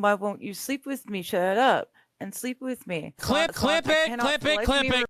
Why won't you sleep with me? Shut up and sleep with me. Clip it.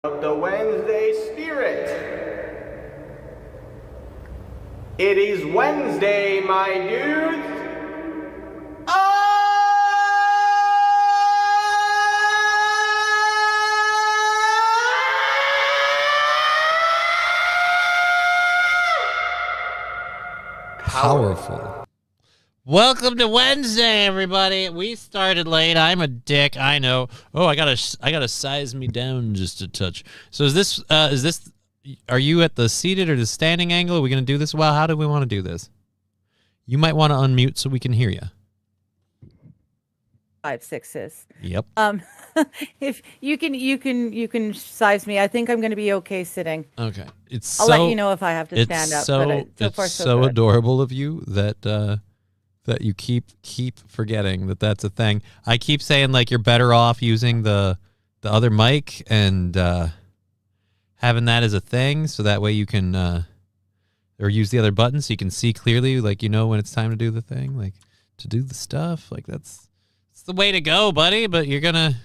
Of the Wednesday spirit. It is Wednesday, my dudes. Powerful. Welcome to Wednesday, everybody. We started late. I'm a dick. I know. Oh, I gotta size me down just a touch. So is this? Are you at the seated or the standing angle? Are we gonna do this? Well, how do we want to do this? You might want to unmute so we can hear you. 5, 6s. Yep. If you can size me. I think I'm going to be okay sitting. Okay. I'll let you know if I have to stand up. It's so adorable of you that that you keep forgetting that that's a thing. I keep saying like you're better off using the other mic and having that as a thing, so that way you can or use the other button so you can see clearly, like when it's time to do the thing, like to do the stuff. Like it's the way to go, buddy. But you're gonna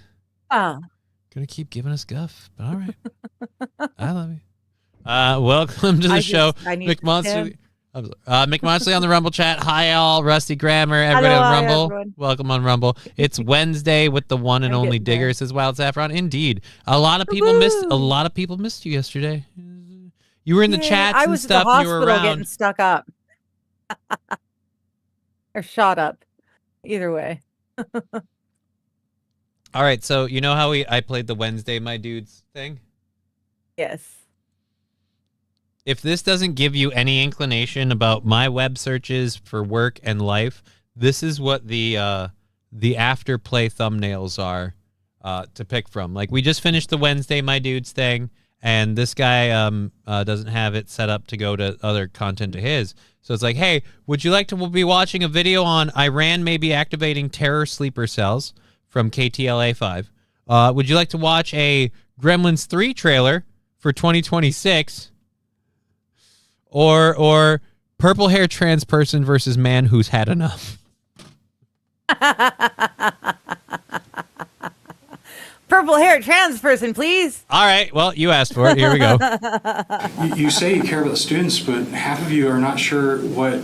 keep giving us guff. But all right, I love you. Welcome to the show, Mick Monsley. Mick Monsley on the Rumble chat. Hi, all. Rusty Grammar. Everybody on Rumble. Everyone. Welcome on Rumble. It's Wednesday with the one and only Digger, says Wild Saffron. Indeed, a lot of people missed you yesterday. You were in the chats and stuff. I was at the you were hospital around. getting stuck up or shot up. Either way. All right, so you know how I played the Wednesday My Dudes thing? Yes. If this doesn't give you any inclination about my web searches for work and life, this is what the after play thumbnails are to pick from. Like, we just finished the Wednesday My Dudes thing, and this guy doesn't have it set up to go to other content to his. So it's like, hey, would you like to be watching a video on Iran maybe activating terror sleeper cells from KTLA-5? Would you like to watch a Gremlins 3 trailer for 2026? Or purple hair trans person versus man who's had enough? Purple hair trans person, please. All right. Well, you asked for it. Here we go. You say you care about the students, but half of you are not sure what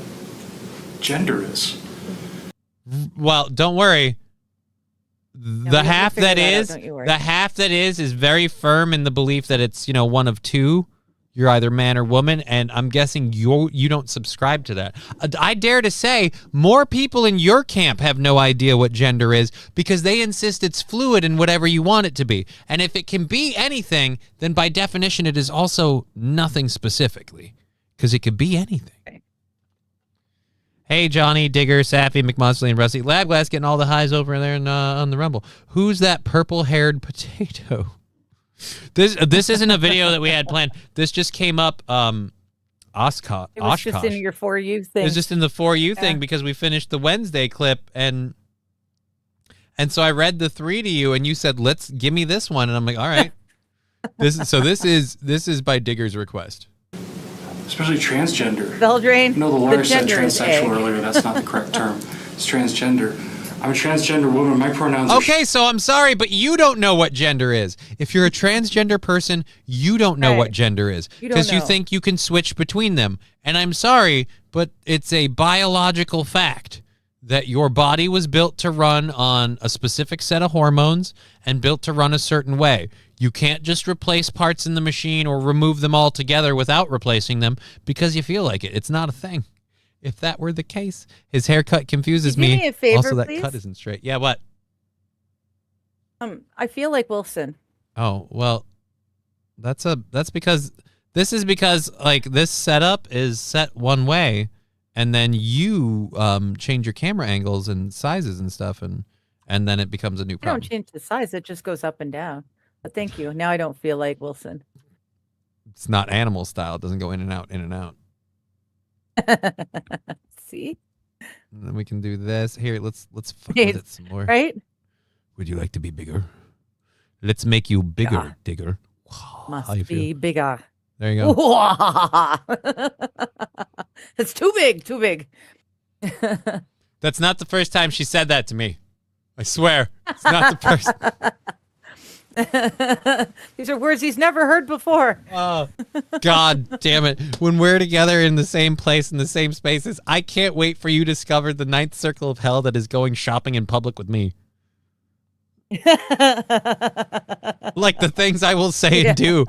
gender is. Well, don't worry. The half that is very firm in the belief that it's, one of two you're either man or woman, and I'm guessing you don't subscribe to that. I dare to say more people in your camp have no idea what gender is because they insist it's fluid and whatever you want it to be. And if it can be anything, then by definition it is also nothing specifically because it could be anything. Okay. Hey, Johnny, Digger, Sappy, McMonsley, and Rusty. Labglass getting all the highs over there on the Rumble. Who's that purple-haired potato? This isn't a video that we had planned. This just came up. Oshkosh. It was just in your For You thing. It was just in the For You thing because we finished the Wednesday clip and so I read the 3 to you and you said, give me this one, and I'm like, all right. This is by Digger's request. Especially transgender. Beldrain. No, the lawyer said gender is transsexual egg. earlier. That's not the correct term. It's transgender. I'm a transgender woman. My pronouns are Okay, so I'm sorry, but you don't know what gender is. If you're a transgender person, you don't know what Right. gender is You don't because you know. think you can switch between them. And I'm sorry, but it's a biological fact that your body was built to run on a specific set of hormones and built to run a certain way. You can't just replace parts in the machine or remove them altogether without replacing them because you feel like it. It's not a thing. If that were the case, his haircut confuses Can you do me. me a favor, Also, that please? cut isn't straight. Yeah, what? I feel like Wilson. Oh, well, that's because like this setup is set one way and then you change your camera angles and sizes and stuff and then it becomes a new I problem. don't change the size. It just goes up and down. But thank you. Now I don't feel like Wilson. It's not animal style. It doesn't go in and out, in and out. See? And then we can do this. Here, let's fuck Hey, with it some more. Right? Would you like to be bigger? Let's make you bigger, Yeah. Digger. How you Must feel? be bigger. There you go. It's too big. Too big. That's not the first time she said that to me. I swear. It's not the first. These are words he's never heard before. Oh, God damn it. When we're together in the same place, in the same spaces, I can't wait for you to discover the ninth circle of hell that is going shopping in public with me. Like the things I will say and do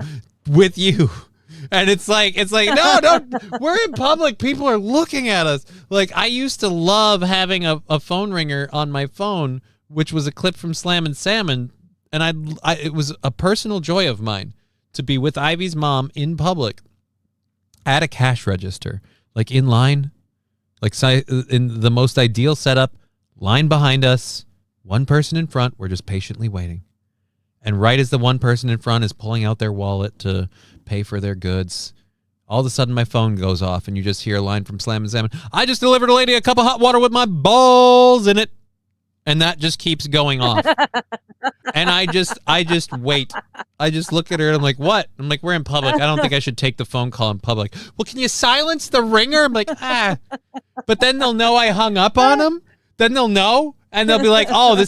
with you. And it's like, no, don't. We're in public. People are looking at us. Like, I used to love having a phone ringer on my phone, which was a clip from Slam and Salmon. And it was a personal joy of mine to be with Ivy's mom in public at a cash register, like in line, like in the most ideal setup, line behind us, one person in front. We're just patiently waiting. And right as the one person in front is pulling out their wallet to pay for their goods, all of a sudden my phone goes off and you just hear a line from Slam and Salmon. I just delivered a lady a cup of hot water with my balls in it. And that just keeps going off. And I just wait. I just look at her and I'm like, what? I'm like, we're in public. I don't think I should take the phone call in public. Well, can you silence the ringer? I'm like, But then they'll know I hung up on them. Then they'll know. And they'll be like, oh,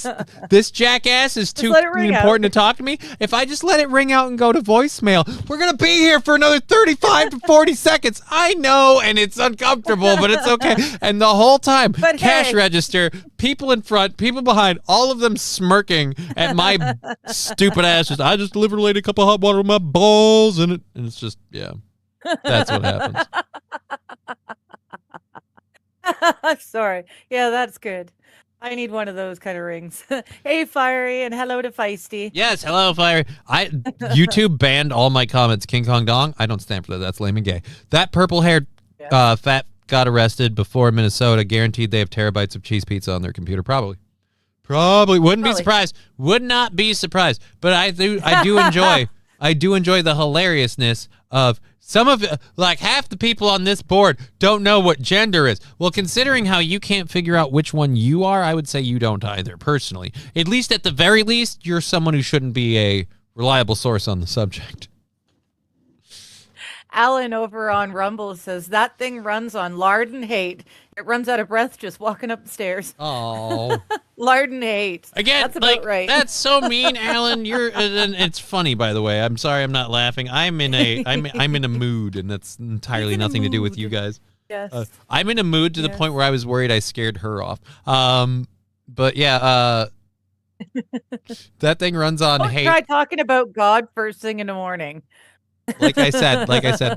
this jackass is too let it ring important out. to talk to me. If I just let it ring out and go to voicemail, we're going to be here for another 35 to 40 seconds. I know, and it's uncomfortable, but it's okay. And the whole time, But cash hey. register, people in front, people behind, all of them smirking at my stupid ass. I just delivered a lady a cup of hot water with my balls in it. And it's just, yeah, that's what happens. Sorry. Yeah, that's good. I need one of those kind of rings. Hey, Fiery, and hello to Feisty. Yes, hello, Fire. YouTube banned all my comments. King Kong Dong. I don't stand for that. That's lame and gay. That purple-haired fat got arrested before Minnesota. Guaranteed they have terabytes of cheese pizza on their computer. Probably. Wouldn't be surprised. Would not be surprised. But I do enjoy. I do enjoy the hilariousness of some of it. Like half the people on this board don't know what gender is. Well, considering how you can't figure out which one you are, I would say you don't either, personally. At least at the very least, you're someone who shouldn't be a reliable source on the subject. Alan over on Rumble says that thing runs on lard and hate. It runs out of breath just walking up the stairs. Oh. Lard and hate. Again, That's about right. That's so mean, Alan. And it's funny, by the way. I'm sorry, I'm not laughing. I'm in a mood, and that's entirely He's in a nothing to do with you mood. guys. Yes. I'm in a mood to the point where I was worried I scared her off. But yeah, that thing runs on Don't hate. try talking about God first thing in the morning. like I said,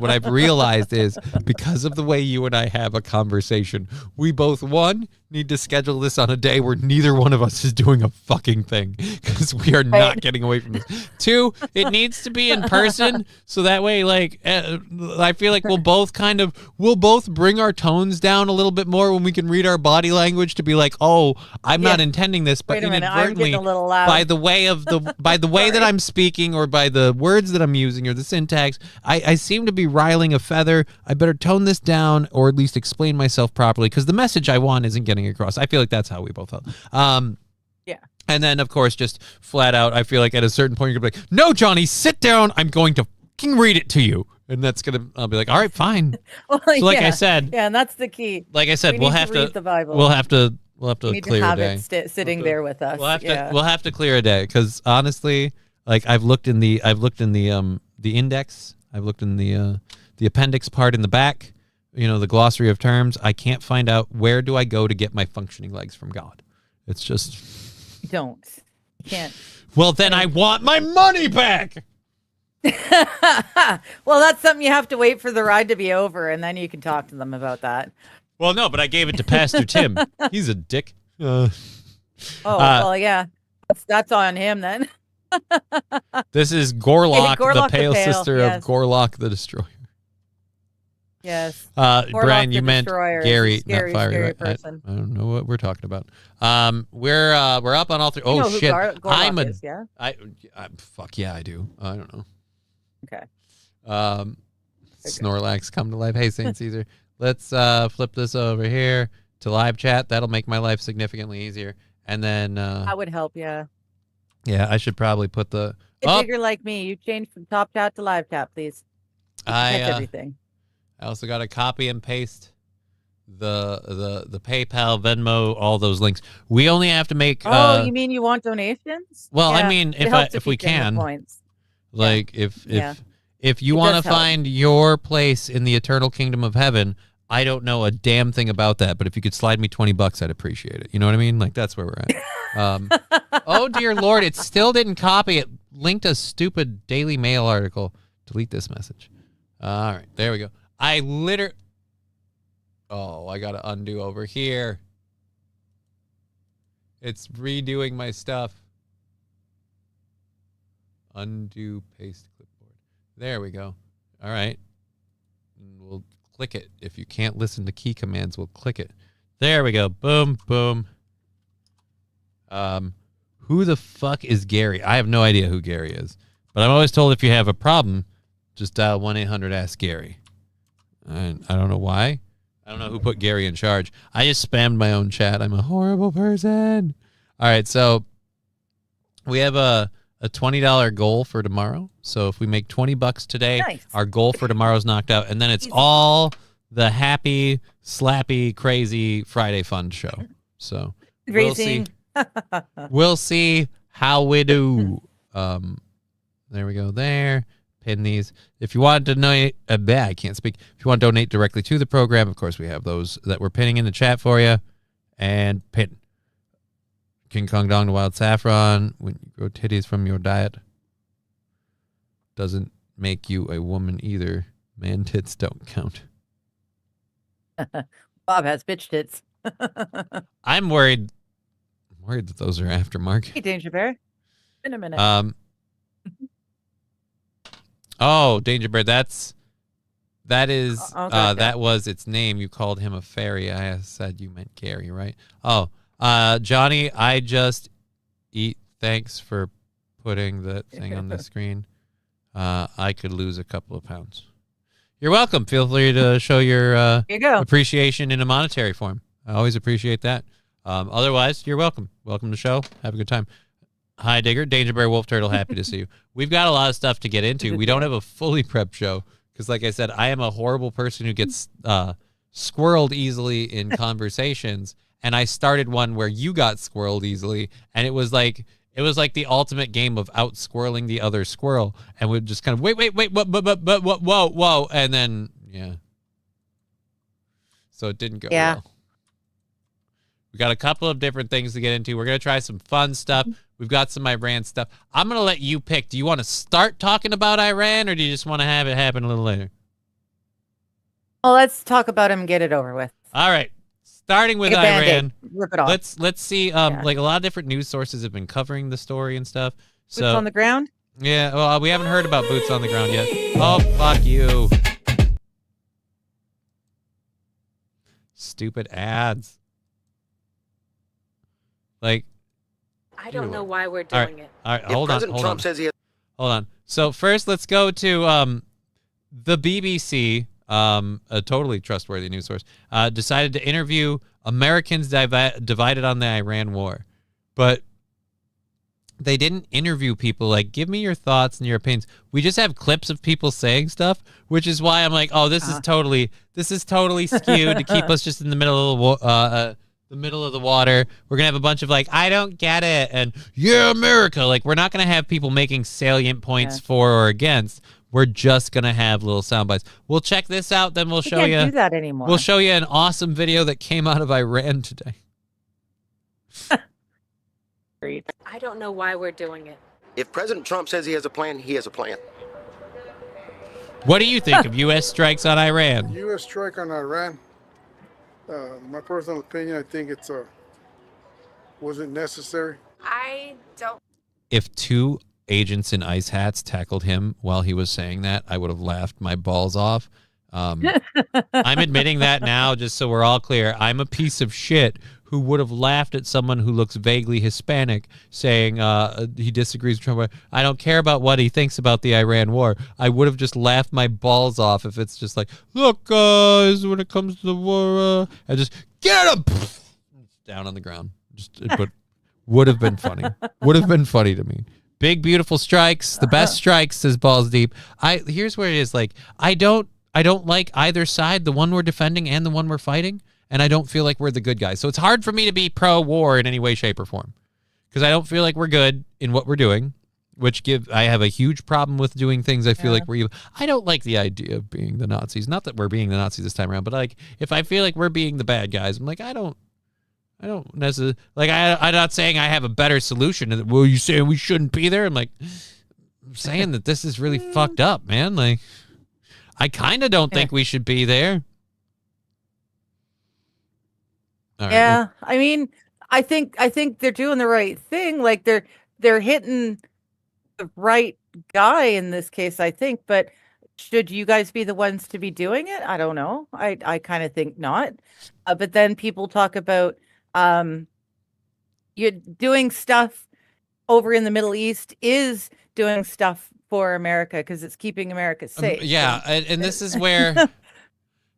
what I've realized is because of the way you and I have a conversation, we both, one, need to schedule this on a day where neither one of us is doing a fucking thing because we are not getting away from this. Two, it needs to be in person. So that way, like, I feel like we'll both bring our tones down a little bit more when we can read our body language to be like, oh, I'm not intending this, but Wait a minute, I'm inadvertently, getting a little loud. by the way that I'm speaking or by the words that I'm using or the syntax, I seem to be riling a feather. I better tone this down or at least explain myself properly because the message I want isn't getting across. I feel like that's how we both felt. Yeah. And then, of course, just flat out, I feel like at a certain point, you're going to be like, no, Johnny, sit down. I'm going to fucking read it to you. And I'll be like, all right, fine. Well, So like I said, yeah, and that's the key. like I said, We we'll need have to to, read the Bible. we'll have to We need clear to a have day. it sitting there with us. We'll have to clear a day because honestly, like I've looked in the index, I've looked in the appendix part in the back, the glossary of terms. I can't find out where do I go to get my functioning legs from God. It's just Don't. You can't. well, then I want my money back. Well, that's something you have to wait for the ride to be over, and then you can talk to them about that. Well, no, but I gave it to Pastor Tim. He's a dick. Well, yeah. That's on him then. This is Gorlock, Gorlock the the pale Pale, sister yes. of Gorlock the Destroyer. Yes. Brian, the you meant Destroyer is a Gary, scary, not Fiery. scary Right? person. I don't know what we're talking about. We're up on all three. You Oh know who shit! Gorlock is, yeah? Fuck yeah, I do. I don't know. Okay. Snorlax come to life. Hey, Saint Caesar. Let's flip this over here to live chat. That'll make my life significantly easier. And then That would help, yeah. yeah, I should probably put the If you're like me, you change from top tap to live tap, please. Catch everything. I also got to copy and paste the PayPal, Venmo, all those links. We only have to make. You mean you want donations? Well, I Yeah, mean, it helps if to we keep in the can, points. like Yeah. if you It want does to help. find your place in the eternal kingdom of heaven, I don't know a damn thing about that. But if you could slide me $20, I'd appreciate it. You know what I mean? Like that's where we're at. Oh dear Lord, it still didn't copy. It linked a stupid Daily Mail article. Delete this message. All right, there we go. I got to undo over here. It's redoing my stuff. Undo, paste clipboard. There we go. All right. And we'll click it. If you can't listen to key commands, we'll click it. There we go. Boom, boom. Who the fuck is Gary? I have no idea who Gary is. But I'm always told if you have a problem, just dial 1-800-ASK-GARY. And I don't know why. I don't know who put Gary in charge. I just spammed my own chat. I'm a horrible person. All right, so we have a $20 goal for tomorrow. So if we make $20 today, Nice. our goal for tomorrow's knocked out. And then it's all the happy, slappy, crazy Friday fun show. So we'll see. We'll see how we do. There we go there. Pin these. If you want to donate, I can't speak. If you want to donate directly to the program, of course, we have those that we're pinning in the chat for you. And pin. King Kong Dong to Wild Saffron. When you grow titties from your diet, doesn't make you a woman either. Man tits don't count. Bob has bitch tits. I'm worried that those are aftermarket. Hey, Danger Bear. In a minute. Oh, Danger Bear, that is gotcha. that was its name. You called him a fairy. I said you meant Gary, right? Oh, Johnny, I just eat. Thanks for putting that thing on the screen. I could lose a couple of pounds. You're welcome. Feel free to show your Here you go. appreciation in a monetary form. I always appreciate that. Otherwise, you're welcome. Welcome to the show. Have a good time. Hi, Digger. Danger Bear Wolf Turtle, happy to see you. We've got a lot of stuff to get into. We don't have a fully prepped show because, like I said, I am a horrible person who gets squirreled easily in conversations. And I started one where you got squirreled easily, and it was like the ultimate game of out squirreling the other squirrel, and we'd just kind of wait, what, whoa, and then yeah. So it didn't go well. We got a couple of different things to get into. We're going to try some fun stuff. We've got some Iran stuff. I'm going to let you pick. Do you want to start talking about Iran, or do you just want to have it happen a little later? Well, let's talk about him and get it over with. All right. Starting with Take a Band-Aid, Iran. rip it off. Let's see. Like a lot of different news sources have been covering the story and stuff. Boots on the ground? Yeah, well, we haven't heard about boots on the ground yet. Oh, fuck you. Stupid ads. Like, I don't know why we're doing it. all right, If hold on, President hold Trump on. says he has Hold on. So first, let's go to the BBC, a totally trustworthy news source, decided to interview Americans divided on the Iran war. But they didn't interview people like, give me your thoughts and your opinions. We just have clips of people saying stuff, which is why I'm like, oh, this is totally skewed to keep us just in the middle of the water. We're gonna have a bunch of like, I don't get it, and yeah, America. Like, we're not gonna have people making salient points for or against. We're just gonna have little sound bites. We'll check this out, then we'll show you. Can't do that anymore. We'll show you an awesome video that came out of Iran today. I don't know why we're doing it. if President Trump says he has a plan, he has a plan. What do you think of U.S. strikes on Iran? U.S. strike on Iran. My personal opinion, I think it's wasn't necessary. I don't. If two agents in ice hats tackled him while he was saying that, I would have laughed my balls off. I'm admitting that now, just so we're all clear. I'm a piece of shit who would have laughed at someone who looks vaguely Hispanic saying he disagrees with Trump. I don't care about what he thinks about the Iran war. I would have just laughed my balls off if it's just like, look, guys, when it comes to the war, I just get him down on the ground. But would have been funny. Would have been funny to me. Big, beautiful strikes. The best strikes, says Balls Deep. Here's where it is. Like, I don't like either side, the one we're defending and the one we're fighting. And I don't feel like we're the good guys. So it's hard for me to be pro-war in any way, shape, or form. Because I don't feel like we're good in what we're doing, I have a huge problem with doing things I feel like we're evil. I don't like the idea of being the Nazis. Not that we're being the Nazis this time around, but like, if I feel like we're being the bad guys, I'm like, I don't necessarily, like, I'm not saying I have a better solution. Well, you saying we shouldn't be there? I'm like, I'm saying that this is really fucked up, man. Like, I kind of don't think we should be there. All right. Yeah, I mean, I think they're doing the right thing. Like they're hitting the right guy in this case, I think. But should you guys be the ones to be doing it? I don't know. I kind of think not. But then people talk about you're doing stuff over in the Middle East is doing stuff for America because it's keeping America safe. Yeah, and this is where,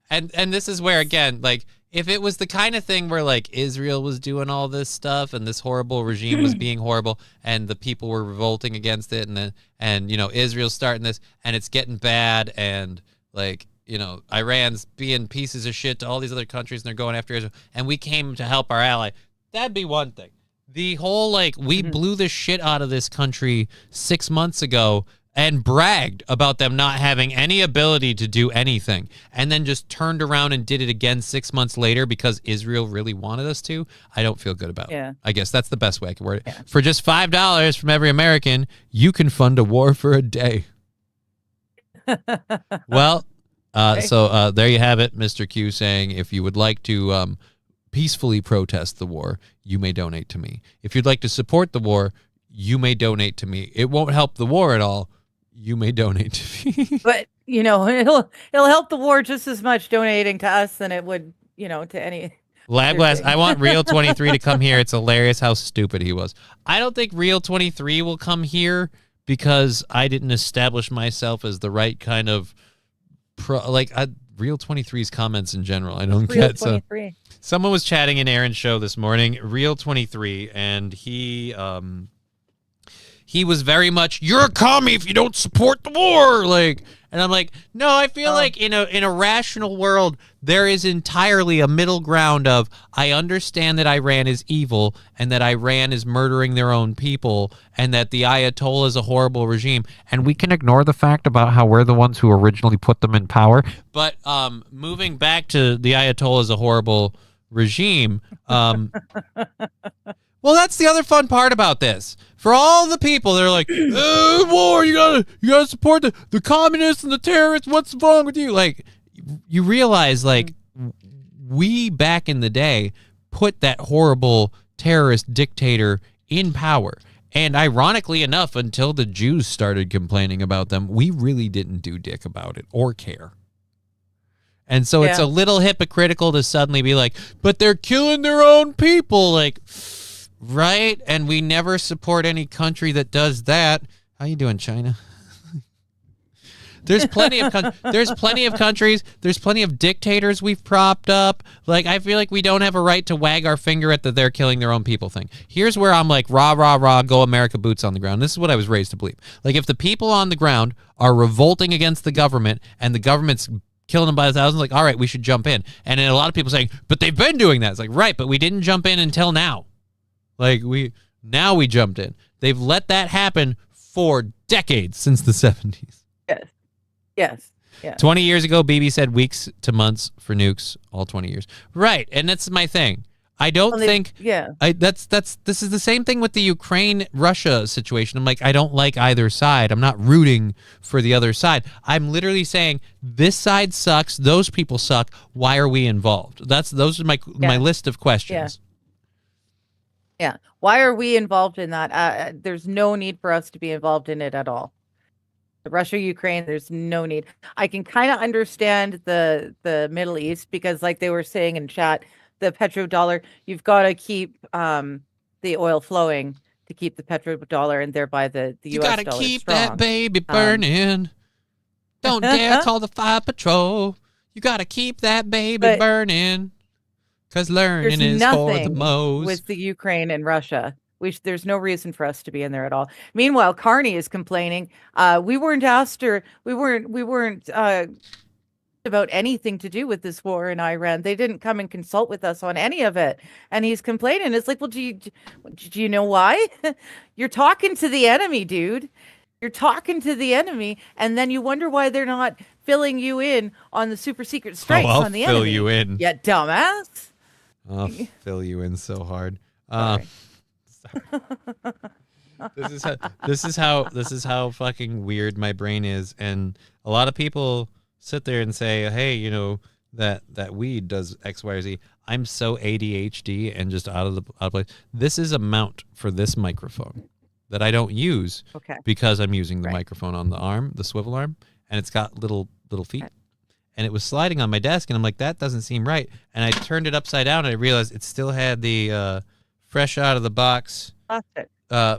and this is where, again, like, if it was the kind of thing where, like, Israel was doing all this stuff and this horrible regime was being horrible and the people were revolting against it, and you know, Israel's starting this and it's getting bad, and, like, you know, Iran's being pieces of shit to all these other countries and they're going after Israel, and we came to help our ally, that'd be one thing. The whole, like, we blew the shit out of this country 6 months ago and bragged about them not having any ability to do anything, and then just turned around and did it again 6 months later because Israel really wanted us to. I don't feel good about it. I guess that's the best way I can word it. Yeah. For just $5 from every American, you can fund a war for a day. Well, so there you have it, Mr. Q saying, if you would like to peacefully protest the war, you may donate to me. If you'd like to support the war, you may donate to me. It won't help the war at all. You may donate to me. But, you know, it'll help the war just as much donating to us than it would, you know, to any. Labglass, I want Real 23 to come here. It's hilarious how stupid he was. I don't think Real 23 will come here because I didn't establish myself as the right kind of Real 23's comments in general, I don't Real get. 23. So someone was chatting in Aaron's show this morning, Real 23, and he was very much, you're a commie if you don't support the war, like, and I'm like, no, I feel like in a rational world there is entirely a middle ground of, I understand that Iran is evil and that Iran is murdering their own people and that the Ayatollah is a horrible regime, and we can ignore the fact about how we're the ones who originally put them in power. But moving back to the Ayatollah is a horrible regime, well, that's the other fun part about this. For all the people that are like, war, you gotta support the communists and the terrorists. What's wrong with you? Like, you realize, like, we back in the day put that horrible terrorist dictator in power. And ironically enough, until the Jews started complaining about them, we really didn't do dick about it or care. And so it's a little hypocritical to suddenly be like, but they're killing their own people. Like, right? And we never support any country that does that. How you doing, China? There's plenty of countries. There's plenty of dictators we've propped up. Like, I feel like we don't have a right to wag our finger at the they're killing their own people thing. Here's where I'm like, rah, rah, rah, go America, boots on the ground. This is what I was raised to believe. Like, if the people on the ground are revolting against the government and the government's killing them by the thousands, like, all right, we should jump in. And then a lot of people saying, but they've been doing that. It's like, right, but we didn't jump in until now. Like, now we jumped in. They've let that happen for decades since the 70s. Yes. Yeah. 20 years ago, Bibi said weeks to months for nukes, all 20 years. Right, and that's my thing. I don't think... Yeah. This is the same thing with the Ukraine-Russia situation. I'm like, I don't like either side. I'm not rooting for the other side. I'm literally saying, this side sucks, those people suck, why are we involved? Those are my list of questions. Yeah. Why are we involved in that? There's no need for us to be involved in it at all. Russia, Ukraine, there's no need. I can kind of understand the Middle East because, like they were saying in chat, the petrodollar, you've got to keep the oil flowing to keep the petrodollar and thereby the you U.S. gotta dollar keep strong. that baby burning. Don't dare call the fire patrol. You gotta keep that baby burning. Because learning is for the most. With the Ukraine and Russia. There's no reason for us to be in there at all. Meanwhile, Carney is complaining. We weren't asked or we weren't about anything to do with this war in Iran. They didn't come and consult with us on any of it. And he's complaining. It's like, well, do you know why? You're talking to the enemy, dude. You're talking to the enemy, and then you wonder why they're not filling you in on the super secret strikes on the enemy. I'll fill you in. Yeah, dumbass. I'll fill you in so hard. This is how fucking weird my brain is, and a lot of people sit there and say, hey, you know, that weed does X, Y, or Z. I'm so ADHD and just out of place. This is a mount for this microphone that I don't use because I'm using the microphone on the arm, the swivel arm, and it's got little feet. And it was sliding on my desk, and I'm like, that doesn't seem right. And I turned it upside down, and I realized it still had the fresh out of the box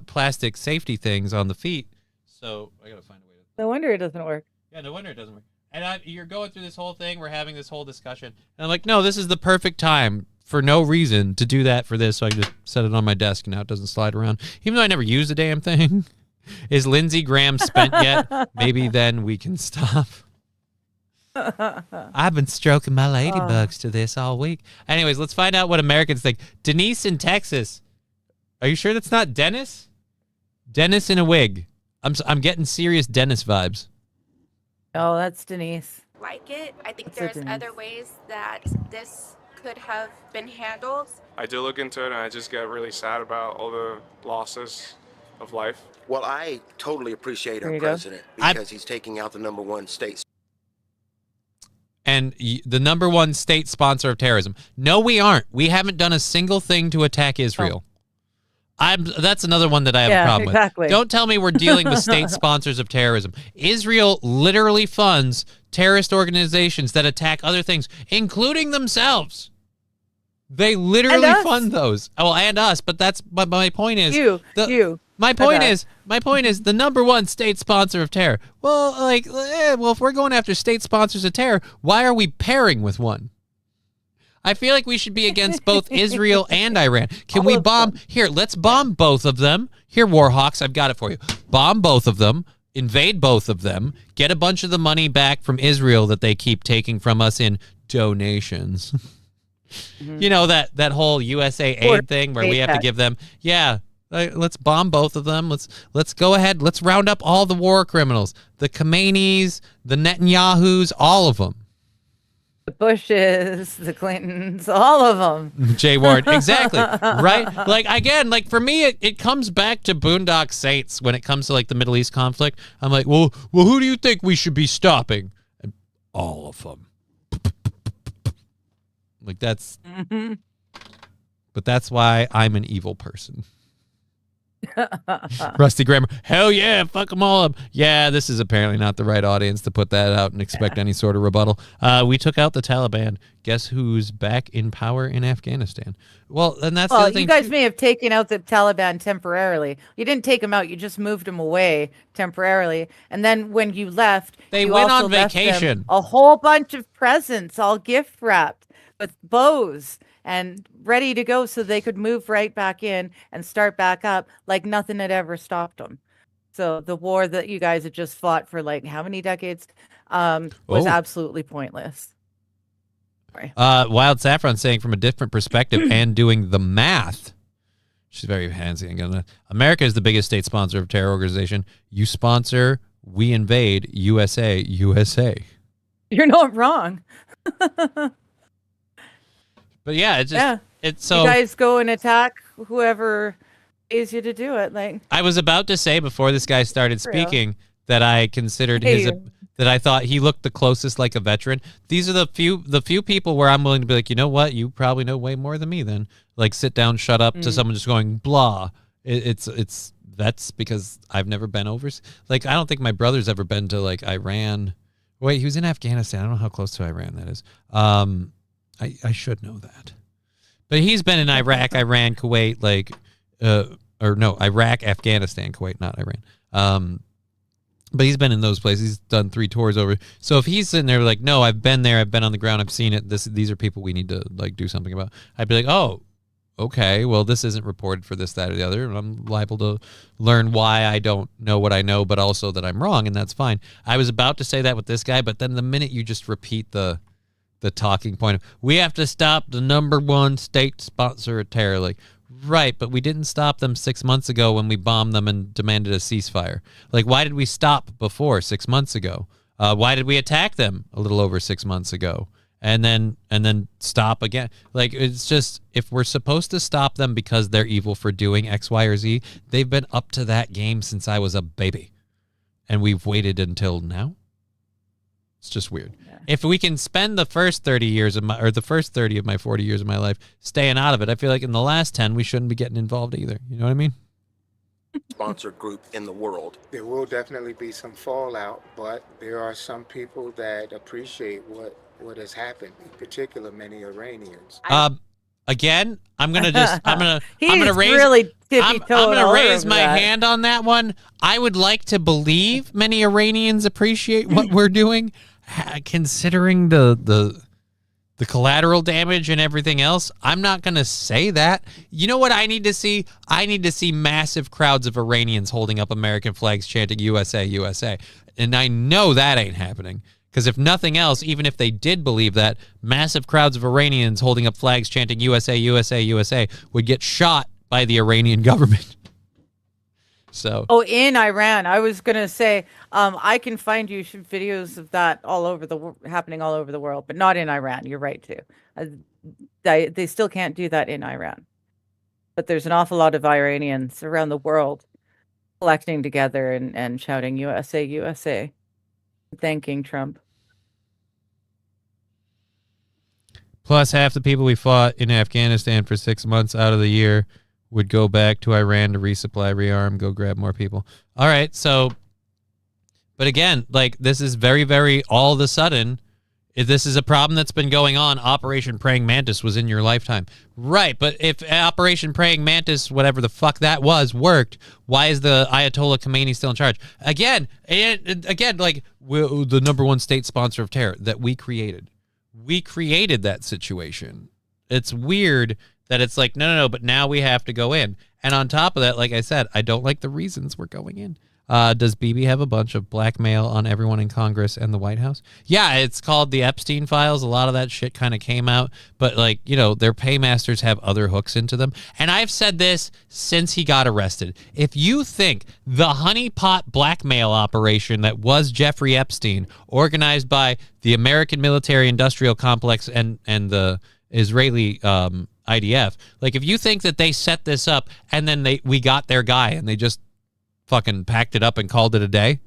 plastic safety things on the feet. So I gotta find a way to... No wonder it doesn't work. Yeah, no wonder it doesn't work. And you're going through this whole thing, we're having this whole discussion, and I'm like, no, this is the perfect time for no reason to do that for this, so I can just set it on my desk, and now it doesn't slide around. Even though I never use the damn thing. Is Lindsey Graham spent yet? Maybe then we can stop. I've been stroking my ladybugs to this all week. Anyways, let's find out what Americans think. Denise in Texas. Are you sure that's not Dennis? Dennis in a wig. I'm getting serious Dennis vibes. Oh, that's Denise. Like it. I think That's there's Denise. other ways that this could have been handled. I do look into it, and I just get really sad about all the losses of life. Well, I totally appreciate There our you go. president because he's taking out the #1 state. And the #1 state sponsor of terrorism. No, we aren't. We haven't done a single thing to attack Israel. That's another one that I have a problem exactly. with. Don't tell me we're dealing with state sponsors of terrorism. Israel literally funds terrorist organizations that attack other things, including themselves. They literally fund those. Oh, and us. But my point is My point is the #1 state sponsor of terror. Well, if we're going after state sponsors of terror, why are we pairing with one? I feel like we should be against both Israel and Iran. Can we bomb? Here, let's bomb both of them. Here, Warhawks, I've got it for you. Bomb both of them, invade both of them, get a bunch of the money back from Israel that they keep taking from us in donations. Mm-hmm. You know, that whole USA aid thing where we have to give them, let's bomb both of them. Let's go ahead. Let's round up all the war criminals, the Khomeinis, the Netanyahus, all of them. The Bushes, the Clintons, all of them. Jay Ward, exactly, right? Like, again, like, for me, it comes back to Boondock Saints when it comes to, like, the Middle East conflict. I'm like, well, who do you think we should be stopping? And all of them. Like, that's... But that's why I'm an evil person. Rusty Grammar. Hell yeah, fuck them all up. Yeah, this is apparently not the right audience to put that out and expect any sort of rebuttal. We took out the Taliban. Guess who's back in power in Afghanistan? Well, and that's the other thing. You guys may have taken out the Taliban temporarily. You didn't take them out. You just moved them away temporarily. And then when you left, They you went also on left them vacation. a whole bunch of presents, all gift wrapped with bows and ready to go so they could move right back in and start back up like nothing had ever stopped them. So the war that you guys had just fought for like how many decades was absolutely pointless. Sorry. Wild Saffron saying from a different perspective and doing the math. She's very handsy again. America is the biggest state sponsor of terror organization. You sponsor, we invade, USA, USA. You're not wrong. But yeah, it's just it's so. You guys go and attack whoever pays you to do it. Like I was about to say before this guy started speaking that I considered that I thought he looked the closest like a veteran. These are the few people where I'm willing to be like, you know what, you probably know way more than me. Then like sit down, shut up to someone just going blah. It's vets because I've never been overseas. Like I don't think my brother's ever been to like Iran. Wait, he was in Afghanistan. I don't know how close to Iran that is. I should know that. But he's been in Iraq, Iran, Kuwait, like, Iraq, Afghanistan, Kuwait, not Iran. But he's been in those places. He's done 3 tours over. So if he's sitting there like, no, I've been there, I've been on the ground, I've seen it. These are people we need to like do something about. I'd be like, oh, okay, well, this isn't reported for this, that, or the other. And I'm liable to learn why I don't know what I know, but also that I'm wrong, and that's fine. I was about to say that with this guy, but then the minute you just repeat the talking point of we have to stop the #1 state sponsor of terror. Like, right, but we didn't stop them 6 months ago when we bombed them and demanded a ceasefire. Like, why did we stop before 6 months ago? Why did we attack them a little over 6 months ago? And then stop again. Like, it's just, if we're supposed to stop them because they're evil for doing X, Y, or Z, they've been up to that game since I was a baby. And we've waited until now. It's just weird. Yeah. If we can spend the first 30 years of the first 30 of my 40 years of my life staying out of it, I feel like in the last 10 we shouldn't be getting involved either. You know what I mean? Sponsor group in the world. There will definitely be some fallout, but there are some people that appreciate what has happened, in particular many Iranians. Again, I'm gonna raise really I'm gonna raise my hand on that one. I would like to believe many Iranians appreciate what we're doing, considering the collateral damage and everything else. I'm not gonna say that. You know what I need to see? I need to see massive crowds of Iranians holding up American flags, chanting USA, USA, and I know that ain't happening. Because if nothing else, even if they did believe that, massive crowds of Iranians holding up flags chanting USA, USA, USA would get shot by the Iranian government. So. Oh, in Iran. I was going to say, I can find you videos of that happening all over the world, but not in Iran. You're right, too. They still can't do that in Iran. But there's an awful lot of Iranians around the world collecting together and shouting USA, USA. Thanking Trump. Plus, half the people we fought in Afghanistan for 6 months out of the year would go back to Iran to resupply, rearm, go grab more people. All right, so, but again, like, this is very, very all of a sudden, if this is a problem that's been going on, Operation Praying Mantis was in your lifetime. Right, but if Operation Praying Mantis, whatever the fuck that was, worked, why is the Ayatollah Khomeini still in charge? Again, like, we're the #1 state sponsor of terror that we created. We created that situation. It's weird that it's like, no, but now we have to go in. And on top of that, like I said, I don't like the reasons we're going in. Does Bibi have a bunch of blackmail on everyone in Congress and the White House? Yeah, it's called the Epstein files. A lot of that shit kind of came out, but like, you know, their paymasters have other hooks into them. And I've said this since he got arrested. If you think the honeypot blackmail operation that was Jeffrey Epstein, organized by the American military industrial complex and the Israeli IDF, like if you think that they set this up and then we got their guy and they just fucking packed it up and called it a day.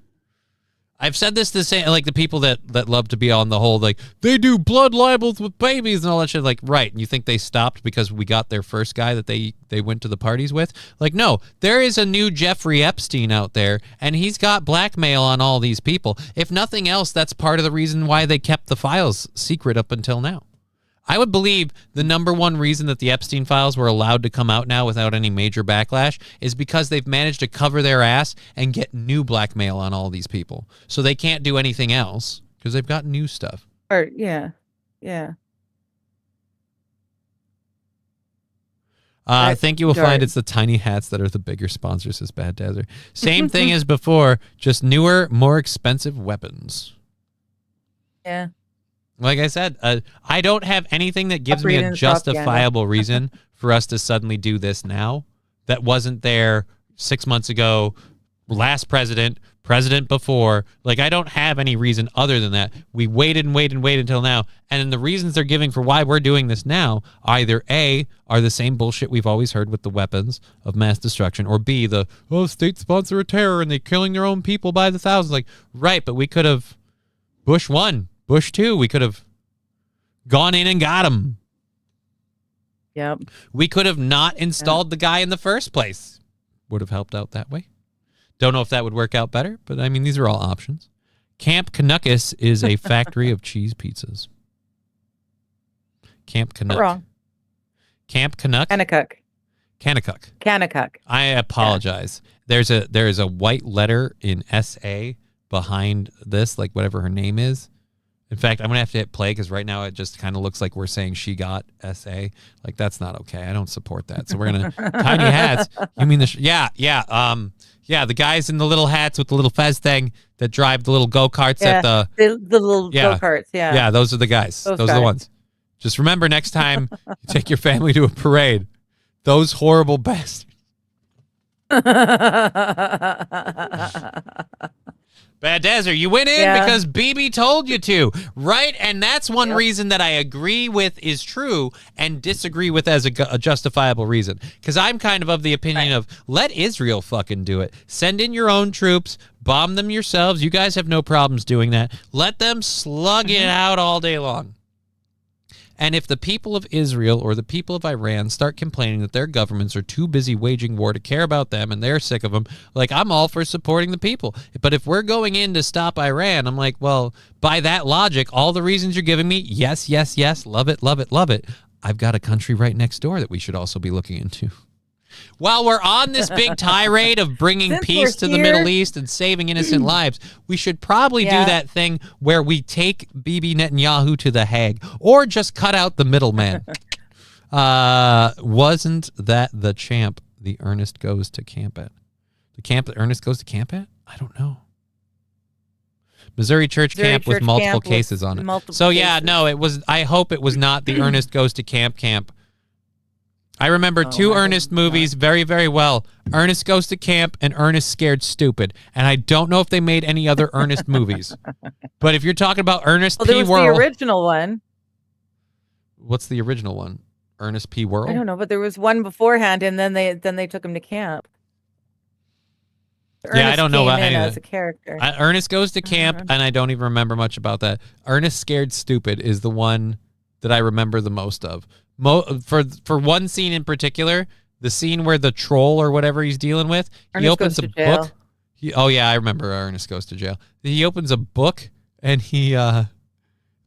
I've said this to say, like, the people that love to be on the whole, like, they do blood libels with babies and all that shit. Like, right. And you think they stopped because we got their first guy that they went to the parties with? Like, no, there is a new Jeffrey Epstein out there, and he's got blackmail on all these people. If nothing else, that's part of the reason why they kept the files secret up until now. I would believe the number one reason that the Epstein files were allowed to come out now without any major backlash is because they've managed to cover their ass and get new blackmail on all these people. So they can't do anything else because they've got new stuff. Or yeah. I think you will George. find it's the tiny hats that are the bigger sponsors, says Bad Desert. Same thing as before, just newer, more expensive weapons. Yeah. Like I said, I don't have anything that gives me Operating a in propaganda. justifiable reason for us to suddenly do this now that wasn't there 6 months ago, last president before. Like, I don't have any reason other than that. We waited until now. And then the reasons they're giving for why we're doing this now either A, are the same bullshit we've always heard with the weapons of mass destruction, or B, the, states sponsor a terror and they're killing their own people by the thousands. Like, right, but we could have, Bush 1, Bush 2, we could have gone in and got him. Yep. We could have not installed the guy in the first place. Would have helped out that way. Don't know if that would work out better, but I mean, these are all options. Camp Canuckus is a factory of cheese pizzas. Camp Canuck. Wrong. Camp Canuck. Kanakuk. I apologize. There is a white letter in SA behind this, like whatever her name is. In fact, I'm going to have to hit play because right now it just kind of looks like we're saying she got SA. Like, that's not okay. I don't support that. So we're going to... Tiny hats. You mean the... Yeah, the guys in the little hats with the little fez thing that drive the little go-karts at the little go-karts, yeah. Yeah, those are the guys. Those are the ones. Just remember next time you take your family to a parade, those horrible bastards. Bad Desert, you went in because Bibi told you to, right? And that's one reason that I agree with is true and disagree with as a justifiable reason. Because I'm kind of the opinion of, let Israel fucking do it. Send in your own troops, bomb them yourselves. You guys have no problems doing that. Let them slug it out all day long. And if the people of Israel or the people of Iran start complaining that their governments are too busy waging war to care about them and they're sick of them, like, I'm all for supporting the people. But if we're going in to stop Iran, I'm like, well, by that logic, all the reasons you're giving me, yes, love it. I've got a country right next door that we should also be looking into. While we're on this big tirade of bringing peace to the Middle East and saving innocent lives, we should probably do that thing where we take Bibi Netanyahu to The Hague or just cut out the middleman. Wasn't that the champ the Ernest goes to camp at? The camp that Ernest goes to camp at? I don't know. Missouri Church Camp with multiple cases on it. So yeah, no, it was. I hope it was not the Ernest goes to camp. I remember two Ernest movies very, very well. Ernest Goes to Camp and Ernest Scared Stupid. And I don't know if they made any other Ernest movies. But if you're talking about Ernest P. There was Worrell... the original one. What's the original one? Ernest P. Worrell? I don't know, but there was one beforehand, and then they took him to camp. I don't know about any of that. As a character. Ernest Goes to Camp, and I don't even remember much about that. Ernest Scared Stupid is the one that I remember the most of. For one scene in particular, the scene where the troll or whatever he's dealing with, he opens a book. I remember Ernest Goes to Jail. He opens a book and the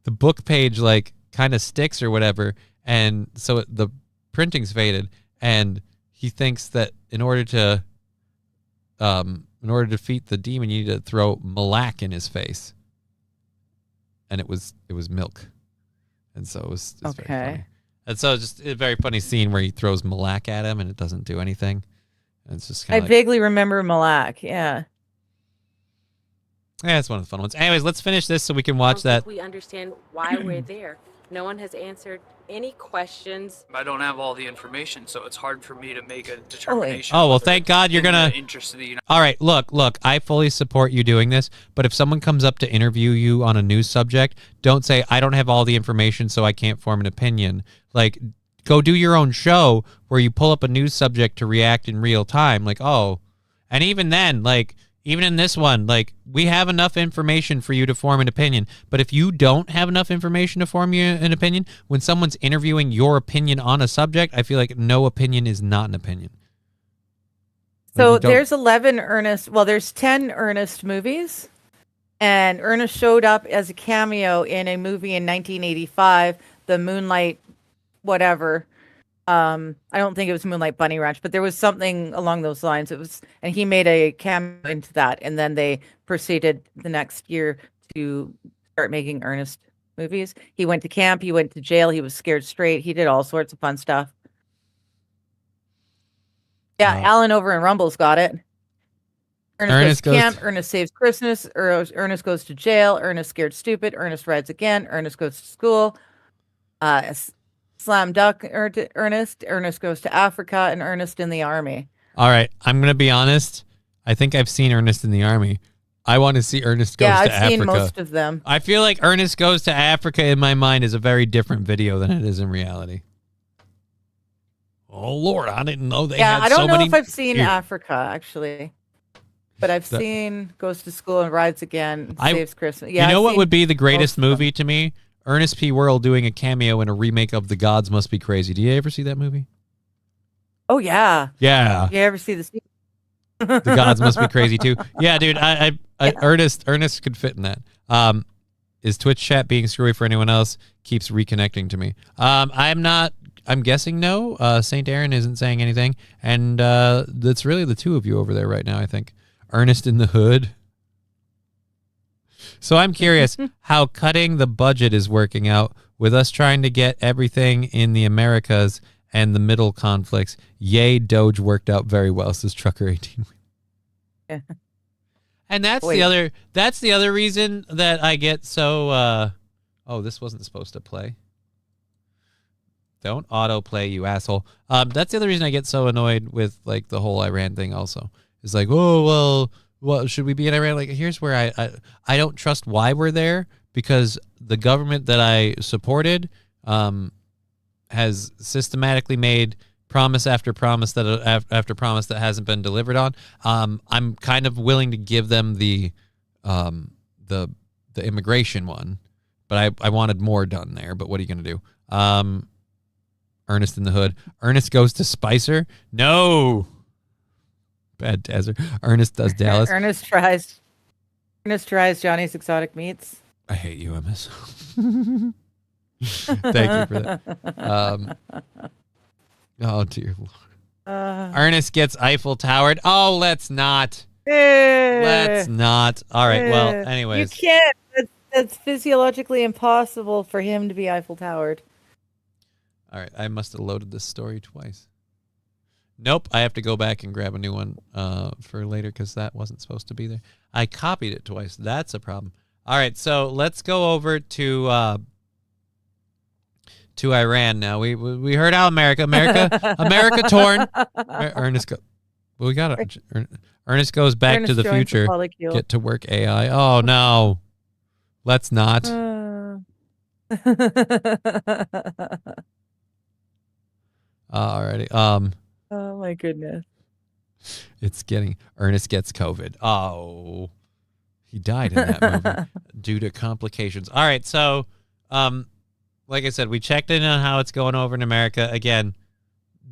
book page like kind of sticks or whatever, and so the printing's faded, and he thinks that in order to defeat the demon, you need to throw Malak in his face, and it was milk, and so it was very funny. And so it's just a very funny scene where he throws Malak at him and it doesn't do anything. And it's just kind I of vaguely remember Malak, yeah. Yeah, it's one of the fun ones. Anyways, let's finish this so we can I watch don't think that. we understand why we're there. No one has answered any questions. I don't have all the information, so it's hard for me to make a determination. Oh, well, whether thank it's God you're in gonna. the interest of the United All right, look, I fully support you doing this, but if someone comes up to interview you on a news subject, don't say, I don't have all the information, so I can't form an opinion. Like, go do your own show where you pull up a news subject to react in real time. Like, oh, and even then, like, even in this one, like, we have enough information for you to form an opinion. But if you don't have enough information to form you an opinion, when someone's interviewing your opinion on a subject, I feel like no opinion is not an opinion. So Like, you don't- there's 11 Ernest. Well, there's 10 Ernest movies, and Ernest showed up as a cameo in a movie in 1985, The Moonlight, whatever. I don't think it was Moonlight Bunny Ranch, but there was something along those lines. It was, and he made a cameo into that, and then they proceeded the next year to start making Ernest movies. He went to camp, he went to jail, he was scared straight. He did all sorts of fun stuff. Yeah, Alan over in Rumble's got it. Ernest goes to camp, Ernest saves Christmas, Ernest goes to jail, Ernest scared stupid, Ernest rides again, Ernest goes to school, Slam Duck Ernest goes to Africa, and Ernest in the army. All right, I'm going to be honest. I think I've seen Ernest in the army. I want to see Ernest goes to Africa. Yeah, I've seen most of them. I feel like Ernest Goes to Africa in my mind is a very different video than it is in reality. Oh, Lord, I didn't know they had I don't so know many... if I've seen Africa, actually. But I've seen Goes to School and Rides Again, Saves Christmas. Yeah, you know what would be the greatest movie to me? Ernest P. Worrell doing a cameo in a remake of The Gods Must Be Crazy. Do you ever see that movie? Oh, yeah. Yeah. You ever see the The Gods Must Be Crazy too. Yeah, dude. Ernest could fit in that. Is Twitch chat being screwy for anyone else? Keeps reconnecting to me. I'm guessing no. Saint Aaron isn't saying anything, and that's really the two of you over there right now. I think Ernest in the Hood. So I'm curious how cutting the budget is working out with us trying to get everything in the Americas and the middle conflicts. Yay, Doge worked out very well, says Trucker 18. Yeah. And that's the other reason that I get so oh, this wasn't supposed to play. Don't autoplay, you asshole. That's the other reason I get so annoyed with like the whole Iran thing also. It's like, oh well, should we be in Iran? Like, here's where I don't trust why we're there, because the government that I supported has systematically made promise after promise that hasn't been delivered on. I'm kind of willing to give them the immigration one, but I wanted more done there. But what are you going to do? Ernest in the Hood. Ernest Goes to Spicer. No. Bad desert. Ernest does Dallas. Ernest tries Johnny's Exotic Meats. I hate you, MS. Thank you for that. Oh, dear Lord. Ernest gets Eiffel Towered. Oh, let's not. Let's not. All right, well, anyways. You can't. That's physiologically impossible for him to be Eiffel Towered. All right, I must have loaded this story twice. Nope, I have to go back and grab a new one for later because that wasn't supposed to be there. I copied it twice. That's a problem. All right, so let's go over to Iran now. We heard how America torn. Ernest Ernest goes back to the future. Get to work AI. Oh no, let's not. Alrighty. Oh my goodness. It's getting Ernest gets COVID. Oh, he died in that movie due to complications. All right, so like I said, we checked in on how it's going over in America. Again,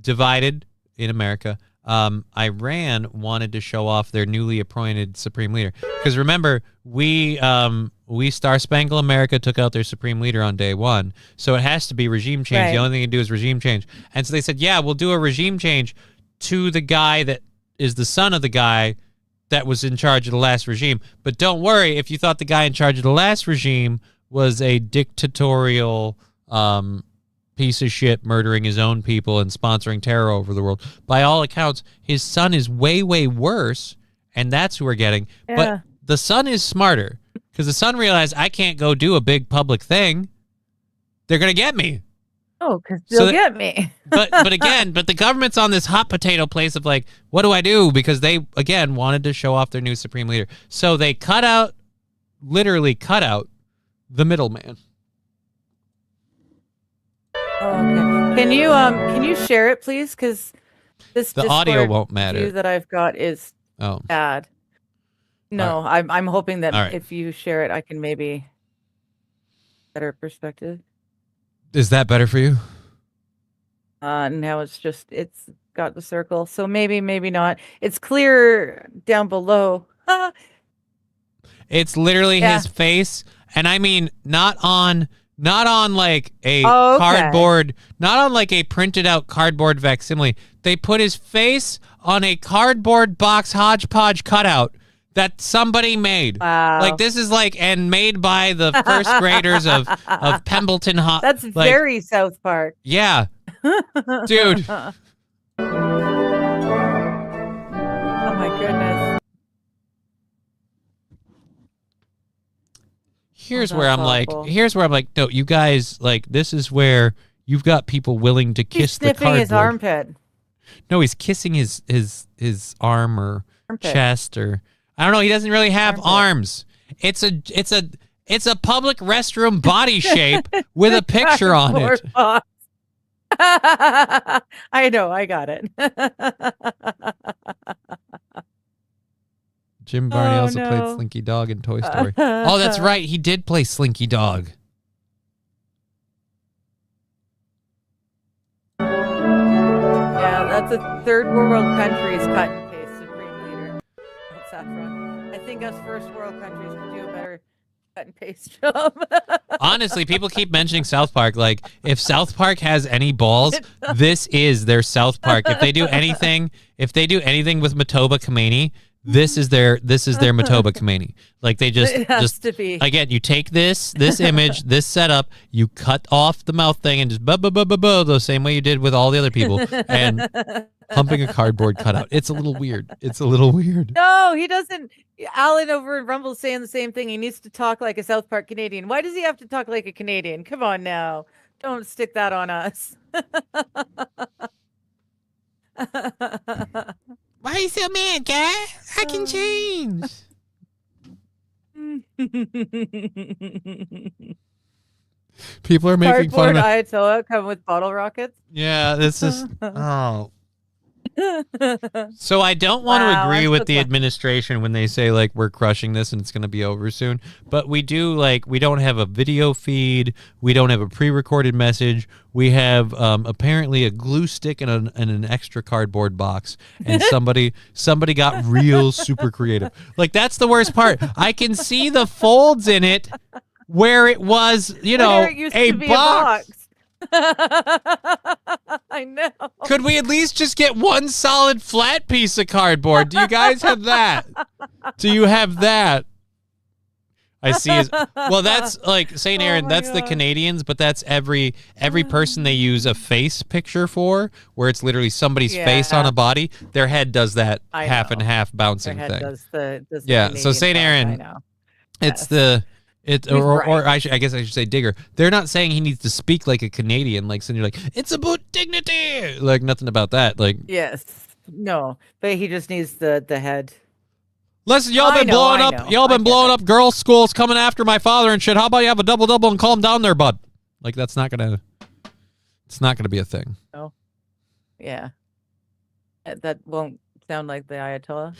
divided in America. Iran wanted to show off their newly appointed supreme leader because remember we Star Spangled America took out their supreme leader on day one, so it has to be regime change. Right. The only thing you can do is regime change, and so they said, yeah, we'll do a regime change to the guy that is the son of the guy that was in charge of the last regime. But don't worry, if you thought the guy in charge of the last regime was a dictatorial piece of shit murdering his own people and sponsoring terror over the world, by all accounts, his son is way, way worse, and that's who we're getting. Yeah. the Sun is smarter because the Sun realized I can't go do a big public thing. They're going to get me. Oh, because they'll get me. but the government's on this hot potato place of like, what do I do? Because they, again, wanted to show off their new supreme leader. So they literally cut out the middleman. Oh, okay. Can you share it, please? Because the audio won't matter. View that I've got is bad. No, I'm hoping that if you share it, I can maybe better perspective. Is that better for you? Now it's got the circle. So maybe not. It's clear down below. It's literally his face. And I mean, not on like a cardboard, not on like a printed out cardboard facsimile. They put his face on a cardboard box hodgepodge cutout that somebody made. Wow. Like this is and made by the first graders of Pembleton High. That's very South Park. Yeah. Dude. Oh my goodness. Here's where I'm like, no, you guys, this is where you've got people willing to kiss the cardboard. He's sniffing his armpit. No, he's kissing his arm or chest or I don't know. He doesn't really have arms. It's a public restroom body shape with a picture on it. I know. I got it. Jim Varney also played Slinky Dog in Toy Story. Oh, that's right. He did play Slinky Dog. Yeah, that's a third world country's cut and paste supreme leader. That's Saffron. I think us first world countries would do a better cut and paste job. Honestly, people keep mentioning South Park. Like, if South Park has any balls, this is their South Park. If they do anything with Matoba Khamenei, this is their Matoba Khamenei. Like they just to be. Again, you take this image, this setup, you cut off the mouth thing and just the same way you did with all the other people and humping a cardboard cutout. It's a little weird. No, he doesn't. Alan over in Rumble's saying the same thing. He needs to talk like a South Park Canadian. Why does he have to talk like a Canadian? Come on now. Don't stick that on us. Why are you so mad, guy? I can change. People are making fun of Ayatollah come with bottle rockets. Yeah, this is So I don't want to agree with the administration when they say we're crushing this and it's going to be over soon. But we do we don't have a video feed. We don't have a pre-recorded message. We have apparently a glue stick and an extra cardboard box. And somebody got real super creative. That's the worst part. I can see the folds in it where it was, a box. I know. Could we at least just get one solid flat piece of cardboard? Do you guys have that? Do you have that? I see. Well, that's St. Aaron. That's God. The Canadians, but that's every person they use a face picture for, where it's literally somebody's face on a body. Their head does that half and half bouncing thing. Does the so St. Aaron, it's the. I guess I should say Digger. They're not saying he needs to speak like a Canadian, saying you're it's about dignity, nothing about that. Yes, no, but he just needs the head. Listen, y'all been blowing up. Y'all been blowing up girls' schools, coming after my father and shit. How about you have a double and calm down there, bud? That's not gonna. It's not gonna be a thing. No. Yeah. That won't sound like the Ayatollah.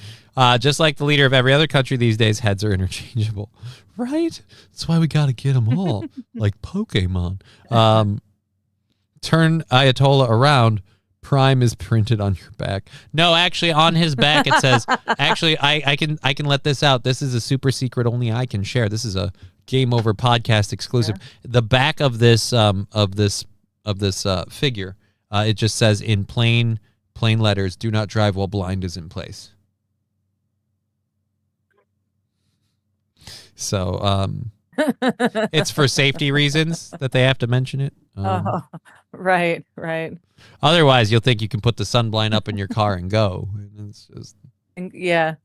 Just like the leader of every other country these days, heads are interchangeable. Right? That's why we got to get them all, like Pokemon. Turn Ayatollah around. Prime is printed on your back. No, actually, on his back it says. Actually, I can let this out. This is a super secret only I can share. This is a Game Over podcast exclusive. Yeah. The back of this figure, it just says in plain letters, "Do not drive while blind is in place." So it's for safety reasons that they have to mention it. Right. Otherwise, you'll think you can put the sunblind up in your car and go. It's just... Yeah.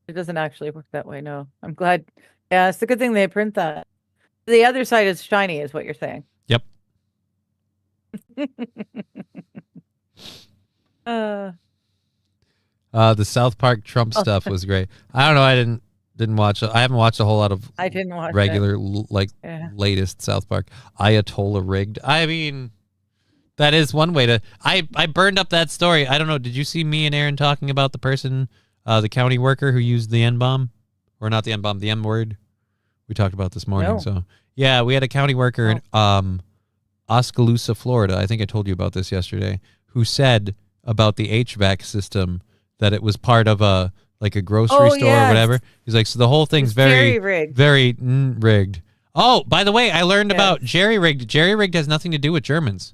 It doesn't actually work that way. No, I'm glad. Yeah, it's a good thing they print that. The other side is shiny, is what you're saying. Yep. The South Park Trump stuff was great. I don't know. I didn't watch. I haven't watched a whole lot of I didn't watch regular Yeah. latest South Park. Ayatollah rigged. I mean, that is one way to. I burned up that story. I don't know. Did you see me and Aaron talking about the person, the county worker who used the N-bomb, or not the N-bomb, the M word? We talked about this morning. No. So yeah, we had a county worker in Oskaloosa, Florida. I think I told you about this yesterday. Who said about the HVAC system that it was part of a grocery store or whatever. He's like, so the whole thing's very jerry-rigged. very rigged. Oh, by the way, I learned about jerry-rigged. Jerry-rigged has nothing to do with Germans.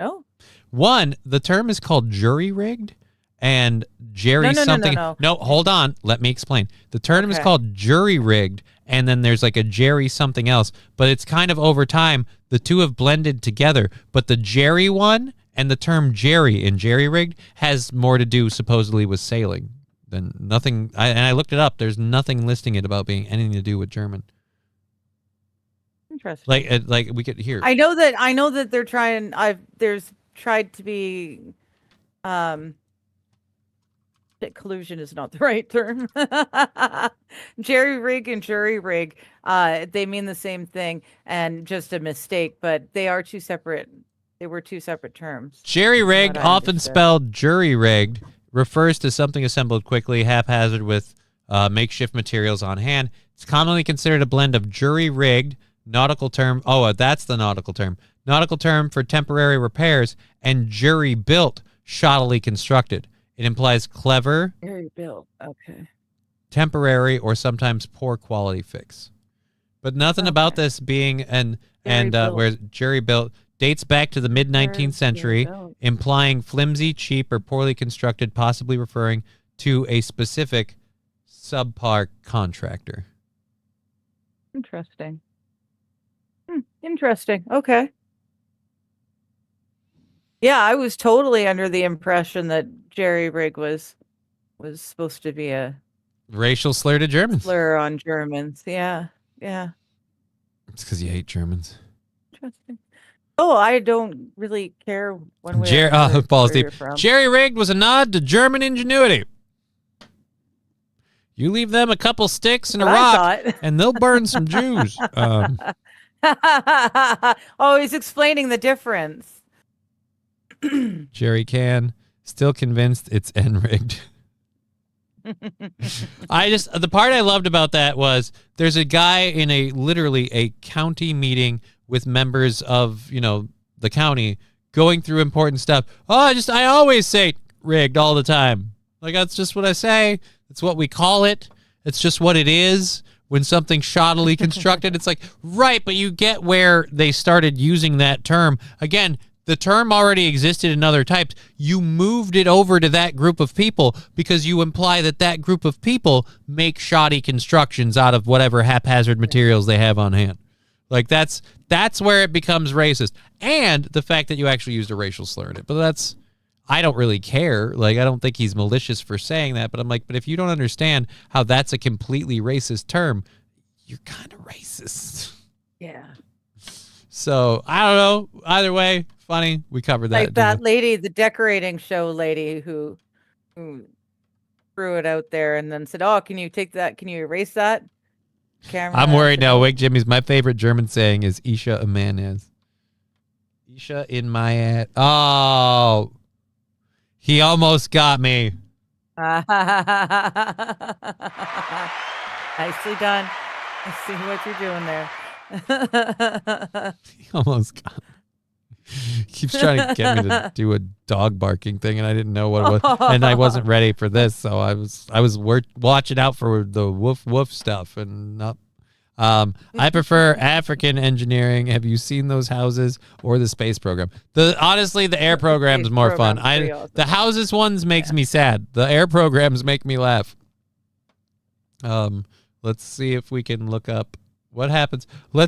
Oh. One, the term is called jury-rigged, and Jerry something. No, hold on. Let me explain. The term is called jury-rigged, and then there's like a Jerry something else, but it's kind of over time, the two have blended together. But the Jerry one and the term Jerry in jerry-rigged has more to do supposedly with sailing than nothing. And I looked it up. There's nothing listing it about being anything to do with German. Interesting. Like we could hear. I know that they're trying. There's tried to be. Collusion is not the right term. Jerry rig and jury rig, they mean the same thing, and just a mistake. But they are two separate. They were two separate terms. Jerry-rigged, often spelled jury-rigged, refers to something assembled quickly, haphazard with makeshift materials on hand. It's commonly considered a blend of jury-rigged, nautical term. Oh, that's the nautical term. Nautical term for temporary repairs, and jury-built, shoddily constructed. It implies clever, jury-built, okay, temporary, or sometimes poor quality fix. But nothing about this being where jury-built dates back to the mid-19th century, implying flimsy, cheap, or poorly constructed, possibly referring to a specific subpar contractor. Interesting. Interesting. Okay. Yeah, I was totally under the impression that Jerry rig was supposed to be a racial slur to Germans. Slur on Germans. Yeah. Yeah. It's because you hate Germans. Interesting. Oh, I don't really care one way or another Paul where Steve. you're from. Jerry-rigged was a nod to German ingenuity. You leave them a couple sticks and a rock, and they'll burn some Jews. Oh, he's explaining the difference. Jerry can. Still convinced it's N-rigged. The part I loved about that was there's a guy in literally a county meeting with members of, the county going through important stuff. Oh, I always say rigged all the time. Like, that's just what I say. It's what we call it. It's just what it is. When something's shoddily constructed, it's like, right, but you get where they started using that term. Again, the term already existed in other types. You moved it over to that group of people because you imply that group of people make shoddy constructions out of whatever haphazard materials they have on hand. Like, that's where it becomes racist. And the fact that you actually used a racial slur in it. But I don't really care. Like, I don't think he's malicious for saying that. But I'm like, but if you don't understand how that's a completely racist term, you're kind of racist. Yeah. So, I don't know. Either way, funny. We covered that. Like that lady, the decorating show lady who threw it out there and then said, oh, can you take that? Can you erase that? Camera. I'm worried now. Wake Jimmy's. My favorite German saying is Isha Imanez. Isha in my ass. Oh, he almost got me. Nicely done. I see what you're doing there. He almost got me. He keeps trying to get me to do a dog barking thing, and I didn't know what it was, and I wasn't ready for this, so I was watching out for the woof woof stuff, and not. I prefer African engineering. Have you seen those houses or the space program? Honestly, the air program is more fun. Awesome. The houses ones makes me sad. The air programs make me laugh. Let's see if we can look up what happens. We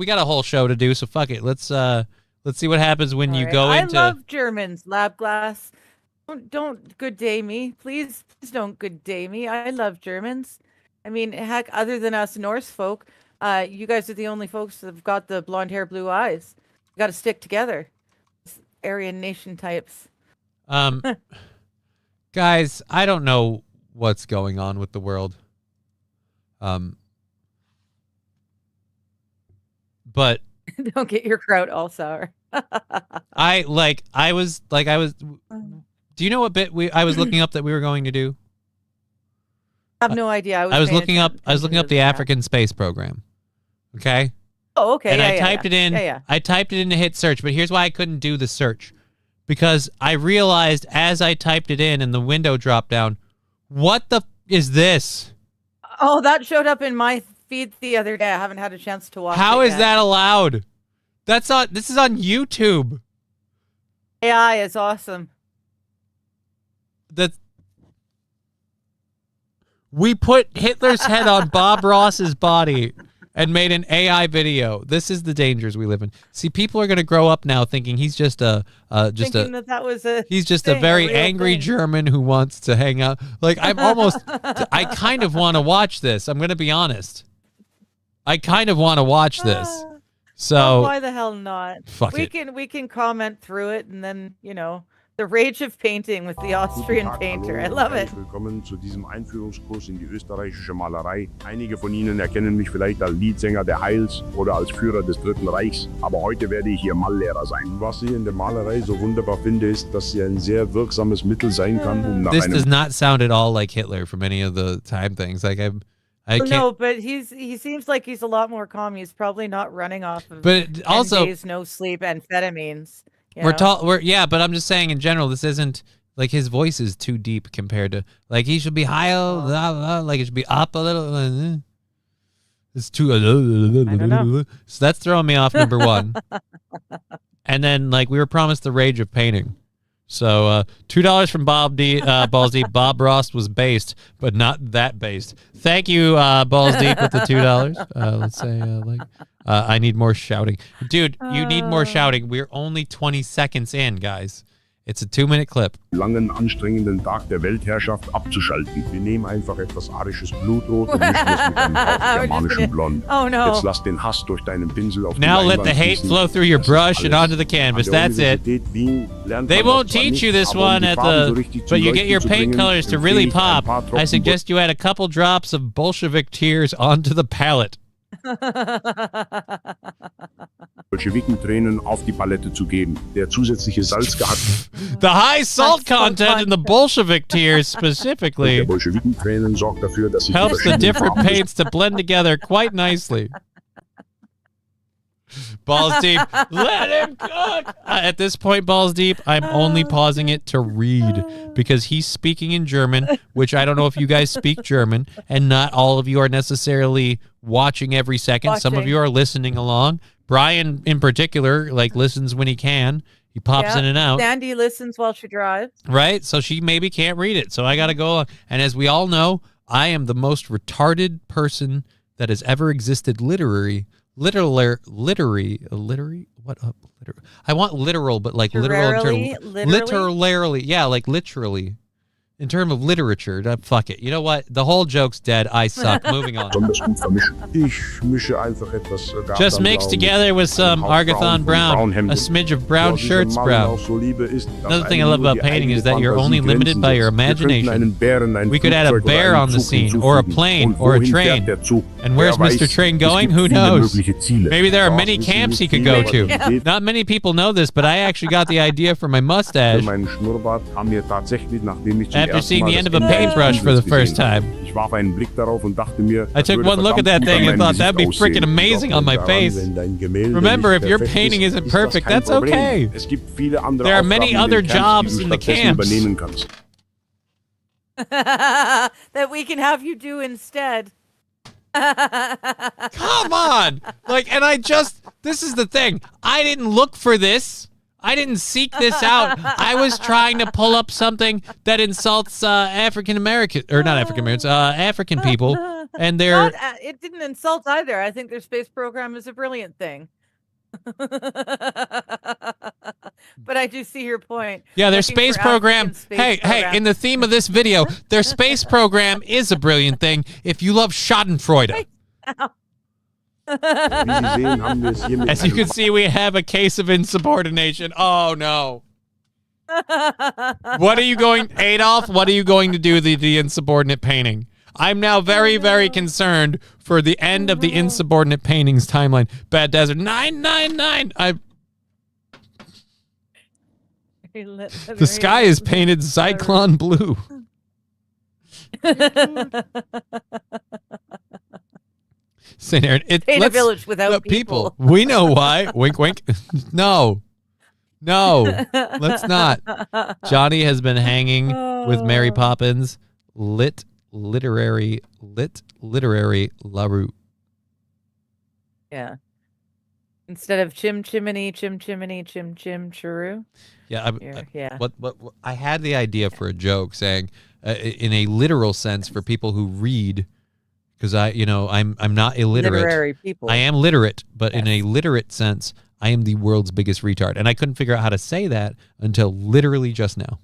got a whole show to do, so fuck it. Let's see what happens when you go into. I love Germans. Lab glass. Don't good day me, please. Please don't good day me. I love Germans. I mean, heck, other than us Norse folk, you guys are the only folks that have got the blonde hair, blue eyes. You got to stick together. Aryan nation types. Guys, I don't know what's going on with the world. But Don't get your kraut all sour. I was do you know what bit I was looking up that we were going to do? I have no idea. I was looking up the African space program. Okay? Oh, okay. And yeah, I yeah, typed yeah. it in. Yeah. I typed it in to hit search, but here's why I couldn't do the search. Because I realized as I typed it in and the window dropped down, what the is this? Oh, that showed up in my feed the other day. I haven't had a chance to watch it. How is yet. that allowed? This is on YouTube. AI is awesome. We put Hitler's head on Bob Ross's body and made an AI video. This is the dangers we live in. See, people are going to grow up now thinking he's just a Thinking that was a he's just thing, a very real angry thing. German who wants to hang out. Like I kind of want to watch this. I'm going to be honest. I kind of want to watch this. So why the hell not? Fuck we it. can comment through it, and then the rage of painting with the Austrian painter. I love it. Willkommen zu diesem Einführungskurs in die österreichische Malerei. Einige von Ihnen erkennen mich vielleicht als Leadsänger der Heils oder als Führer des Dritten Reichs, aber heute werde ich Ihr Mallehrer sein. Was ich in der Malerei so wunderbar finde, ist, dass sie ein sehr wirksames Mittel sein kann, um nach this einem does not sound at all like Hitler from any of the time things. Like I can't. No, but he seems like he's a lot more calm. He's probably not running off of But 10 also- days, no sleep, amphetamines. you We're know? yeah, but I'm just saying in general, this isn't like his voice is too deep compared to like he should be high, blah, blah, like it should be up a little. It's too. know. So that's throwing me off. Number one, and then like we were promised the rage of painting. So $2 from Balls Deep. Bob Ross was based, but not that based. Thank you, Balls Deep, with the $2. Let's say I need more shouting, dude. You need more shouting. We're only 20 seconds in, guys. It's a 2-minute clip. langen, anstrengenden Tag der Weltherrschaft abzuschalten. Wir nehmen einfach etwas arisches Blutrot und mischen es mit einem Hauch germanischem Blond. Oh no. Jetzt lass den Hass durch deinen Pinsel auf die Now let Leinwand the hate fließen. flow through your Das ist brush and alles. onto the canvas. An der That's it. Universität Wien lernt They man won't das zwar teach nicht, you this aber um one die at Farben so the, richtig zum but you get Leuchten your zu paint bringen, colors to empfehle really ich ein pop. paar I Tropfen suggest you add a couple drops of Bolshevik tears onto the palette. Bolschewikentränen auf die Palette zu geben. Der zusätzliche Salzgehalt The high salt content in the Bolshevik tears specifically der Bolschewikentränen sorgt dafür, dass sich die helps the verschiedenen different Farben paints to blend together quite nicely. Balls Deep, let him cook. At this point, Balls Deep, I'm only pausing it to read because he's speaking in German, which I don't know if you guys speak German, and not all of you are necessarily watching every second. Some of Watching. you are listening along. Brian, in particular, like listens when he can. He pops in and out. Sandy listens while she drives. Right? So she maybe can't read it. So I got to go along. And as we all know, I am the most retarded person that has ever existed literary. What up? I want literal, but like Literally? literally. Yeah, like literally. In terms of literature, fuck it. You know what? The whole joke's dead. I suck. Moving on. besonders gut vermischen. Ich mische einfach etwas Just mix Gartenblau together with some einem Hauch Argathon brown, Braunhemden. a smidge of brown Was ich am shirts Malen brown. auch so liebe, ist, dass Another thing I einem love nur about die painting eigene is that you're Fantasie only limited Grenzen by your setzt. Wir könnten imagination. einen Bären, ein We could add a Flugzeug oder bear einen on the Zug scene, or a hinzufügen. plane, Und or a wohin train. fährt der Zug? And where's Wer weiß, Mr. Train es going? gibt Who viele knows? mögliche Ziele. Maybe there are Das many wissen camps he nicht could viele, go aber to. die Idee Not many people know this, but I actually got the idea for my für mustache meinen Schnurrbart kam mir tatsächlich, nachdem ich zum after ersten seeing Mal the end das of a Ende paintbrush eines for the Bildes first gesehen habe. time. Ich warf einen Blick darauf und dachte mir, I took one look at that thing and thought that'd be freaking amazing on my face. Remember, if your painting isn't perfect, that's okay. Es gibt viele andere There are many Aufgaben other in den Camps, jobs die in du the stattdessen camps. übernehmen kannst. That we can have you do instead. Come on! Like, and this is the thing. I didn't look for this. I didn't seek this out. I was trying to pull up something that insults African American, or not African Americans, African people, and they're. It didn't insult either. I think their space program is a brilliant thing. But I do see your point. Yeah, their Looking space for program. African space Hey, program. in the theme of this video, their space program is a brilliant thing if you love Schadenfreude. As you can see, we have a case of insubordination. Oh, no. What are you going, Adolf, what are you going to do with the insubordinate painting? I'm now very, very concerned for the end of the insubordinate paintings timeline. Bad Desert 999. The sky is painted cyclone blue. St. Aaron, Paint a village without people. We know why. Wink, wink. No, let's not. Johnny has been hanging with Mary Poppins. Literary LaRue. Yeah. Instead of chim chimney, chim chiroo. Yeah, Yeah. What I had the idea for a joke saying, in a literal sense, for people who read, because I'm not illiterate. Literary people. I am literate, but in a literate sense, I am the world's biggest retard, and I couldn't figure out how to say that until literally just now.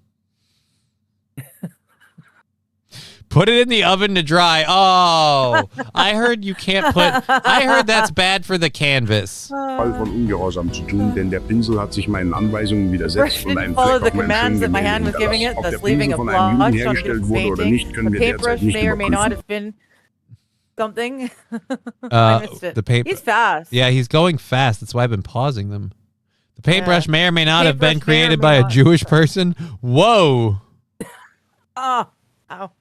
Put it in the oven to dry. Oh, I heard you can't put. I heard that's bad for the canvas. Fall von Ungehorsam zu tun, denn der Pinsel hat sich meinen Anweisungen widersetzt Brush und didn't einen follow Fleck the auf meinem commands schönen that my Gemälde hand was giving hinterlassen. it, Ob der thus leaving Pinsel a von einem blotch Juden on hergestellt his wurde oder painting. nicht, können The wir derzeit paintbrush nicht may or may not überprüfen. have been something. I missed it. The paint. He's fast. Yeah, he's going fast. That's why I've been pausing them. The paintbrush may or may not have been Paintbrush may or created may by a not. Jewish person. Whoa. Oh, ow.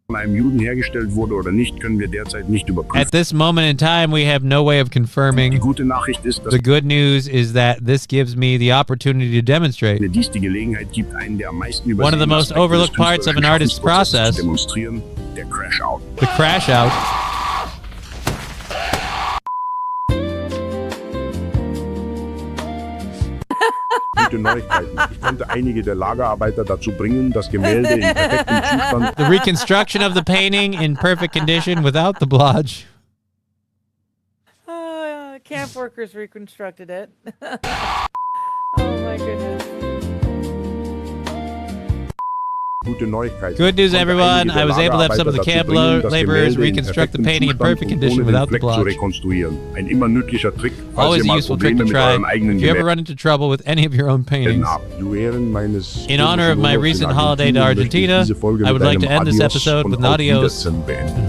Von einem Juden hergestellt wurde oder nicht, können wir derzeit nicht überprüfen. At this moment in time, we have no way of Die confirming. gute Nachricht ist, dass The good news is that this gives me the opportunity to demonstrate dies die Gelegenheit gibt, einen der am meisten one of the übersehenen most Aspekte overlooked des parts of an künstlerischen artist's Schaffensprozesses process, zu demonstrieren, der Crash-Out. the crash out. Gute Neuigkeiten. Ich konnte einige der Lagerarbeiter dazu bringen, das Gemälde in perfektem Zustand The reconstruction of the painting in perfect condition without the blotch. Oh, camp workers reconstructed it. Oh my goodness. Gute Neuigkeiten. Good news, Ich konnte everyone. einige der I was able to have some of the Lagerarbeiter camp dazu bringen, das laborers Gemälde in reconstruct the perfektem painting in Zustand perfect und condition ohne den without the Fleck zu blotch. rekonstruieren. Ein immer nützlicher Trick, falls Always ihr a mal useful trick Probleme to mit try euren eigenen if you ever Gemälden run into trouble with any of your own paintings. habt. Zu Ehren meines In honor of my Urlaubs in recent holiday to Argentinien möchte ich Argentina, diese Folge I would mit like to einem end this Adios episode und with an auf adios. Wiedersehen beenden.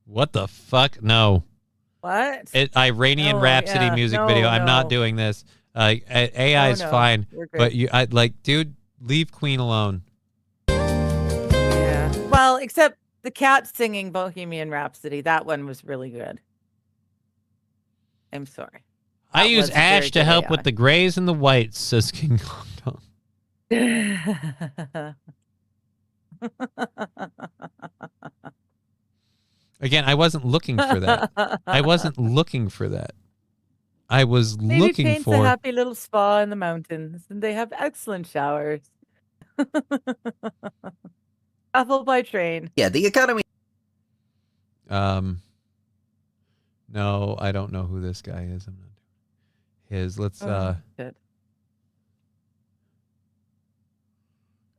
What the fuck? No. What? Iranian Oh, Rhapsody yeah. music No, video. I'm no. not doing this. AI is no. fine, We're good. but dude, leave Queen alone. Yeah. Well, except the cat singing Bohemian Rhapsody. That one was really good. I'm sorry. I That use was very Ash to good help AI. with the grays and the whites, says King Kong. Again, I wasn't looking for that. I wasn't looking for that. I was Maybe looking paints a for. happy little spa in the mountains, and they have excellent showers. Travel by train. Yeah, the economy. No, I don't know who this guy is. I'm not doing his. Let's Shit.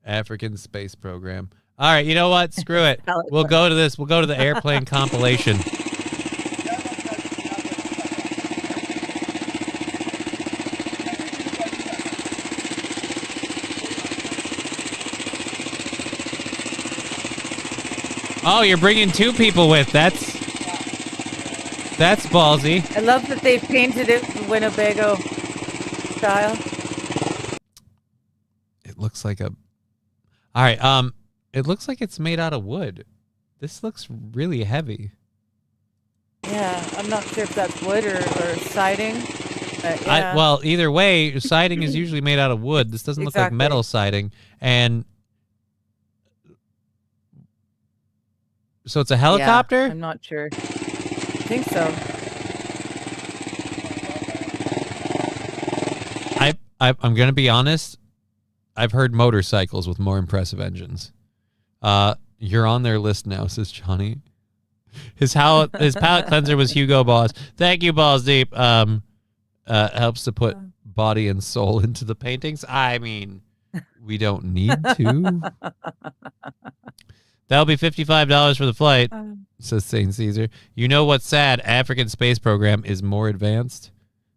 African space program. All right, you know what? Screw it. Palette We'll cleanse. go to this. We'll go to the airplane compilation. Oh, you're bringing two people with. That's ballsy. I love that they painted it Winnebago style. It looks like a. All right. It looks like it's made out of wood. This looks really heavy. Yeah, I'm not sure if that's wood or siding. But yeah. Well, either way, siding is usually made out of wood. This doesn't look like Exactly. metal siding, and so it's a helicopter. Yeah, I'm not sure. I think so. I'm gonna be honest. I've heard motorcycles with more impressive engines. You're on their list now, says Johnny. His palate cleanser was Hugo Boss. Thank you, Balls Deep. Helps to put body and soul into the paintings. I mean, we don't need to. That'll be $55 for the flight, says St. Caesar. You know what's sad? African space program is more advanced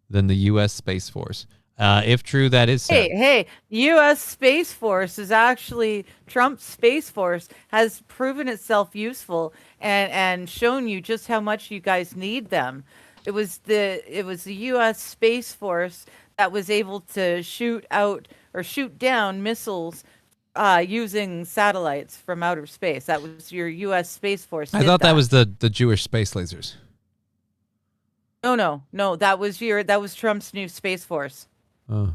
than the U.S. Space Force. If true, that is sad. Hey, U.S. Space Force is actually Trump's Space Force has proven itself useful and shown you just how much you guys need them. It was the U.S. Space Force that was able to shoot down missiles using satellites from outer space. That was your U.S. Space Force. I thought that was the Jewish space lasers. No. That was Trump's new Space Force. Oh.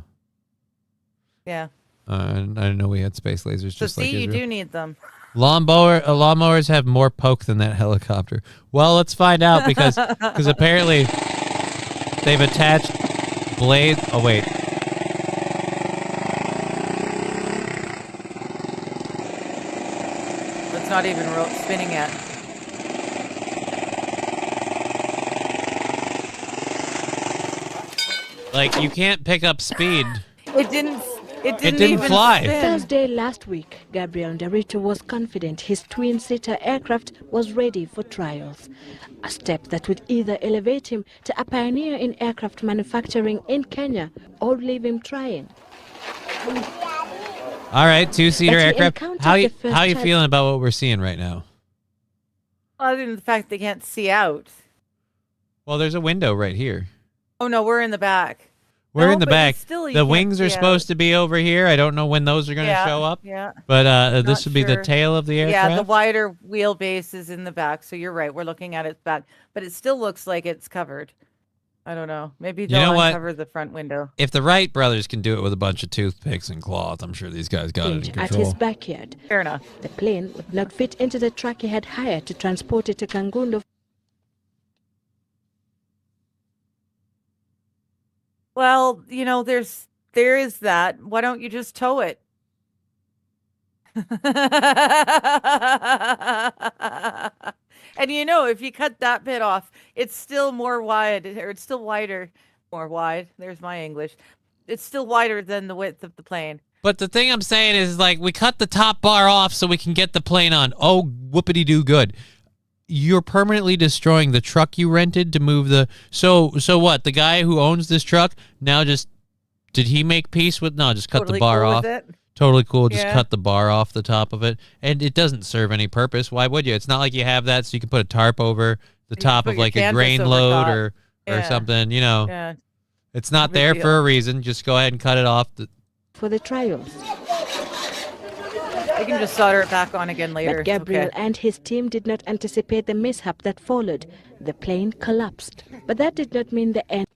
Yeah. I didn't know we had space lasers. So just like you Israel. do need them. Lawnmowers have more poke than that helicopter. Well, let's find out because apparently they've attached blades. Oh wait. It's not even spinning yet. Like you can't pick up speed. It didn't didn't even fly. spin. Thursday last week, Gabriel Nderitu was confident his twin-seater aircraft was ready for trials, a step that would either elevate him to a pioneer in aircraft manufacturing in Kenya or leave him trying. All right, two-seater But he aircraft. encountered How the you first type- feeling about what we're seeing right now? Other than the fact they can't see out. Well, there's a window right here. Oh no, we're in the back. We're No, in the but back. still you The can't wings are see supposed out. to be over here. I don't know when those are going to show up. Yeah. But this Not would be the sure. tail of the aircraft. Yeah, the wider wheelbase is in the back, so you're right. We're looking at its back, but it still looks like it's covered. I don't know. Maybe You they'll know what? uncover the front window. If the Wright brothers can do it with a bunch of toothpicks and claws, I'm sure these guys got it in At his control. backyard. Fair enough. The plane would not fit into the truck he had hired to transport it to Kangundo. Well, there is that. Why don't you just tow it? And if you cut that bit off, it's still more wide, or it's still wider, more wide. There's my English. It's still wider than the width of the plane. But the thing I'm saying is, like, we cut the top bar off so we can get the plane on. Oh, whoopity-doo good. You're permanently destroying the truck you rented to move the... So what? The guy who owns this truck now just... Did he make peace with... No, just cut Totally the bar cool off. with it? Totally cool. Just Yeah. cut the bar off the top of it. And it doesn't serve any purpose. Why would you? It's not like you have that so you can put a tarp over the can top put of your like a canvas grain over load top. or Yeah. something, Yeah. It's not Big there deal. for a reason. Just go ahead and cut it off. For the trials. We can just solder it back on again later. But It's Gabriel okay. and his team did not anticipate the mishap that followed. The plane collapsed. But that did not mean the end.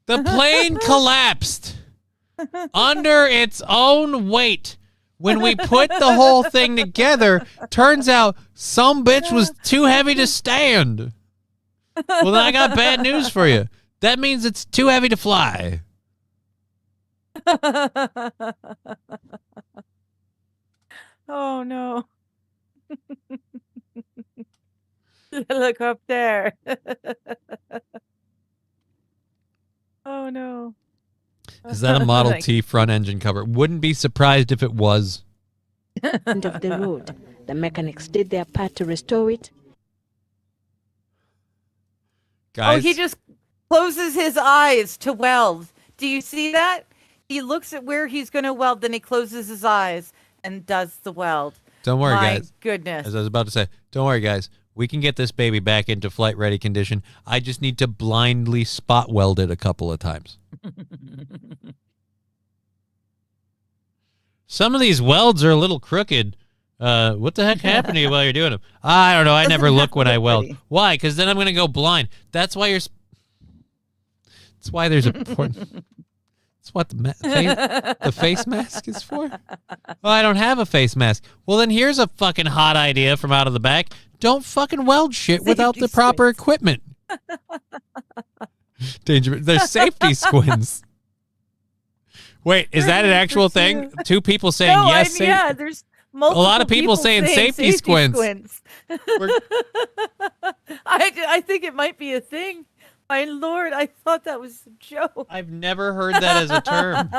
The plane collapsed under its own weight. When we put the whole thing together, turns out some bitch was too heavy to stand. Well, then I got bad news for you. That means it's too heavy to fly. Oh no. Look up there. Oh no. Is that a Model T front engine cover? Wouldn't be surprised if it was. End of the road. The mechanics did their part to restore it. Guys, Oh, he just closes his eyes to weld. Do you see that? He looks at where he's going to weld, then he closes his eyes and does the weld. don't worry, My guys. goodness. As I was about to say, don't worry, guys. We can get this baby back into flight-ready condition. I just need to blindly spot weld it a couple of times. Some of these welds are a little crooked. What the heck happened to you while you're doing them? I don't know. I never look when I weld. Why? Because then I'm going to go blind. That's why you're... That's why there's a... That's what the face mask is for? Well, I don't have a face mask. Well, then here's a fucking hot idea from out of the back. Don't fucking weld shit without the proper equipment. Danger. There's safety squints. Wait, is that an actual thing? Two people saying No, yes. yeah, there's multiple lot of people saying safety squints. I think it might be a thing. My lord, I thought that was a joke. I've never heard that as a term.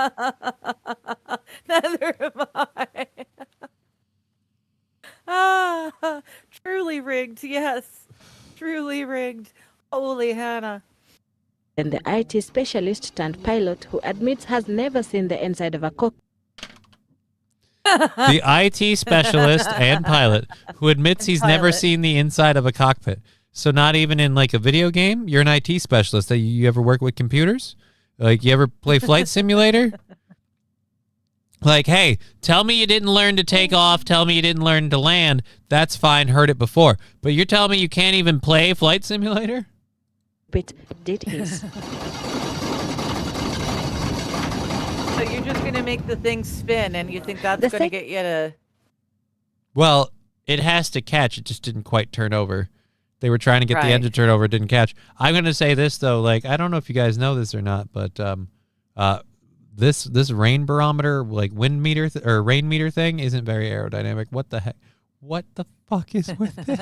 Neither am I. Truly rigged, yes. Truly rigged. Holy Hannah. And the IT specialist turned pilot who admits has never seen the inside of a cockpit. The IT specialist and pilot who admits he's never seen the inside of a cockpit. So not even in like a video game? You're an IT specialist. You ever work with computers? Like you ever play Flight Simulator? Like, hey, tell me you didn't learn to take off. Tell me you didn't learn to land. That's fine. Heard it before. But you're telling me you can't even play Flight Simulator? But did his. So you're just going to make the thing spin and you think that's going to get you to... Well, it has to catch. It just didn't quite turn over. They were trying to get the engine turned over. It didn't catch. I'm going to say this, though. Like, I don't know if you guys know this or not, but this rain barometer, like wind meter or rain meter thing isn't very aerodynamic. What the heck? What the fuck is with this?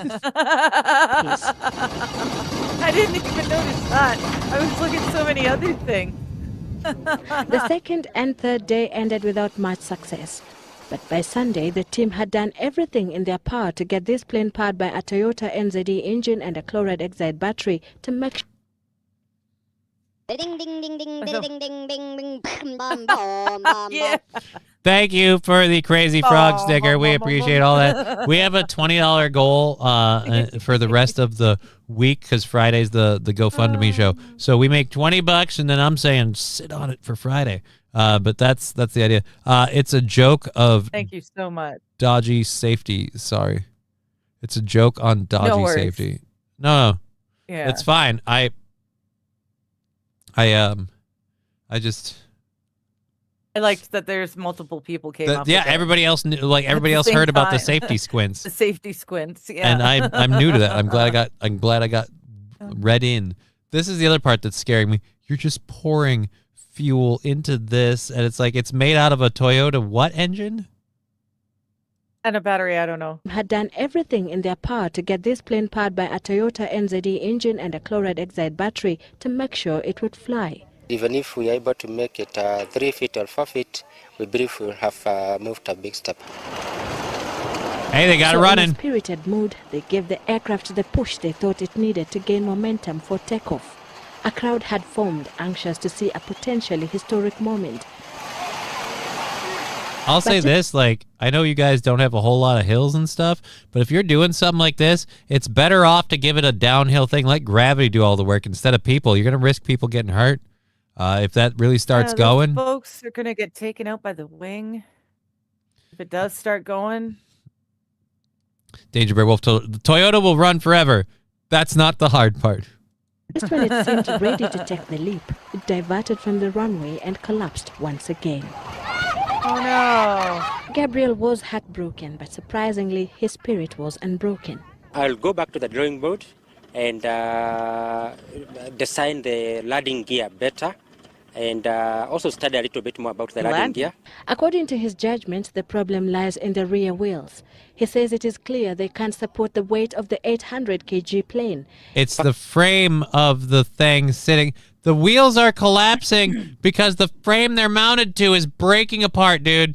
I didn't even notice that. I was looking at so many other things. The second and third day ended without much success. But by Sunday, the team had done everything in their power to get this plane powered by a Toyota NZD engine and a chloride oxide battery to make sure. Ding ding ding ding ding ding ding ding ding. Yeah. Thank you for the Crazy Frog sticker. We appreciate all that. We have a $20 goal for the rest of the week because Friday's the GoFundMe show. So we make $20 and then I'm saying sit on it for Friday. But that's the idea. It's a joke of Thank you so much. dodgy safety. Sorry. It's a joke on dodgy safety. No. Yeah. It's fine. I liked that there's multiple people came up. Yeah, with it. everybody else knew, like everybody else heard about the safety squints. The safety squints, yeah. And I'm new to that. I'm glad I got read in. This is the other part that's scaring me. You're just pouring fuel into this, and it's like it's made out of a Toyota what engine? And a battery, I don't know. Had done everything in their power to get this plane powered by a Toyota NZD engine and a chloride oxide battery to make sure it would fly. Even if we are able to make it 3 feet or 4 feet, we believe we'll have moved a big step. Hey, they got it So running. In a spirited mood, they gave the aircraft the push they thought it needed to gain momentum for takeoff. A crowd had formed, anxious to see a potentially historic moment. I'll say this, like, I know you guys don't have a whole lot of hills and stuff, but if you're doing something like this, it's better off to give it a downhill thing, let gravity do all the work instead of people. You're going to risk people getting hurt if that really starts going. Folks are going to get taken out by the wing. If it does start going. Danger Bear Wolf told the Toyota will run forever. That's not the hard part. Just when it seemed ready to take the leap, it diverted from the runway and collapsed once again. Oh no! Gabriel was heartbroken, but surprisingly, his spirit was unbroken. I'll go back to the drawing board and design the landing gear better and also study a little bit more about the landing gear. According to his judgment, the problem lies in the rear wheels. He says it is clear they can't support the weight of the 800 kg plane. It's the frame of the thing sitting. The wheels are collapsing because the frame they're mounted to is breaking apart, dude.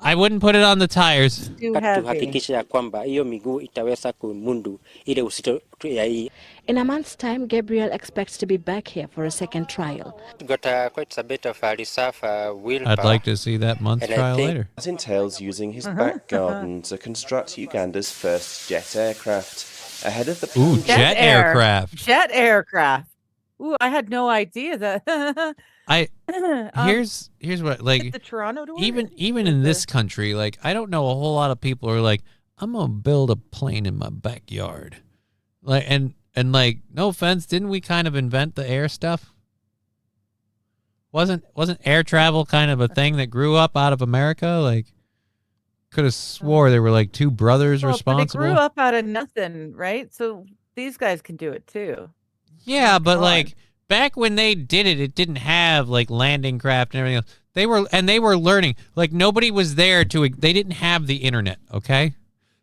I wouldn't put it on the tires. Too heavy. In a month's time, Gabriel expects to be back here for a second trial. Got quite a bit of reserve wheel I'd power. like to see that month And I trial think- later. That entails using his back garden to construct Uganda's first jet aircraft ahead of the Ooh, jet aircraft. Jet aircraft. Ooh, I had no idea that. Here's what like the Toronto door? even in this country, like I don't know a whole lot of people who are like, I'm gonna build a plane in my backyard. Like and like, no offense, didn't we kind of invent the air stuff? Wasn't air travel kind of a thing that grew up out of America? Like, could have swore there were like two brothers responsible. But it grew up out of nothing, right? So these guys can do it too. Yeah, but like back when they did it, it didn't have like landing craft and everything else. They were learning. Like, nobody was there they didn't have the internet, okay?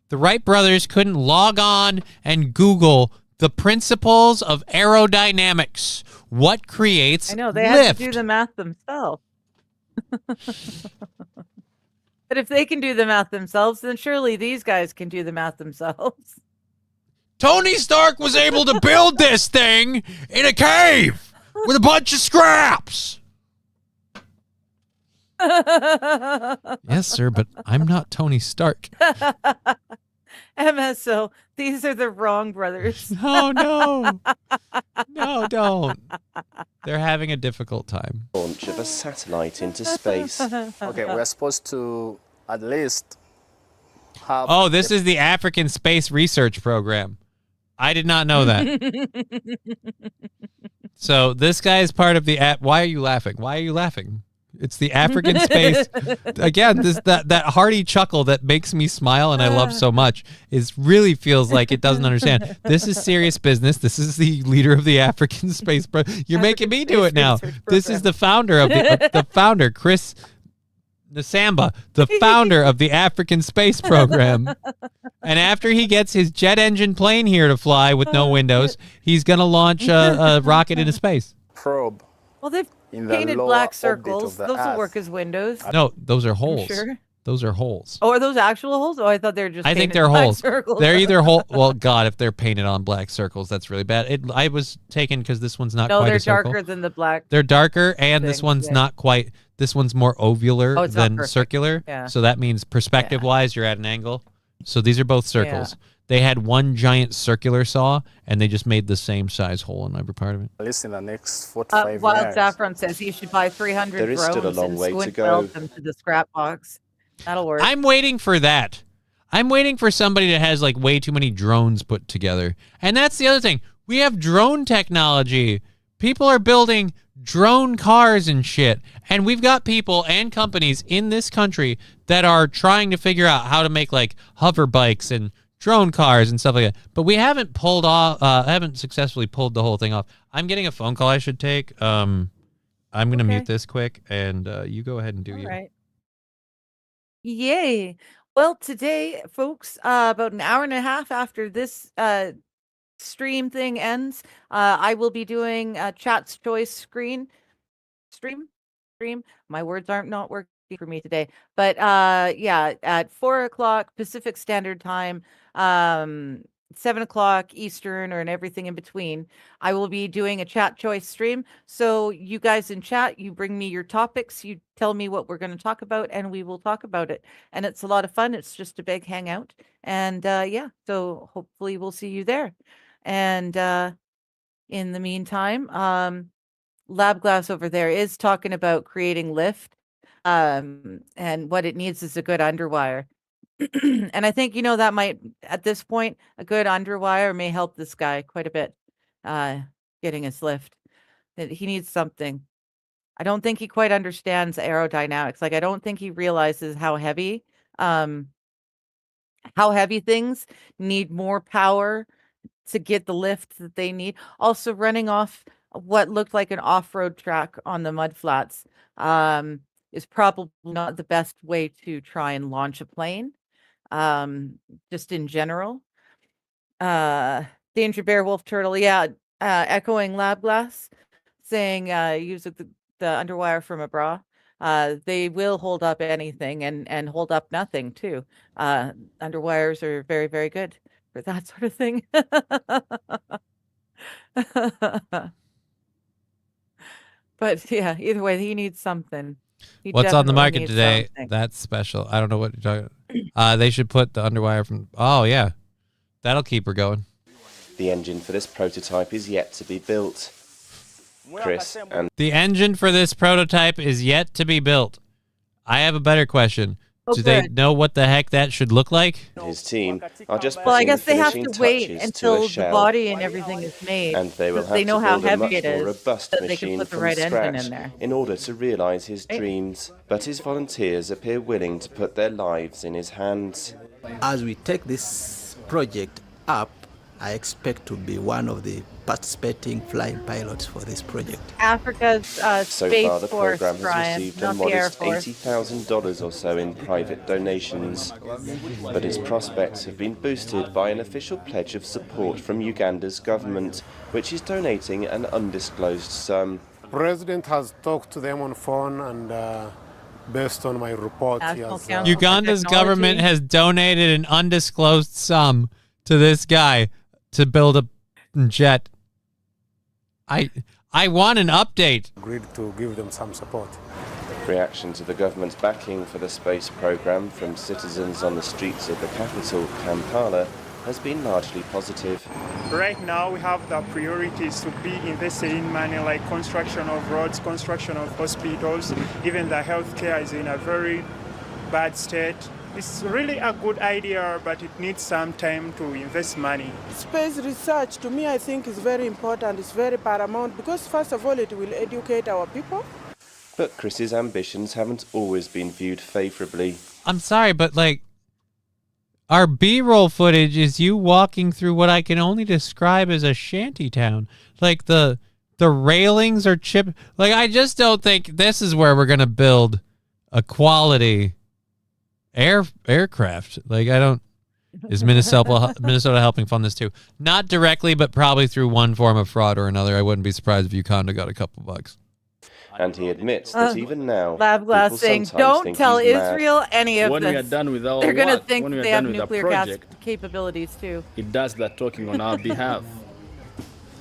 The Wright brothers couldn't log on and Google the principles of aerodynamics. What creates I know, they lift? have to do the math themselves. But if they can do the math themselves, then surely these guys can do the math themselves. Tony Stark was able to build this thing in a cave with a bunch of scraps. Yes, sir, but I'm not Tony Stark. MSO, these are the wrong brothers. No, no. No, don't. They're having a difficult time. Launch of a satellite into space. Okay, we're supposed to at least have... Oh, this is the African Space Research Program. I did not know that. So this guy is part of the... Why are you laughing? Why are you laughing? It's the African Space. Again, that hearty chuckle that makes me smile and I love so much really feels like it doesn't understand. This is serious business. This is the leader of the African Space You're making me do it now. This is the founder of the founder, Chris Nasamba, the founder of the African Space Program. And after he gets his jet engine plane here to fly with no windows, he's going to launch a rocket into space. Probe. Well, they've In the painted lower black orbit circles. of the Those will Earth. work as windows. No, those are holes. Sure? Those are holes. Oh, are those actual holes? Oh, I thought they were just I think painted they're black holes. circles. They're either hole. Well, God, if they're painted on black circles, that's really bad. I was taken because this one's not No, quite they're a circle. darker than the black. They're darker, and this thing, one's yeah. not quite. This one's more ovular Oh, it's not than perfect. circular. Yeah. So that means perspective-wise, you're at an angle. So these are both circles. They had one giant circular saw, and they just made the same size hole in every part of it. At least in the next 4 to 5 Wild years. Saffron says he should buy 300 There is drones still a long and way to squint go. weld them to the scrap box. That'll work. I'm waiting for that. I'm waiting for somebody that has like way too many drones put together. And that's the other thing. We have drone technology. People are building drone cars and shit. And we've got people and companies in this country that are trying to figure out how to make like hover bikes and drone cars and stuff like that. But we haven't haven't successfully pulled the whole thing off. I'm getting a phone call I should take. I'm going to mute this quick and you go ahead and do you. All right. Yay. Well, today, folks, about an hour and a half after this stream thing ends, I will be doing a Chat's Choice stream. My words aren't not working for me today. But yeah, at 4 o'clock Pacific Standard Time, 7 o'clock Eastern, and everything in between, I will be doing a Chat Choice stream. So you guys in chat, you bring me your topics, you tell me what we're going to talk about, and we will talk about it. And it's a lot of fun. It's just a big hangout. And yeah, so hopefully we'll see you there. And in the meantime, Lab Glass over there is talking about creating lift. And what it needs is a good underwire. And I think, that might, at this point, a good underwire may help this guy quite a bit, getting his lift. That he needs something. I don't think he quite understands aerodynamics. Like, I don't think he realizes how heavy things need more power to get the lift that they need. Also, running off what looked like an off-road track on the mud flats is probably not the best way to try and launch a plane. Just in general. Danger Bear Wolf Turtle, echoing Lab Glass, saying use the underwire from a bra. They will hold up anything and hold up nothing too. Underwires are very, very good for that sort of thing. But yeah, either way, he needs something. He What's on the definitely market needs today? something. That's special. I don't know what you're talking about. They should put the underwire from... Oh, yeah. That'll keep her going. The engine for this prototype is yet to be built. Chris and... The engine for this prototype is yet to be built. I have a better question. Do they know what the heck that should look like? His team are just Well, I putting guess the they have finishing to wait touches until to a the shell, body and everything is made. and they will because have they know to how build a heavy much it more is, robust so they can machine put the from right engine scratch in there. in order to realize his dreams. But his volunteers appear willing to put their lives in his hands. As we take this project up, I expect to be one of the participating flying pilots for this project. Africa's So Space far, the Force, program has Brian, received a not the Air modest Force. $80,000 or so in private donations. But its prospects have been boosted by an official pledge of support from Uganda's government, which is donating an undisclosed sum. The president has talked to them on phone, and based on my report, he has... Uganda's government has donated an undisclosed sum to this guy to build a jet. I want an update. Agreed to give them some support. Reaction to the government's backing for the space program from citizens on the streets of the capital, Kampala, has been largely positive. Right now, we have the priorities to be invested in money like construction of roads, construction of hospitals. Even the healthcare is in a very bad state. It's really a good idea, but it needs some time to invest money. Space research, to me, I think is very important. It's very paramount because, first of all, it will educate our people. But Chris's ambitions haven't always been viewed favourably. I'm sorry, but like, our B-roll footage is you walking through what I can only describe as a shanty town. Like the railings are chipped. Like, I just don't think this is where we're gonna build a quality aircraft. Like, I don't. Is Minnesota helping fund this too? Not directly, but probably through one form of fraud or another. I wouldn't be surprised if Uganda got a couple bucks. And he admits that even now, Lab Glass saying, don't tell Israel any of when this. we are done with our They're going to work, think when we are they have done with the nuclear project, capabilities too. it does the talking on our behalf.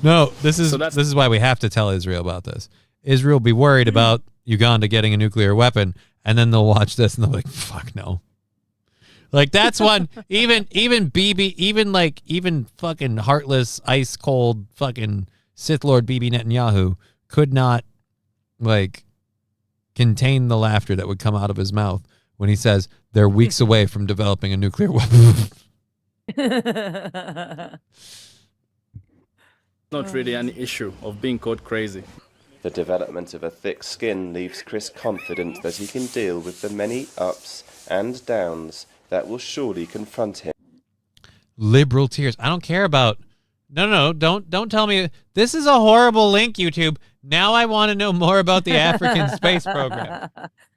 No, this is why we have to tell Israel about this. Israel will be worried about Uganda getting a nuclear weapon, and then they'll watch this and they'll be like, fuck no. Like, that's one, even Bibi, even fucking heartless, ice cold fucking Sith Lord Bibi Netanyahu could not, like, contain the laughter that would come out of his mouth when he says they're weeks away from developing a nuclear weapon. Not really an issue of being called crazy. The development of a thick skin leaves Chris confident that he can deal with the many ups and downs that will surely confront him. Liberal tears. I don't care about. No, don't tell me. This is a horrible link, YouTube. Now I want to know more about the African space program.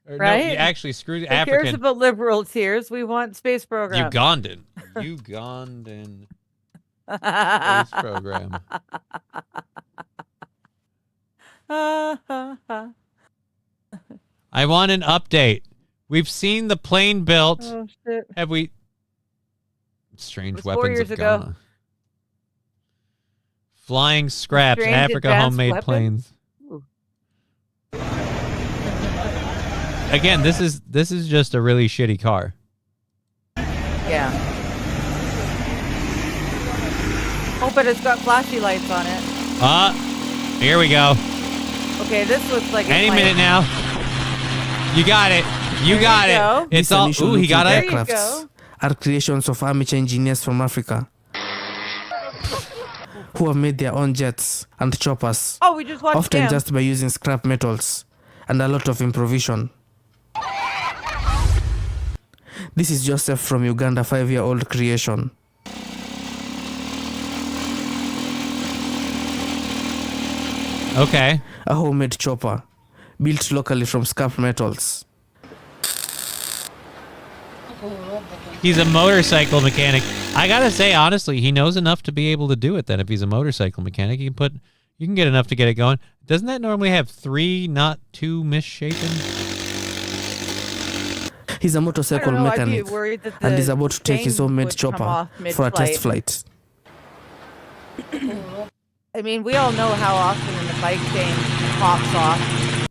Right? No, you actually screwed Who African. cares about liberal tears? We want space program. Ugandan space program. I want an update. We've seen the plane built. Oh, shit. Have we? Strange It was 4 weapons years of ago. Ghana. Flying scraps, Strange Africa advanced homemade weapons? planes. Ooh. Again, this is just a really shitty car. Yeah. Oh, but it's got flashy lights on it. Here we go. Okay, this looks like Any minute now. You got it. You got it. It's all. Ooh, he got it. There you go. Are creations of amateur engineers from Africa who have made their own jets and choppers, Oh, we just watched often him. just by using scrap metals and a lot of improvisation. This is Joseph from Uganda, 5-year-old creation. Okay. A homemade chopper, built locally from scrap metals. He's a motorcycle mechanic. I gotta say, honestly, he knows enough to be able to do it. Then, if he's a motorcycle mechanic, you can get enough to get it going. Doesn't that normally have 3, not 2 misshapen? He's a motorcycle I don't know, I'd be mechanic worried that and the is about to take his chain homemade would come chopper off for a test mid-flight. flight. I mean, we all know how often the bike chain pops off.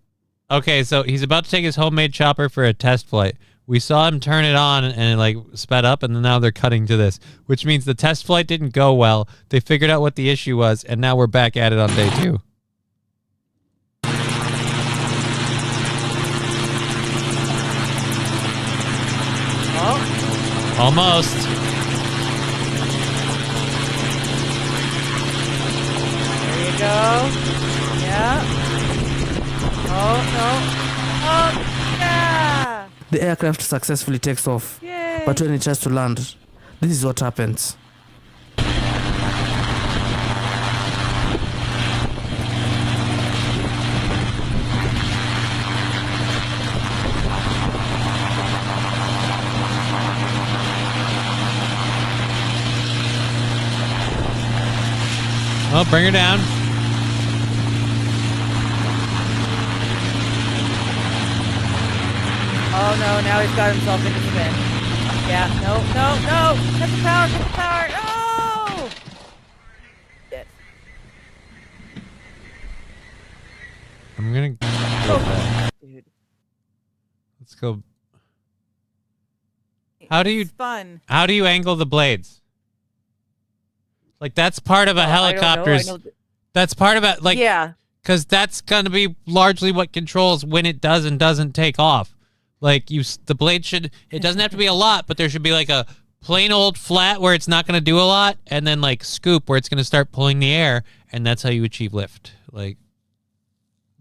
Okay, so he's about to take his homemade chopper for a test flight. We saw him turn it on and it like sped up, and then now they're cutting to this, which means the test flight didn't go well. They figured out what the issue was, and now we're back at it on day 2. Oh. Almost. There you go. Yeah. Oh, no. Oh, yeah. The aircraft successfully takes off, Yay. but when it tries to land, this is what happens. Well, bring her down. Oh no, now he's got himself into spin. Yeah, no. Cut the power, no! Shit. I'm gonna go back. Dude. Let's go. How do you It's fun. How do you angle the blades? Like that's part of a helicopter's. That's part of it. Like yeah, because that's gonna be largely what controls when it does and doesn't take off. Like the blade should. It doesn't have to be a lot, but there should be like a plain old flat where it's not gonna do a lot, and then like scoop where it's gonna start pulling the air, and that's how you achieve lift. Like.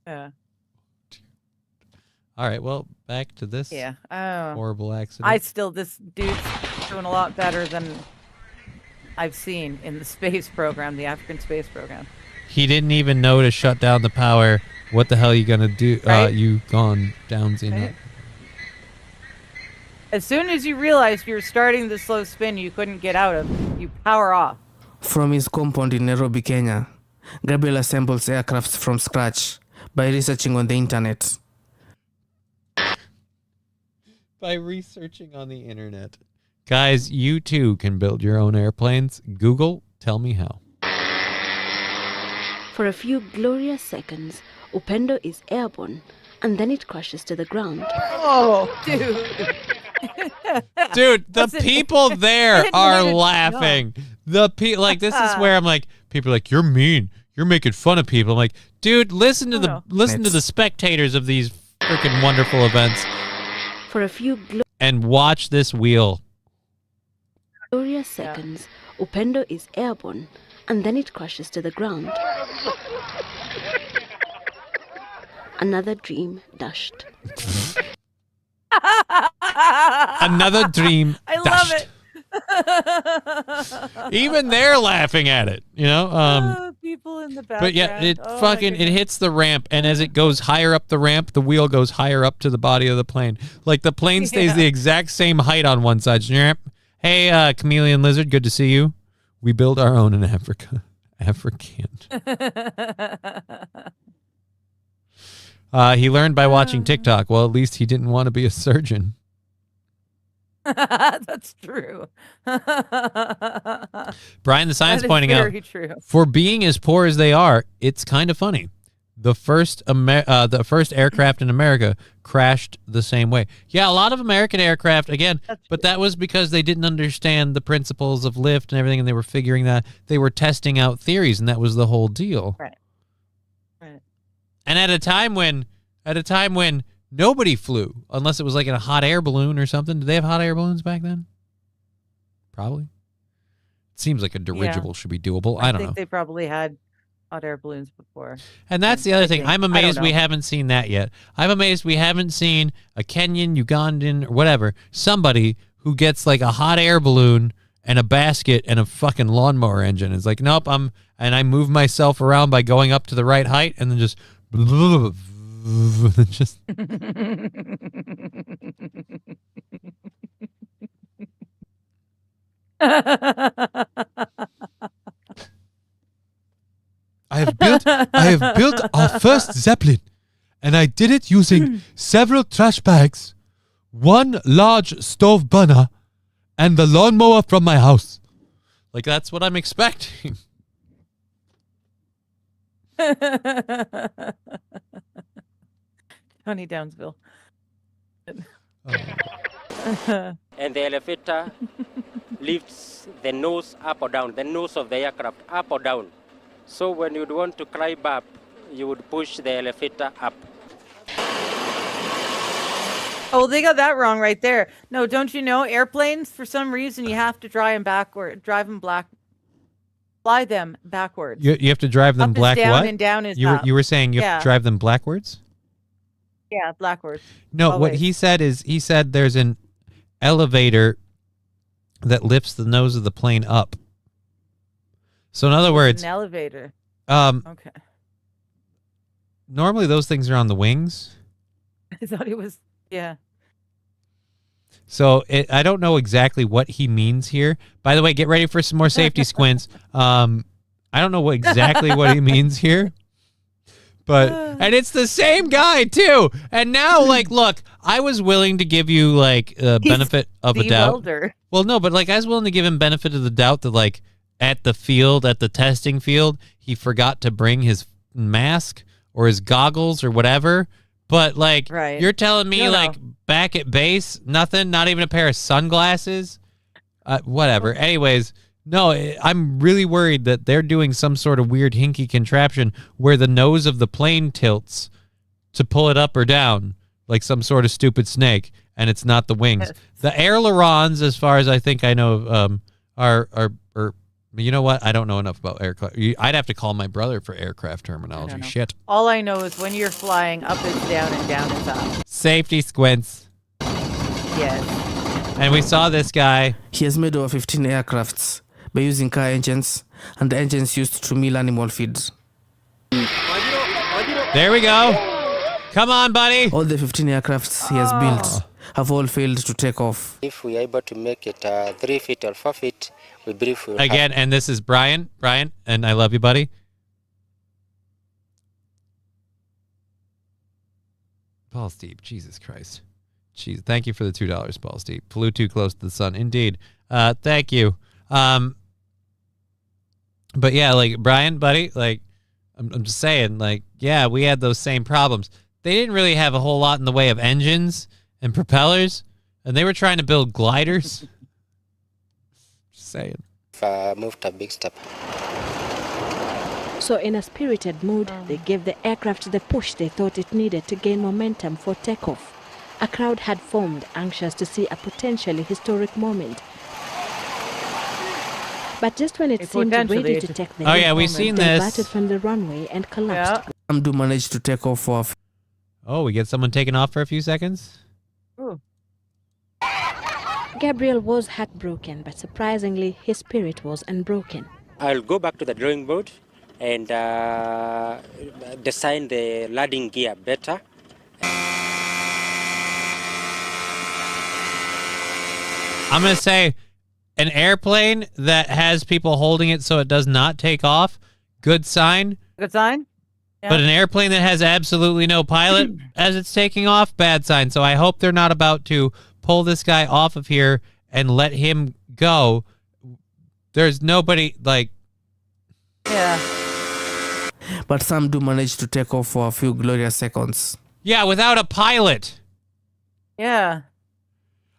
Yeah. All right. Well, back to this. Yeah. Oh. Horrible accident. This dude's doing a lot better than I've seen in the space program, the African space program. He didn't even know to shut down the power. What the hell are you gonna do? Right? You gone down, Right. As soon as you realized you were starting the slow spin you couldn't get out of, you power off. From his compound in Nairobi, Kenya, Gabriel assembles aircrafts from scratch by researching on the internet. By researching on the internet. Guys, you too can build your own airplanes. Google, tell me how. For a few glorious seconds, Upendo is airborne, and then it crashes to the ground. Oh, dude. Dude, the Listen, people I there didn't are even know. laughing. Like this is where I'm like, people are like, you're mean. You're making fun of people. I'm like, dude, listen to the spectators of these freaking wonderful events For a few and watch this wheel. glorious seconds, Upendo is airborne, and then it crashes to the ground. Another dream dashed. Another dream. I dashed. love it. Even they're laughing at it, you know. People in the background. But yeah, it Oh, my fucking it hits the ramp, and as it goes higher up the ramp, the wheel goes higher up to the body of the plane. Like the plane stays Yeah. the exact same height on one side. Hey, chameleon lizard, good to see you. We build our own in Africa. African. He learned by watching TikTok. Well, at least he didn't want to be a surgeon. That's true. Brian the Science That is pointing out, very true. for being as poor as they are, it's kind of funny. The first aircraft in America crashed the same way. Yeah, a lot of American aircraft, again, but that was because they didn't understand the principles of lift and everything, and they were figuring that they were testing out theories, and that was the whole deal. Right. Right. And at a time when nobody flew, unless it was like in a hot air balloon or something. Did they have hot air balloons back then? Probably. It seems like a dirigible should be doable. I don't know. think they probably had hot air balloons before. And that's the other thing. think. I'm I don't amazed we know. haven't seen that yet. I'm amazed we haven't seen a Kenyan, Ugandan, or whatever, somebody who gets like a hot air balloon and a basket and a fucking lawnmower engine. It's like, nope, and I move myself around by going up to the right height and then just just I have built our first Zeppelin, and I did it using several trash bags, one large stove burner, and the lawnmower from my house. Like, that's what I'm expecting. Tony Downsville. And the elevator lifts the nose up or down, the nose of the aircraft up or down. So when you'd want to climb up, you would push the elevator up. Oh, they got that wrong right there. No, don't you know airplanes? For some reason, you have to fly them backwards. You have to drive them Up is black. down What? and down is you up. were saying you have Yeah. to drive them backwards? Yeah, backwards. No, what Always. he said is there's an elevator that lifts the nose of the plane up. So in other words, An elevator. okay. Okay. Normally those things are on the wings. I thought it was. Yeah. So I don't know exactly what he means here. By the way, get ready for some more safety squints. I don't know exactly what he means here. But and it's the same guy too. And now, like, look, I was willing to give you like benefit of a doubt. Welder. Well, no, but like I was willing to give him benefit of the doubt that like at the testing field, he forgot to bring his mask or his goggles or whatever. But like, you're telling me like back at base, nothing, not even a pair of sunglasses, whatever. Anyways. No, I'm really worried that they're doing some sort of weird hinky contraption where the nose of the plane tilts to pull it up or down, like some sort of stupid snake, and it's not the wings. The ailerons, as far as I think I know, are you know what? I don't know enough about aircraft. I'd have to call my brother for aircraft terminology. Shit. All I know is when you're flying, up is down and down is up. Safety squints. Yes. And we saw this guy. He has made over 15 aircrafts by using car engines and the engines used to mill animal feed. There we go. Come on, buddy. All the 15 aircrafts he has built have all failed to take off. If we are able to make it 3 feet or 4 feet, we believe we will Again, and this is Brian, and I love you, buddy. Balls deep, Jesus Christ. Jeez, thank you for the $2, Balls deep. Flew too close to the sun, indeed. Thank you. But yeah, like Brian, buddy, like I'm just saying, like, yeah, we had those same problems. They didn't really have a whole lot in the way of engines and propellers, and they were trying to build gliders. Just saying. Moved a big step. So in a spirited mood, they gave the aircraft the push they thought it needed to gain momentum for takeoff. A crowd had formed, anxious to see a potentially historic moment. But just when it seemed ready to take the lead, we've seen they this. diverted from the runway and collapsed. Amdu managed to take off for we get someone taking off for a few seconds? Ooh. Gabriel was heartbroken, but surprisingly, his spirit was unbroken. I'll go back to the drawing board and design the landing gear better. I'm going to say an airplane that has people holding it so it does not take off, good sign. Good sign? Yeah. But an airplane that has absolutely no pilot as it's taking off, bad sign. So I hope they're not about to pull this guy off of here and let him go. There's nobody, like... Yeah. But some do manage to take off for a few glorious seconds. Yeah, without a pilot. Yeah.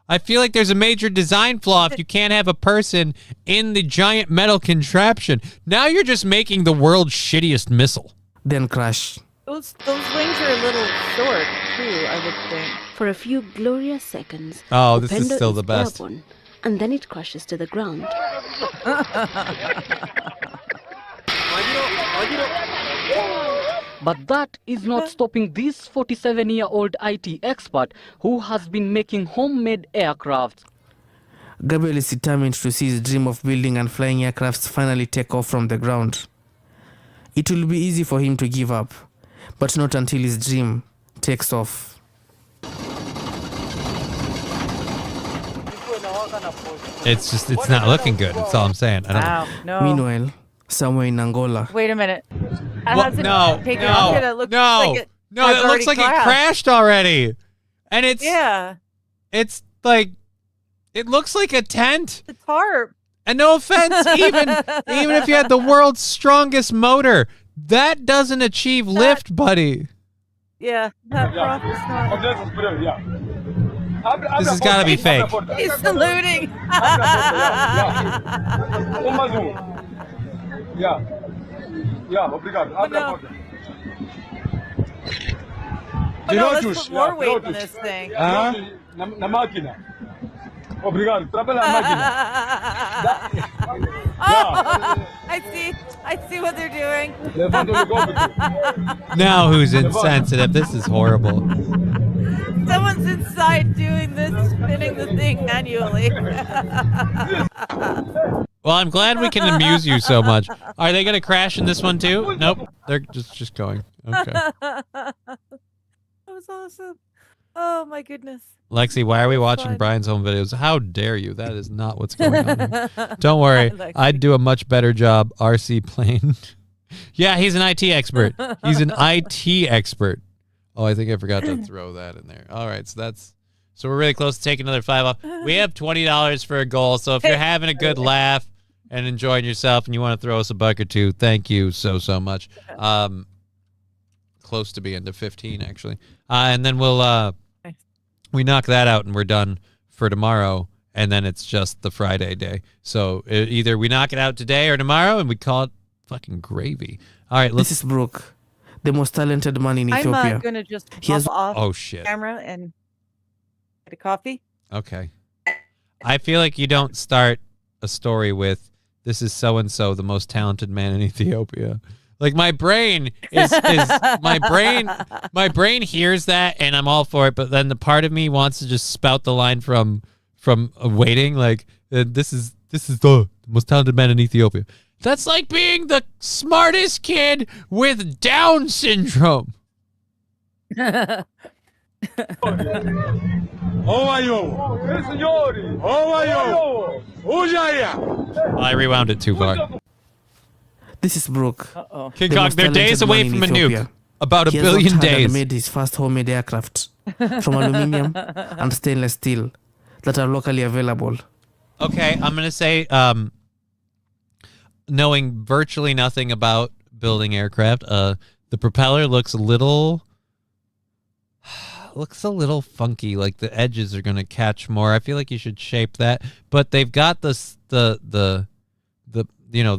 I feel like there's a major design flaw if you can't have a person in the giant metal contraption. Now you're just making the world's shittiest missile. Then crash. Those wings are a little short, too, I would think. For a few glorious seconds, oh, this is Upendo still the best. Airborne, and then it crashes to the ground. But that is not stopping this 47-year-old IT expert who has been making homemade aircraft. Gabriel is determined to see his dream of building and flying aircrafts finally take off from the ground. It will be easy for him to give up, but not until his dream takes off. It's not looking good. That's all I'm saying. I don't know. No. Meanwhile, somewhere in Angola. Wait a minute. No, take it off. It looks like it no, has it looks like already it crashed already. And it's like it looks like a tent. The tarp. And no offense, even if you had the world's strongest motor, that doesn't achieve lift, buddy. Yeah, that prop is not. This has got to be fake. He's saluting. Let's put more weight on this thing. I see what they're doing. Now who's insensitive? This is horrible. Someone's inside doing this, spinning the thing manually. Well, I'm glad we can amuse you so much. Are they going to crash in this one too? Nope. They're just going. Okay. That was awesome. Oh my goodness. Lexi, why are we watching fun. Brian's home videos? How dare you? That is not what's going on here. Don't worry. Lexi. I'd do a much better job. RC Plane. Yeah, he's an IT expert. He's an IT expert. Oh, I think I forgot to throw that in there. All right, so we're really close to taking another 5 off. We have $20 for a goal. So if you're having a good laugh and enjoying yourself and you want to throw us a buck or two, thank you so much. Close to being to 15 actually. And then we knock that out and we're done for tomorrow, and then it's just the Friday day. So either we knock it out today or tomorrow and we call it fucking gravy. All right, This is Brooke, the most talented man in Ethiopia. I'm going to just He has- hop off Oh shit. camera and get a coffee. Okay. I feel like you don't start a story with this is so and so, the most talented man in Ethiopia. Like my brain is my brain hears that and I'm all for it, but then the part of me wants to just spout the line from Waiting, like this is the most talented man in Ethiopia. That's like being the smartest kid with Down syndrome. How are you? How are you? Who's here? I rewound it too far. This is Brooke. King the Kong, most they're days talented away man in from a Ethiopia. nuke. About a He has billion worked hard and days. made his first homemade aircraft from aluminium and stainless steel that are locally available. Okay, I'm going to say, knowing virtually nothing about building aircraft, the propeller looks a little funky. Like the edges are going to catch more. I feel like you should shape that. But they've got the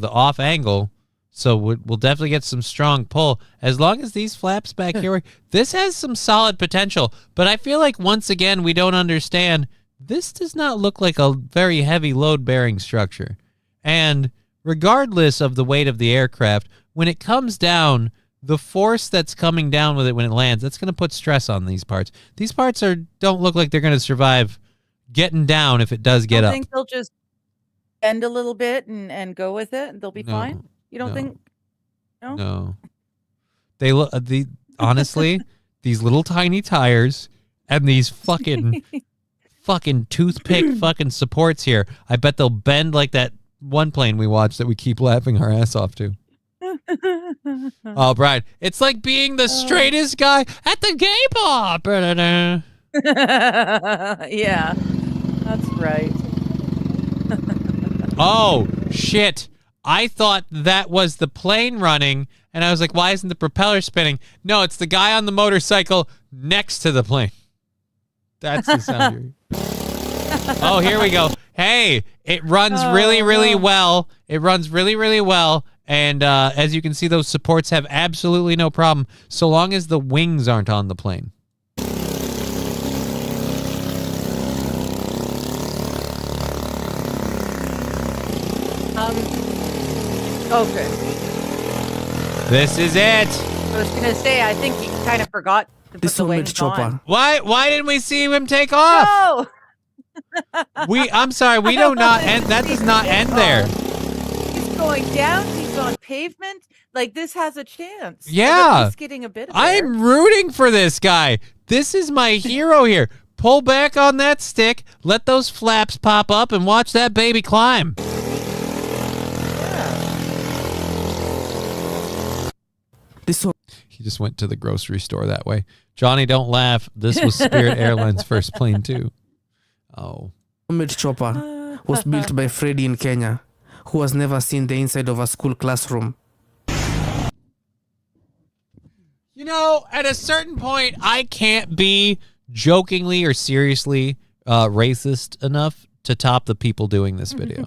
off angle, so we'll definitely get some strong pull. As long as these flaps back here, this has some solid potential. But I feel like once again we don't understand. This does not look like a very heavy load-bearing structure. And regardless of the weight of the aircraft, when it comes down, the force that's coming down with it when it lands, that's going to put stress on these parts. These parts don't look like they're going to survive getting down if it does get up. I think they'll just bend a little bit and go with it, and they'll be fine. You don't think? No. No. They look. Honestly, these little tiny tires and these fucking toothpick fucking supports here. I bet they'll bend like that one plane we watched that we keep laughing our ass off to. Oh, Brian, it's like being the straightest guy at the gay bar. Yeah, that's right. Oh, shit. I thought that was the plane running, and I was like, why isn't the propeller spinning? No, it's the guy on the motorcycle next to the plane. That's the sound you're... Oh, here we go. Hey, it runs really, really well. It runs really, really well. And as you can see, those supports have absolutely no problem, so long as the wings aren't on the plane. Okay. This is it. I was gonna say, I think he kind of forgot to put This the homemade wings chopper. on. Why didn't we see him take off? No! I'm sorry, we do not end. That does not end there. He's going down. He's on pavement. Like, this has a chance. Yeah. He's getting a bit of I'm rooting for this guy. This is my hero here. Pull back on that stick, let those flaps pop up, and watch that baby climb. He just went to the grocery store that way. Johnny, don't laugh. This was Spirit Airlines' first plane, too. Oh. Homemade chopper was built by Freddy in Kenya, who has never seen the inside of a school classroom. You know, at a certain point, I can't be jokingly or seriously racist enough to top the people doing this video.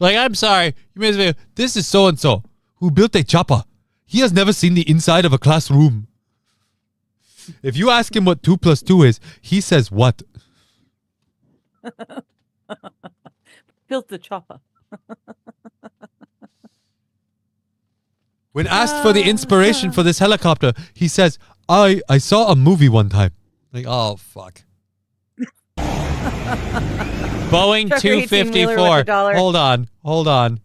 Like, I'm sorry. You made this video. This is so-and-so who built a chopper. He has never seen the inside of a classroom. If you ask him what 2 + 2 is, he says what? Built the chopper. When asked for the inspiration for this helicopter, he says, I saw a movie one time. Like, oh, fuck. Boeing Trevor 18-wheeler 254. with $1. Hold on.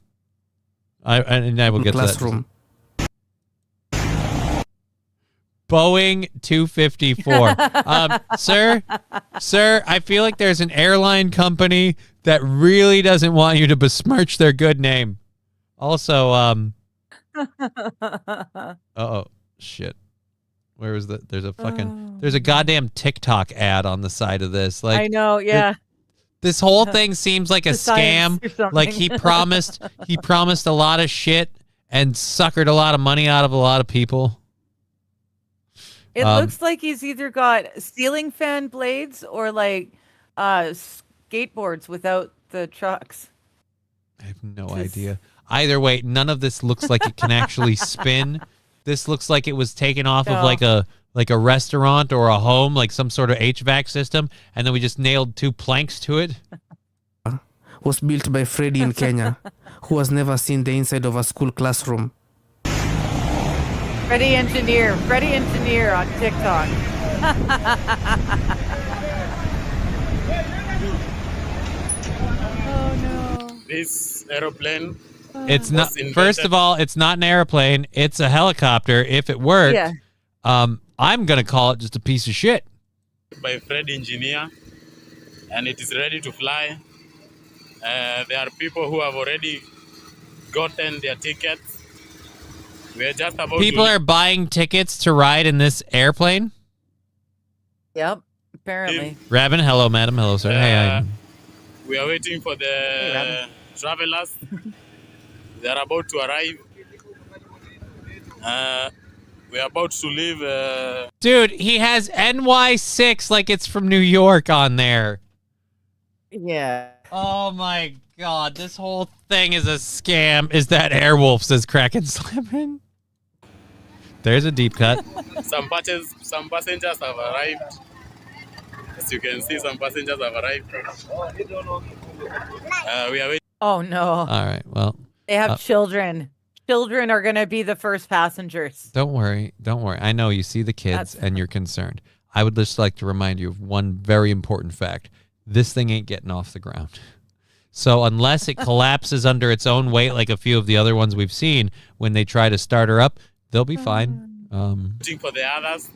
I will get to that. Classroom. Boeing 254. Sir, I feel like there's an airline company that really doesn't want you to besmirch their good name. Also, uh-oh, shit. Where was the, there's a goddamn TikTok ad on the side of this. Like, I know, yeah. This whole thing seems like a scam. Like he promised a lot of shit and suckered a lot of money out of a lot of people. It looks like he's either got ceiling fan blades or like skateboards without the trucks. I have no idea. Either way, none of this looks like it can actually spin. This looks like it was taken off of like a restaurant or a home, like some sort of HVAC system, and then we just nailed 2 planks to it. Was built by Freddy in Kenya, who has never seen the inside of a school classroom. Freddy Engineer on TikTok. Oh no. This aeroplane. It's not. First of all, it's not an airplane. It's a helicopter. If it worked, Yeah. I'm gonna call it just a piece of shit. By Fred Engineer, and it is ready to fly. There are people who have already gotten their tickets. We are just about People are buying tickets to ride in this airplane. Yep, apparently. Rabin, hello, madam. Hello, sir. Hey, we are waiting for the travelers. They are about to arrive. We are about to leave. Dude, he has NY6 like it's from New York on there. Yeah. Oh my god, this whole thing is a scam. Is that Airwolf, says Kraken Slamming. There's a deep cut. Some passengers have arrived. As you can see, some passengers have arrived. We are waiting. Oh no. All right, well. They have children. Children are going to be the first passengers. Don't worry. I know you see the kids and you're concerned. I would just like to remind you of one very important fact. This thing ain't getting off the ground. So unless it collapses under its own weight like a few of the other ones we've seen, when they try to start her up, they'll be fine. Waiting for the others.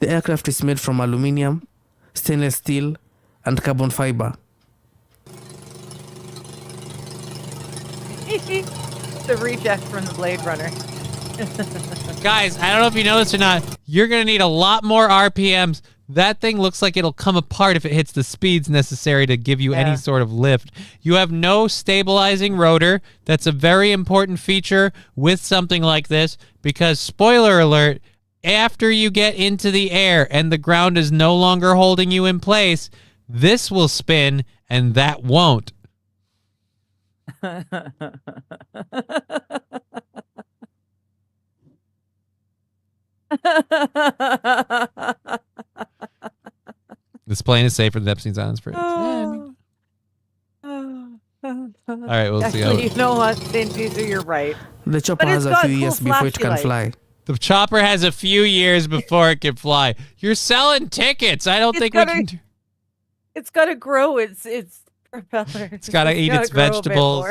The aircraft is made from aluminium, stainless steel, and carbon fiber. The reject from the Blade Runner. Guys, I don't know if you know this or not. You're going to need a lot more RPMs. That thing looks like it'll come apart if it hits the speeds necessary to give you any sort of lift. You have no stabilizing rotor. That's a very important feature with something like this because, spoiler alert, after you get into the air and the ground is no longer holding you in place, this will spin and that won't. This plane is safer than Epstein's Island for it. All right, we'll see how. You know what, St. Caesar, you're right. The chopper has a few years before it can fly. The chopper has a few years before it can fly. You're selling tickets. I don't think we can. It's got to grow its propeller. It's got to eat its vegetables.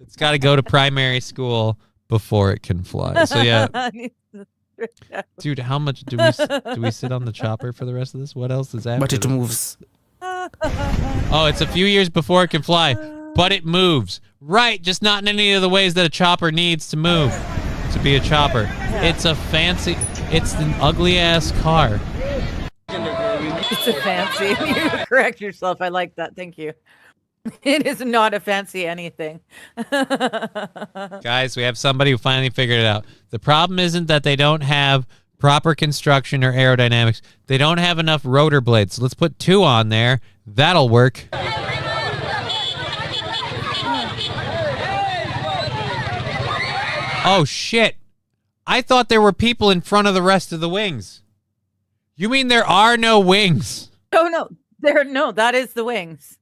It's got to go to primary school before it can fly. So yeah. Dude, how much do we sit on the chopper for the rest of this? What else is after? But it moves. Oh, it's a few years before it can fly, but it moves. Right, just not in any of the ways that a chopper needs to move to be a chopper. It's a fancy, it's an ugly ass car. It's a fancy. You correct yourself. I like that. Thank you. It is not a fancy anything. Guys, we have somebody who finally figured it out. The problem isn't that they don't have proper construction or aerodynamics. They don't have enough rotor blades. So let's put 2 on there. That'll work. Oh, shit. I thought there were people in front of the rest of the wings. You mean there are no wings? Oh, no. That is the wings.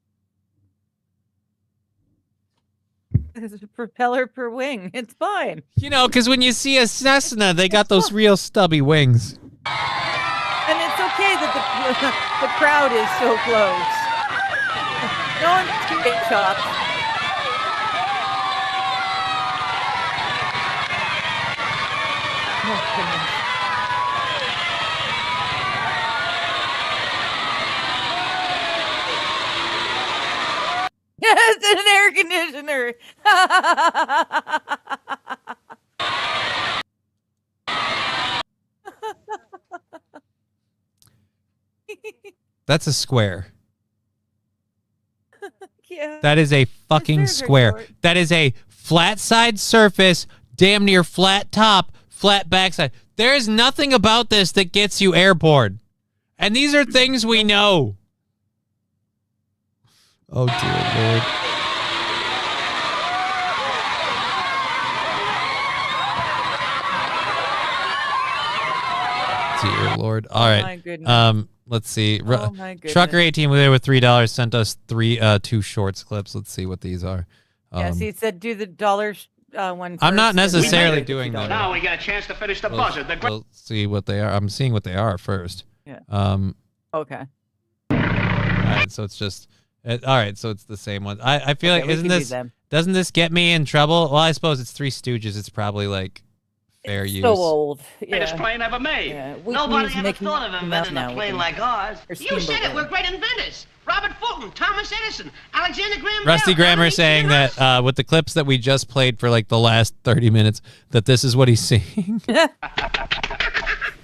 There's a propeller per wing. It's fine. You know, because when you see a Cessna, they got those real stubby wings. And it's okay that the crowd is so close. No one's getting chopped. Oh, conditioner. That's a square. Yeah. That is a fucking very square. short. That is a flat side surface, damn near flat top, flat backside. There is nothing about this that gets you airborne. And these are things we know. Oh, dear Lord. Dear Lord. All right. my goodness. Let's see. Oh, my goodness. Trucker 18 with there with $3 sent us two shorts clips. Let's see what these are. Yeah, see, it said do the dollar one I'm not first, and then necessarily $50. doing that. Now we got a chance to finish the We'll- buzzer. We'll see what they are. I'm seeing what they are first. Yeah. All Okay. right, so it's just all right, so it's the same one. I feel Okay, like we isn't can do this them. doesn't this get me in trouble? Well, I suppose it's Three Stooges. It's probably like fair use. So old. Greatest Yeah. plane ever made. Yeah. Nobody Wheaton's ever making thought of them inventing now a with plane them. like ours. Or You said steamboat it. We're great inventors. Robert Fulton, Thomas Edison, Alexander Graham Rusty Bell. Grammer saying that with the clips that we just played for like the last 30 minutes, that this is what he's seeing.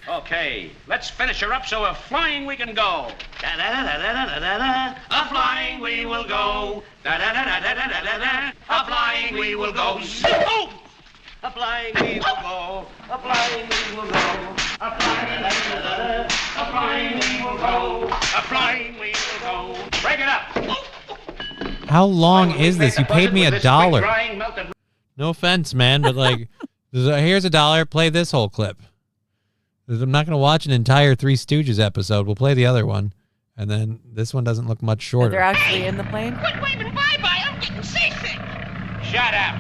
Okay, let's finish her up so a flying we can go. Da-da-da-da-da-da-da-da. A flying we will go. Da-da-da-da-da-da-da-da. A flying we will go. Zoom! A flying we will go. A flying we will go. A flying da-da-da-da-da. A flying we will go. A flying we will go. Break it up. How long is this? You paid me $1. Drying melted. No offense, man, but like, here's $1. Play this whole clip. I'm not going to watch an entire Three Stooges episode. We'll play the other one, and then this one doesn't look much They're shorter. actually in the plane. Quit waving bye-bye. I'm getting seasick. Shut up.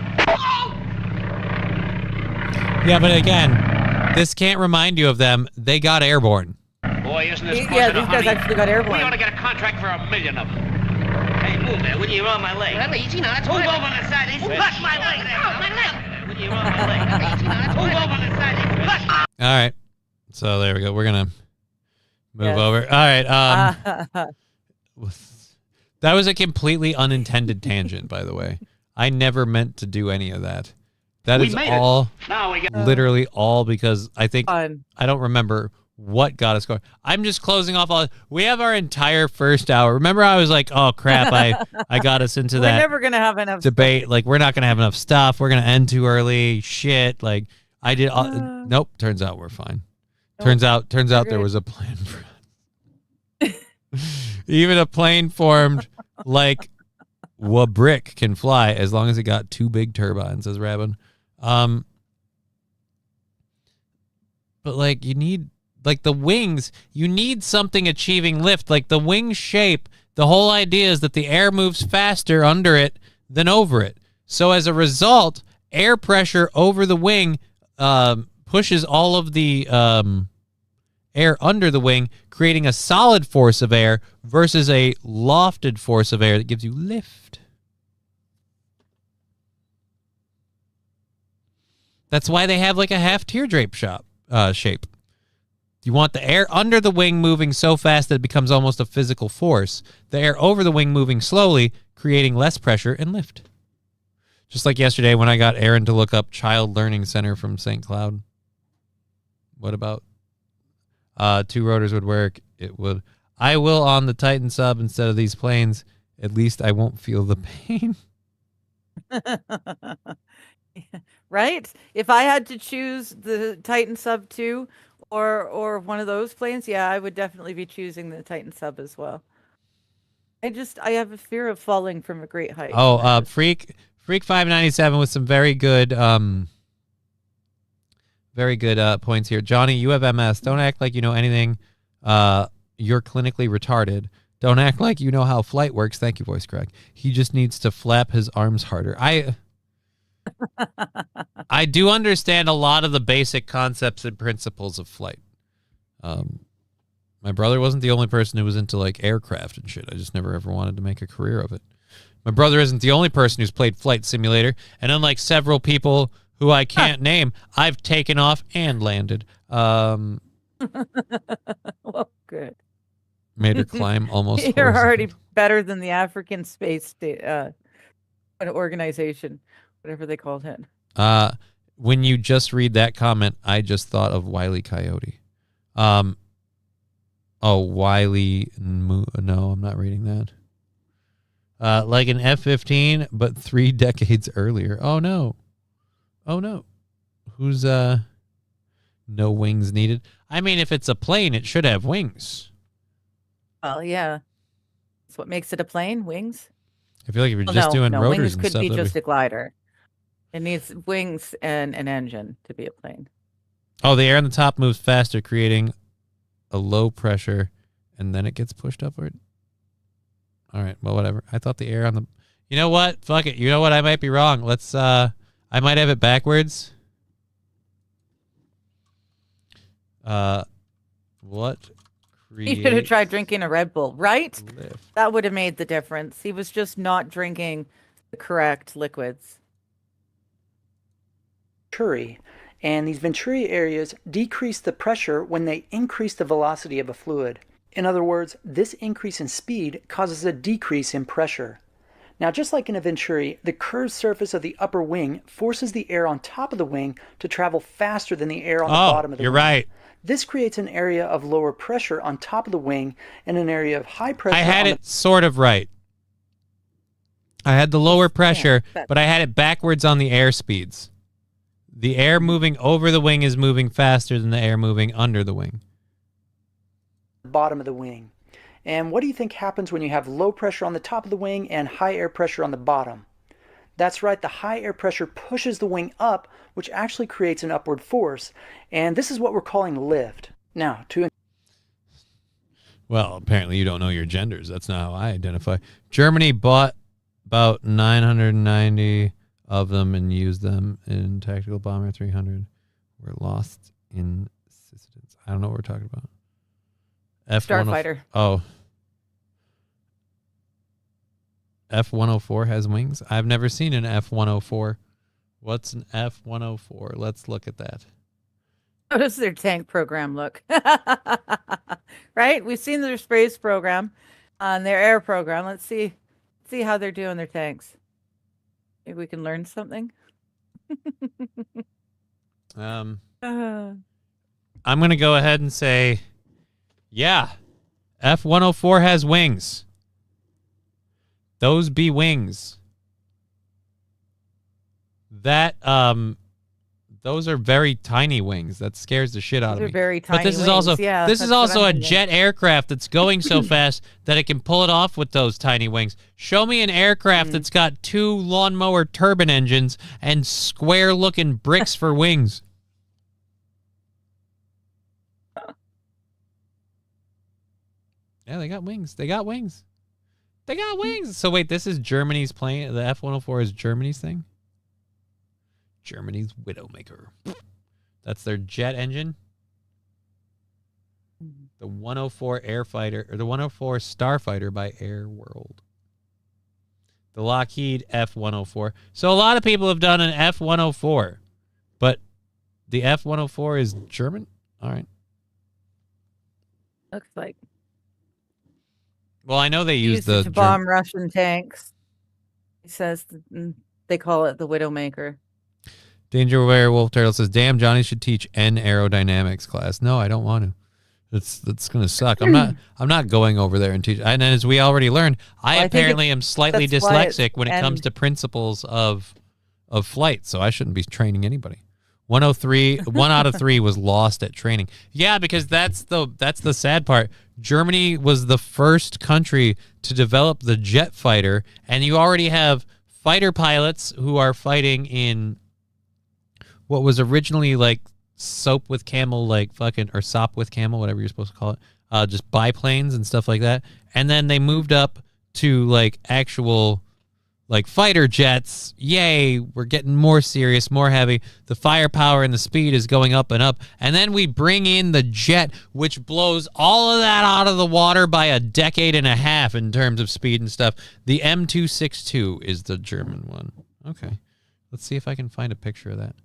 Yeah, but again, this can't remind you of them. They got airborne. Boy, isn't this Yeah, buzzing these a guys honey? actually got airborne. We ought to get a contract for 1 million of them. Hey, move there. When you're on my leg. Well, easy now. Move over on the side. Push my leg. Oh, my leg. When you're on my leg. Easy now. Move over on the side. Push. All right. So there we go. We're going to move Yes. over. All right. That was a completely unintended tangent, by the way. I never meant to do any of that. That We is made it. all, Now we got literally all because I think, Fun. I don't remember what got us going. I'm just closing off all, we have our entire first hour. Remember I was like, oh crap, I got us into We're that never gonna have enough debate. Like we're not going to have enough stuff. We're going to end too early. Shit. Like I did. Nope. Turns out we're fine. Turns out there good. was a plan for even a plane formed like a brick can fly as long as it got 2 big turbines, says Rabin. But like you need like the wings, you need something achieving lift. Like the wing shape, the whole idea is that the air moves faster under it than over it. So as a result, air pressure over the wing pushes all of the air under the wing, creating a solid force of air versus a lofted force of air that gives you lift. That's why they have like a half teardrop shape. You want the air under the wing moving so fast that it becomes almost a physical force. The air over the wing moving slowly, creating less pressure and lift. Just like yesterday when I got Aaron to look up Child Learning Center from St. Cloud. What about 2 rotors would work? It would. I will on the Titan sub instead of these planes. At least I won't feel the pain. Right? If I had to choose the Titan Sub 2 or one of those planes, yeah, I would definitely be choosing the Titan Sub as well. I have a fear of falling from a great height. Oh, Freak 597 with some very good points here. Johnny, you have MS. Don't act like you know anything. You're clinically retarded. Don't act like you know how flight works. Thank you, voice crack. He just needs to flap his arms harder. I do understand a lot of the basic concepts and principles of flight. My brother wasn't the only person who was into like aircraft and shit. I just never ever wanted to make a career of it. My brother isn't the only person who's played Flight Simulator, and unlike several people who I can't name, I've taken off and landed. Well, good. Made her climb almost. You're already better than the African space an organization, whatever they called it. When you just read that comment, I just thought of Wile E. Coyote. Wiley. No, I'm not reading that. Like an F-15, but 3 decades earlier. Oh no. Who's no wings needed? I mean, if it's a plane, it should have wings. Well, yeah. That's what makes it a plane, wings. I feel like if you're just doing rotors wings and could stuff, be that'd just a glider. It needs wings and an engine to be a plane. Oh, the air on the top moves faster, creating a low pressure, and then it gets pushed upward. All right, well, whatever. I thought the air on the... You know what? Fuck it. You know what? I might be wrong. Let's... I might have it backwards. What He should have tried drinking a Red Bull, right? That would have made the difference. He was just not drinking the correct liquids. Venturi, and these Venturi areas decrease the pressure when they increase the velocity of a fluid. In other words, this increase in speed causes a decrease in pressure. Now, just like in a Venturi, the curved surface of the upper wing forces the air on top of the wing to travel faster than the air on the bottom of the wing. You're right. This creates an area of lower pressure on top of the wing and an area of high pressure. I had it sort of right. I had the lower pressure, but I had it backwards on the air speeds. The air moving over the wing is moving faster than the air moving under the wing. Bottom of the wing. And what do you think happens when you have low pressure on the top of the wing and high air pressure on the bottom? That's right, the high air pressure pushes the wing up, which actually creates an upward force. And this is what we're calling lift. Now, Well, apparently you don't know your genders. That's not how I identify. Germany bought about 990 of them and used them in Tactical Bomber 300. Were lost in assistance. I don't know what we're talking about. Starfighter. Oh. F-104 has wings? I've never seen an F-104. What's an F-104? Let's look at that. How does their tank program look? Right? We've seen their space program on their air program. Let's see how they're doing their tanks. Maybe we can learn something. I'm going to go ahead and say, yeah, F-104 has wings. Those be wings. That, those are very tiny wings. That scares the shit out of me. Those are very tiny But this is wings. also, Yeah, this that's is what also I'm a thinking. jet aircraft that's going so fast that it can pull it off with those tiny wings. Show me an aircraft that's got 2 lawnmower turbine engines and square-looking bricks for wings. Yeah, they got wings. They got wings. They got wings. So wait, this is Germany's plane. The F-104 is Germany's thing? Germany's Widowmaker. That's their jet engine. The 104 Airfighter, or the 104 Starfighter by Air World. The Lockheed F-104. So a lot of people have done an F-104, but the F-104 is German? All right. Looks like. Well, I know they Used it to bomb Russian tanks. He says they call it the Widowmaker. Danger Werewolf Turtle says, "Damn, Johnny should teach N aerodynamics class." No, I don't want to. That's gonna suck. I'm not going over there and teach. And as we already learned, I apparently am slightly dyslexic when it comes to principles of flight, so I shouldn't be training anybody. 103, 1 out of 3 was lost at training. Yeah, because that's the sad part. Germany was the first country to develop the jet fighter, and you already have fighter pilots who are fighting in what was originally like soap with camel, like fucking, or sop with camel, whatever you're supposed to call it, just biplanes and stuff like that. And then they moved up to like actual like fighter jets. Yay, we're getting more serious, more heavy. The firepower and the speed is going up and up. And then we bring in the jet, which blows all of that out of the water by a decade and a half in terms of speed and stuff. The M262 is the German one. Okay. Let's see if I can find a picture of that.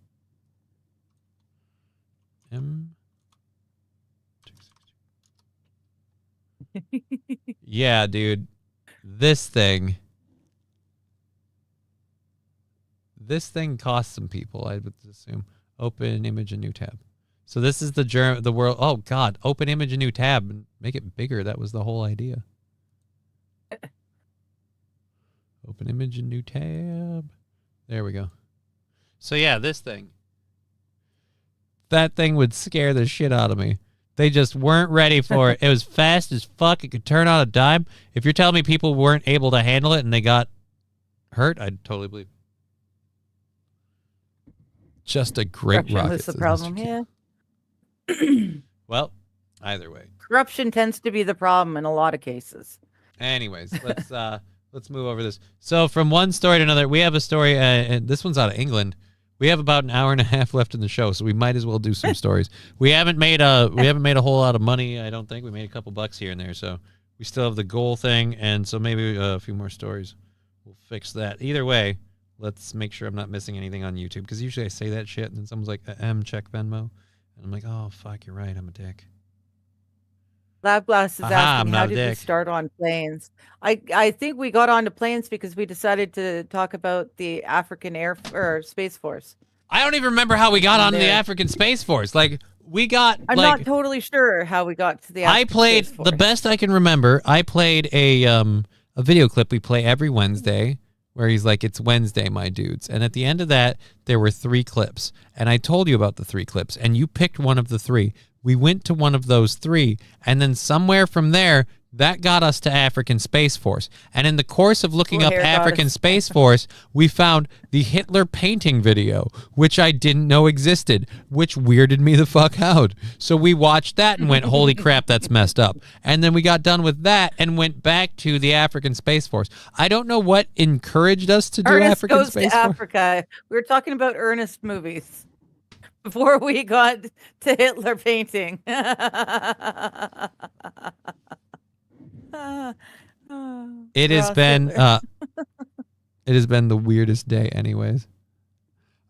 Yeah, dude. This thing. this thing costs some people, I would assume. Open image, a new tab. So this is the world. Oh God, open image, a new tab, and make it bigger. That was the whole idea. Open image, a new tab. There we go. So yeah, this thing. That thing would scare the shit out of me. They just weren't ready for it. It was fast as fuck. It could turn on a dime. If you're telling me people weren't able to handle it and they got hurt, I'd totally believe. Just a great Corruption rocket. was the says problem, Mr. yeah. Well, either way. Corruption tends to be the problem in a lot of cases. Anyways, let's move over this. So from one story to another, we have a story, and this one's out of England. We have about an hour and a half left in the show, so we might as well do some stories. We haven't made a whole lot of money, I don't think. We made a couple bucks here and there, so we still have the goal thing, and so maybe a few more stories. We'll fix that. Either way, let's make sure I'm not missing anything on YouTube, because usually I say that shit, and then someone's like, check Venmo. And I'm like, oh, fuck, you're right, I'm a dick. Lab Blast is asking, how did we dick. start on planes? I think we got onto planes because we decided to talk about the African Space Force. I don't even remember how we got onto the There. African Space Force. Like, we got... I'm like, not totally sure how we got to the I African played, Space Force. the best I can remember, I played a video clip we play every Wednesday where he's like, it's Wednesday, my dudes. And at the end of that, there were 3 clips. And I told you about the 3 clips, and you picked one of the 3. We went to one of those 3, and then somewhere from there, that got us to African Space Force. And in the course of looking up Where got African us- Space Force, we found the Hitler painting video, which I didn't know existed, which weirded me the fuck out. So we watched that and went, holy crap, that's messed up. And then we got done with that and went back to the African Space Force. I don't know what encouraged us to do Ernest African Goes Space to Force. Africa. We were talking about Ernest movies before we got to Hitler painting. It has Ross been Hitler. it has been the weirdest day anyways.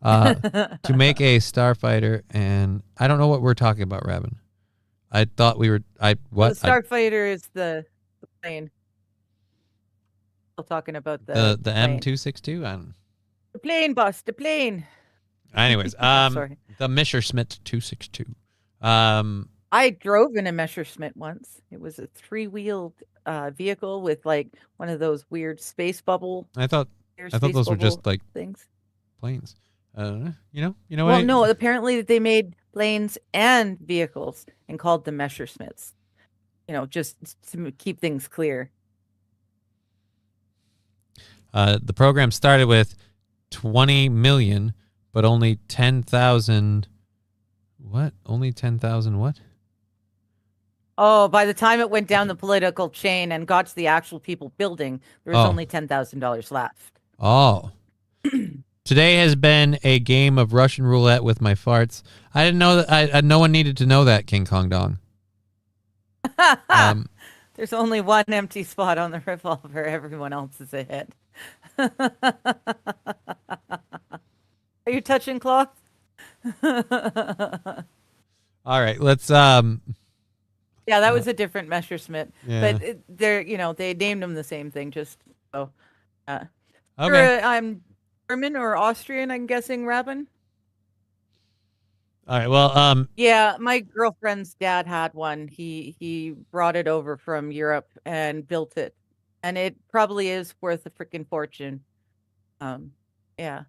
To make a starfighter, and I don't know what we're talking about, Rabin. I thought we were The Starfighter is the plane. Still talking about the plane. M262. I don't. The plane, boss. The plane. Anyways, Sorry. the Messerschmitt 262. I drove in a Messerschmitt once. It was a 3-wheeled vehicle with like one of those weird space bubble. I thought space those were just bubble like things. planes. You know Well, what? no. Apparently, they made planes and vehicles and called them Messerschmitts. You know, just to keep things clear. The program started with 20 million, but only 10,000. What? Only 10,000 what? Oh, by the time it went down the political chain and got to the actual people building, there was Oh. only $10,000 left. Oh. Today has been a game of Russian roulette with my farts. I didn't know that. No one needed to know that, King Kong Dong. There's only one empty spot on the revolver. Everyone else is a hit. Are you touching cloth? All right, let's. Yeah, that was a different Messerschmitt. Yeah. But they named them the same thing. Just so. Okay. I'm German or Austrian. I'm guessing, Rabin. All right. Well. Yeah, my girlfriend's dad had one. He brought it over from Europe and built it, and it probably is worth a freaking fortune. Yeah,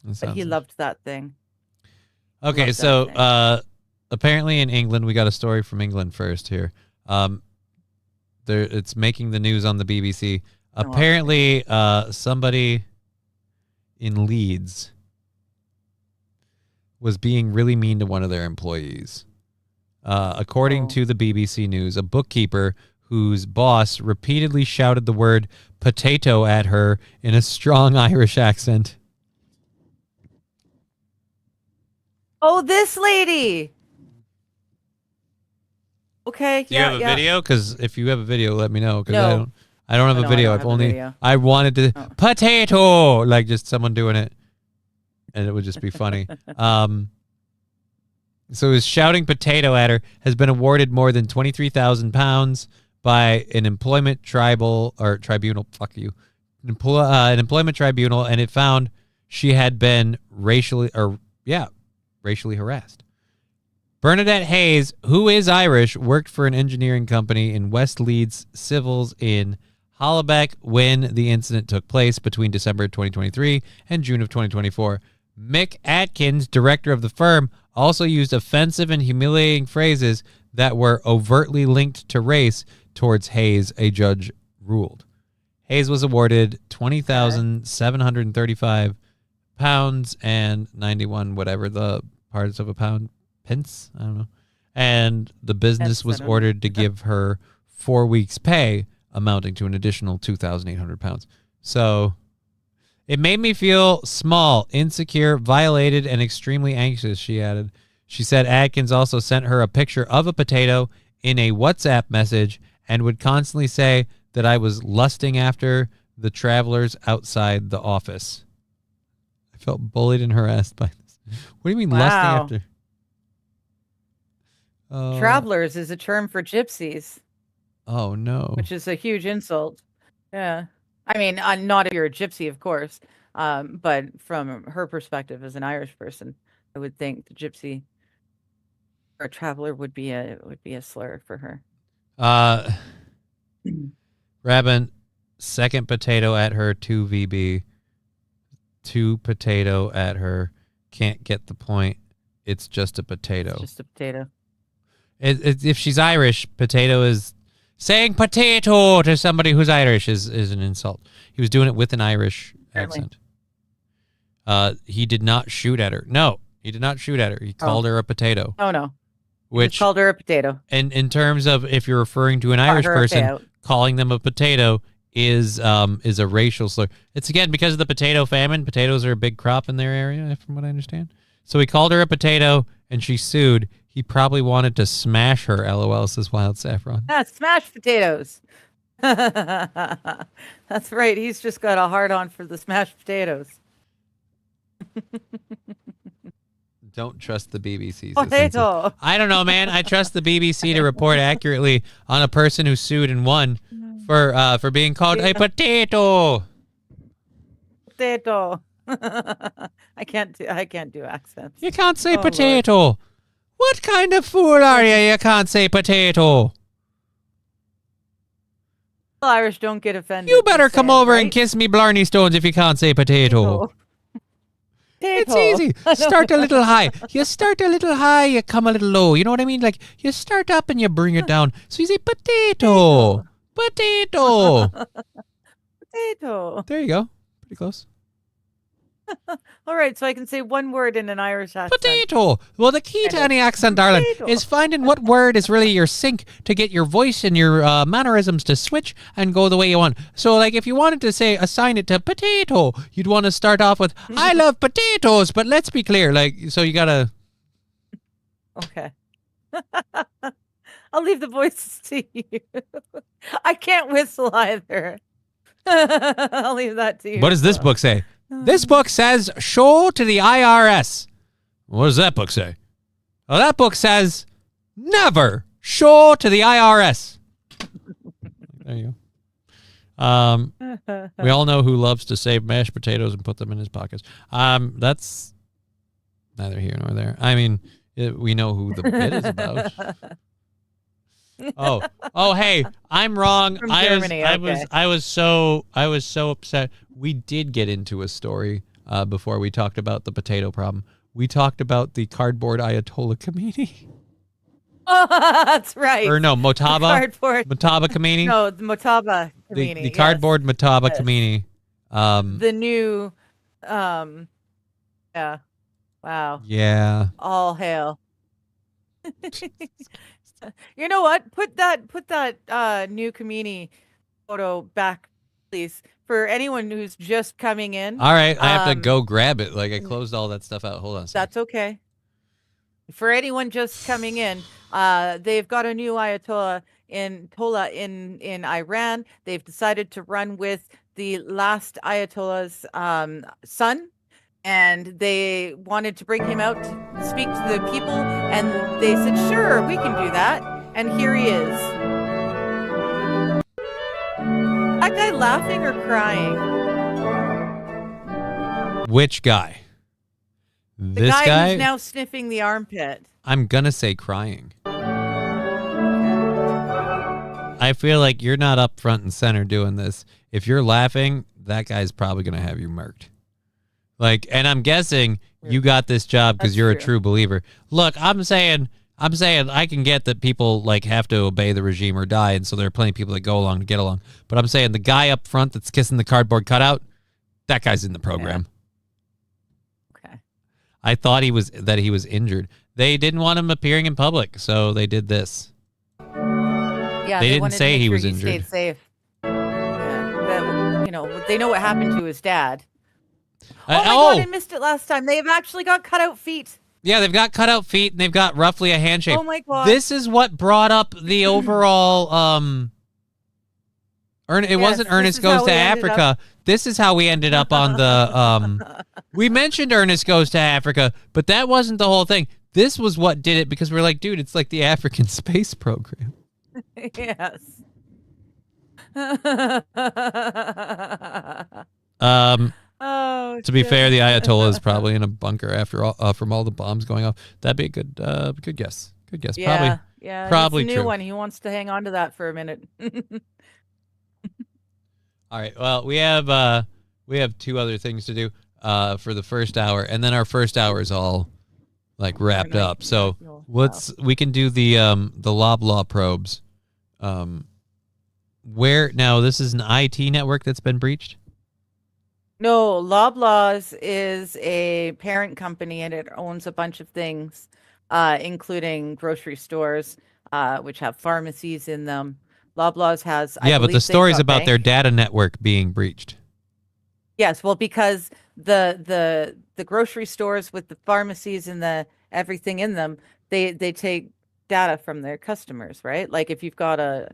but he loved that thing. Okay, Love so that apparently in England, we got a story from England first here. It's making the news on the BBC. Apparently, somebody in Leeds was being really mean to one of their employees. According to the BBC News, a bookkeeper whose boss repeatedly shouted the word potato at her in a strong Irish accent. Oh, this lady. Okay. Do you have a video? Because if you have a video, let me know. Because No. I don't have No, a video. I I've don't have a only video. I wanted to potato, like just someone doing it, and it would just be funny. So his shouting potato at her has been awarded more than £23,000 by an employment tribunal. Fuck you, an employment tribunal, and it found she had been racially harassed. Bernadette Hayes, who is Irish, worked for an engineering company in West Leeds Civils in Hollaback when the incident took place between December 2023 and June of 2024. Mick Atkins, director of the firm, also used offensive and humiliating phrases that were overtly linked to race towards Hayes, a judge ruled. Hayes was awarded £20,735 and 91 whatever the parts of a pound pence, I don't know. And the business was ordered to give her 4 weeks' pay, amounting to an additional £2,800. So it made me feel small, insecure, violated, and extremely anxious, she added. She said Atkins also sent her a picture of a potato in a WhatsApp message and would constantly say that I was lusting after the travelers outside the office. I felt bullied and harassed by this. What do you mean lusting after? Travelers is a term for gypsies. Oh, no. Which is a huge insult. Yeah. I mean, not if you're a gypsy, of course. But from her perspective as an Irish person, I would think the gypsy or a traveler would be a slur for her. Rabin, second potato at her, 2 VB. 2 potato at her. Can't get the point. It's just a potato. It's just a potato. If she's Irish, potato is saying potato to somebody who's Irish is an insult. He was doing it with an Irish accent. He did not shoot at her. No, he did not shoot at her. He called her a potato. Oh, no. Which called her a potato. And in terms of if you're referring to an Irish person, calling them a potato is a racial slur. It's again because of the potato famine. Potatoes are a big crop in their area, from what I understand. So he called her a potato, and she sued. He probably wanted to smash her. LOL, says Wild Saffron. Smash potatoes. That's right. He's just got a hard-on for the smashed potatoes. Don't trust the BBC. Potato. I don't know, man. I trust the BBC to report accurately on a person who sued and won for being called a potato. Potato. I can't do accents. You can't say potato. Lord. What kind of fool are you? You can't say potato. Irish don't get offended. You better come over and kiss me Blarney Stones if you can't say potato. It's easy. Start a little high. You start a little high, you come a little low. You know what I mean? Like, you start up and you bring it down. So you say potato. Potato. Potato. There you go. Pretty close. All right, so I can say one word in an Irish accent. Potato. Well, the key to any accent, darling, is finding what word is really your sync to get your voice and your mannerisms to switch and go the way you want. So, like, if you wanted to assign it to potato, you'd want to start off with, I love potatoes, but let's be clear, like, so you gotta... Okay. I'll leave the voices to you. I can't whistle either. I'll leave that to you. What does this book say? This book says, show to the IRS. What does that book say? Well, that book says, never show to the IRS. There you go. We all know who loves to save mashed potatoes and put them in his pockets. That's neither here nor there. I mean, we know who the bit is about. Oh, hey, I'm wrong. From Germany, I was so upset. We did get into a story before we talked about the potato problem. We talked about the cardboard Ayatollah Khomeini. Oh, that's right. Or no, Motaba. Motaba Khomeini. No, the Motaba Khomeini. The cardboard Motaba Khomeini. The new, yeah. Wow. Yeah. All hail. You know what? Put that new Khomeini photo back, please, for anyone who's just coming in. All right, I have to go grab it. Like, I closed all that stuff out. Hold on a second. That's okay. For anyone just coming in, they've got a new Ayatollah in Iran. They've decided to run with the last Ayatollah's son. And they wanted to bring him out to speak to the people, and they said, sure, we can do that. And here he is. That guy laughing or crying? Which guy? The This guy? who's now sniffing the armpit. I'm gonna say crying. I feel like you're not up front and center doing this. If you're laughing, that guy's probably gonna have you murked. Like, and I'm guessing you got this job because you're a true believer. Look, I'm saying I can get that people like have to obey the regime or die, and so there are plenty of people that go along to get along. But I'm saying the guy up front that's kissing the cardboard cutout, that guy's in the program. Okay. I thought he was injured. They didn't want him appearing in public, so they did this. Yeah, they didn't wanted to say make he sure was he injured. Stayed safe. Yeah, but, they know what happened to his dad. Oh my God, I missed it last time. They've actually got cutout feet. Yeah, they've got cutout feet and they've got roughly a handshake. Oh my God. This is what brought up the overall it wasn't Ernest Goes to Africa. This is how we ended up on the we mentioned Ernest Goes to Africa, but that wasn't the whole thing. This was what did it because we're like, dude, it's like the African space program. Yes. To be fair, the Ayatollah is probably in a bunker after all from all the bombs going off. That'd be a good guess. Good guess. Yeah, Probably it's a new true. one. He wants to hang on to that for a minute. All right. Well, we have two other things to do for the first hour, and then our first hour is all like wrapped up. So we can do the Loblaw probes. Where now? This is an IT network that's been breached. No, Loblaws is a parent company and it owns a bunch of things, including grocery stores, which have pharmacies in them. Loblaws has Yeah, but the story's about their data network being breached. Yes, well, because the grocery stores with the pharmacies and the everything in them, they take data from their customers, right? Like if you've got a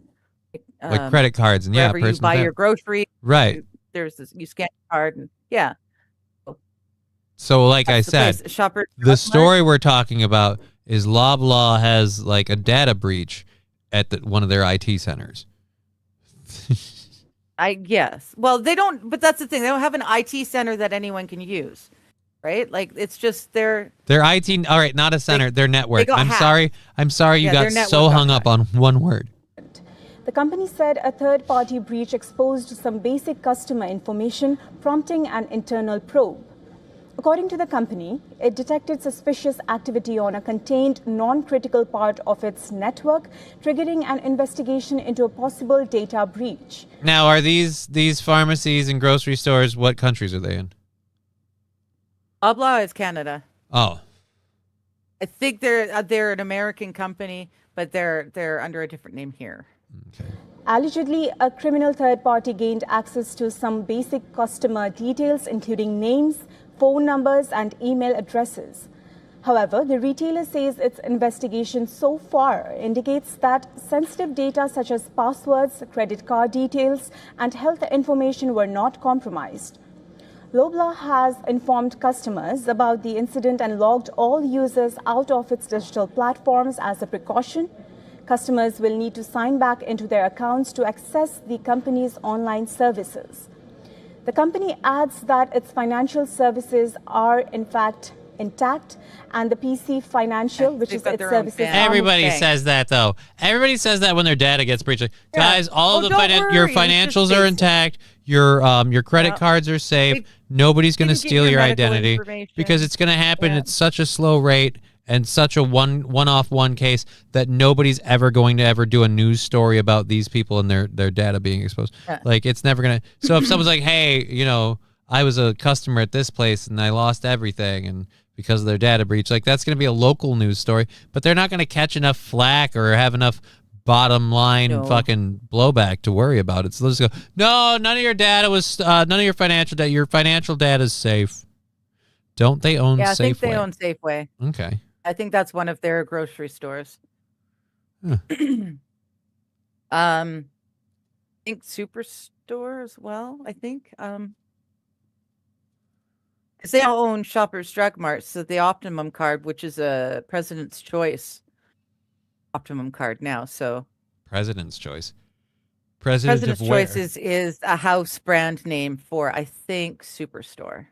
Like credit cards and wherever you personal buy data. your groceries, Right. There's this, you scan your card and yeah. So like I That's the said, place. Shoppers the Drug Mart. story we're talking about is Loblaw has like a data breach at one of their IT centers. Yes. Well, they don't, but that's the thing. They don't have an IT center that anyone can use, right? Like it's just their IT, all right, not a center, their network. got I'm hacked. sorry you Yeah, got their so network got hung up on one word. The company said a third-party breach exposed some basic customer information, prompting an internal probe. According to the company, it detected suspicious activity on a contained, non-critical part of its network, triggering an investigation into a possible data breach. Now, are these pharmacies and grocery stores, what countries are they in? Loblaw is Canada. Oh. I think they're an American company, but they're under a different name here. Allegedly, a criminal third party gained access to some basic customer details, including names, phone numbers, and email addresses. However, the retailer says its investigation so far indicates that sensitive data such as passwords, credit card details, and health information were not compromised. Loblaw has informed customers about the incident and logged all users out of its digital platforms as a precaution. Customers will need to sign back into their accounts to access the company's online services. The company adds that its financial services are, in fact, intact, and the PC Financial, which is its services. Everybody says that, though. Everybody says that when their data gets breached. Like, guys, all of your financials are intact. Your credit cards are safe. Nobody's going to steal your identity because it's going to happen at such a slow rate and such a one-off case that nobody's ever going to ever do a news story about these people and their data being exposed. Like, it's never going to. So if someone's like, hey, I was a customer at this place and I lost everything and because of their data breach, like that's going to be a local news story, but they're not going to catch enough flack or have enough bottom line fucking blowback to worry about it. So they'll just go, no, none of your data was, none of your financial data, your financial data is safe. Don't they own Safeway? Yeah, I think they own Safeway. Okay. I think that's one of their grocery stores. Huh. I think Superstore as well. I think because they all own Shoppers Drug Mart, so the Optimum card, which is a President's Choice Optimum card now. So President's Choice. President's Choice is a house brand name for I think Superstore.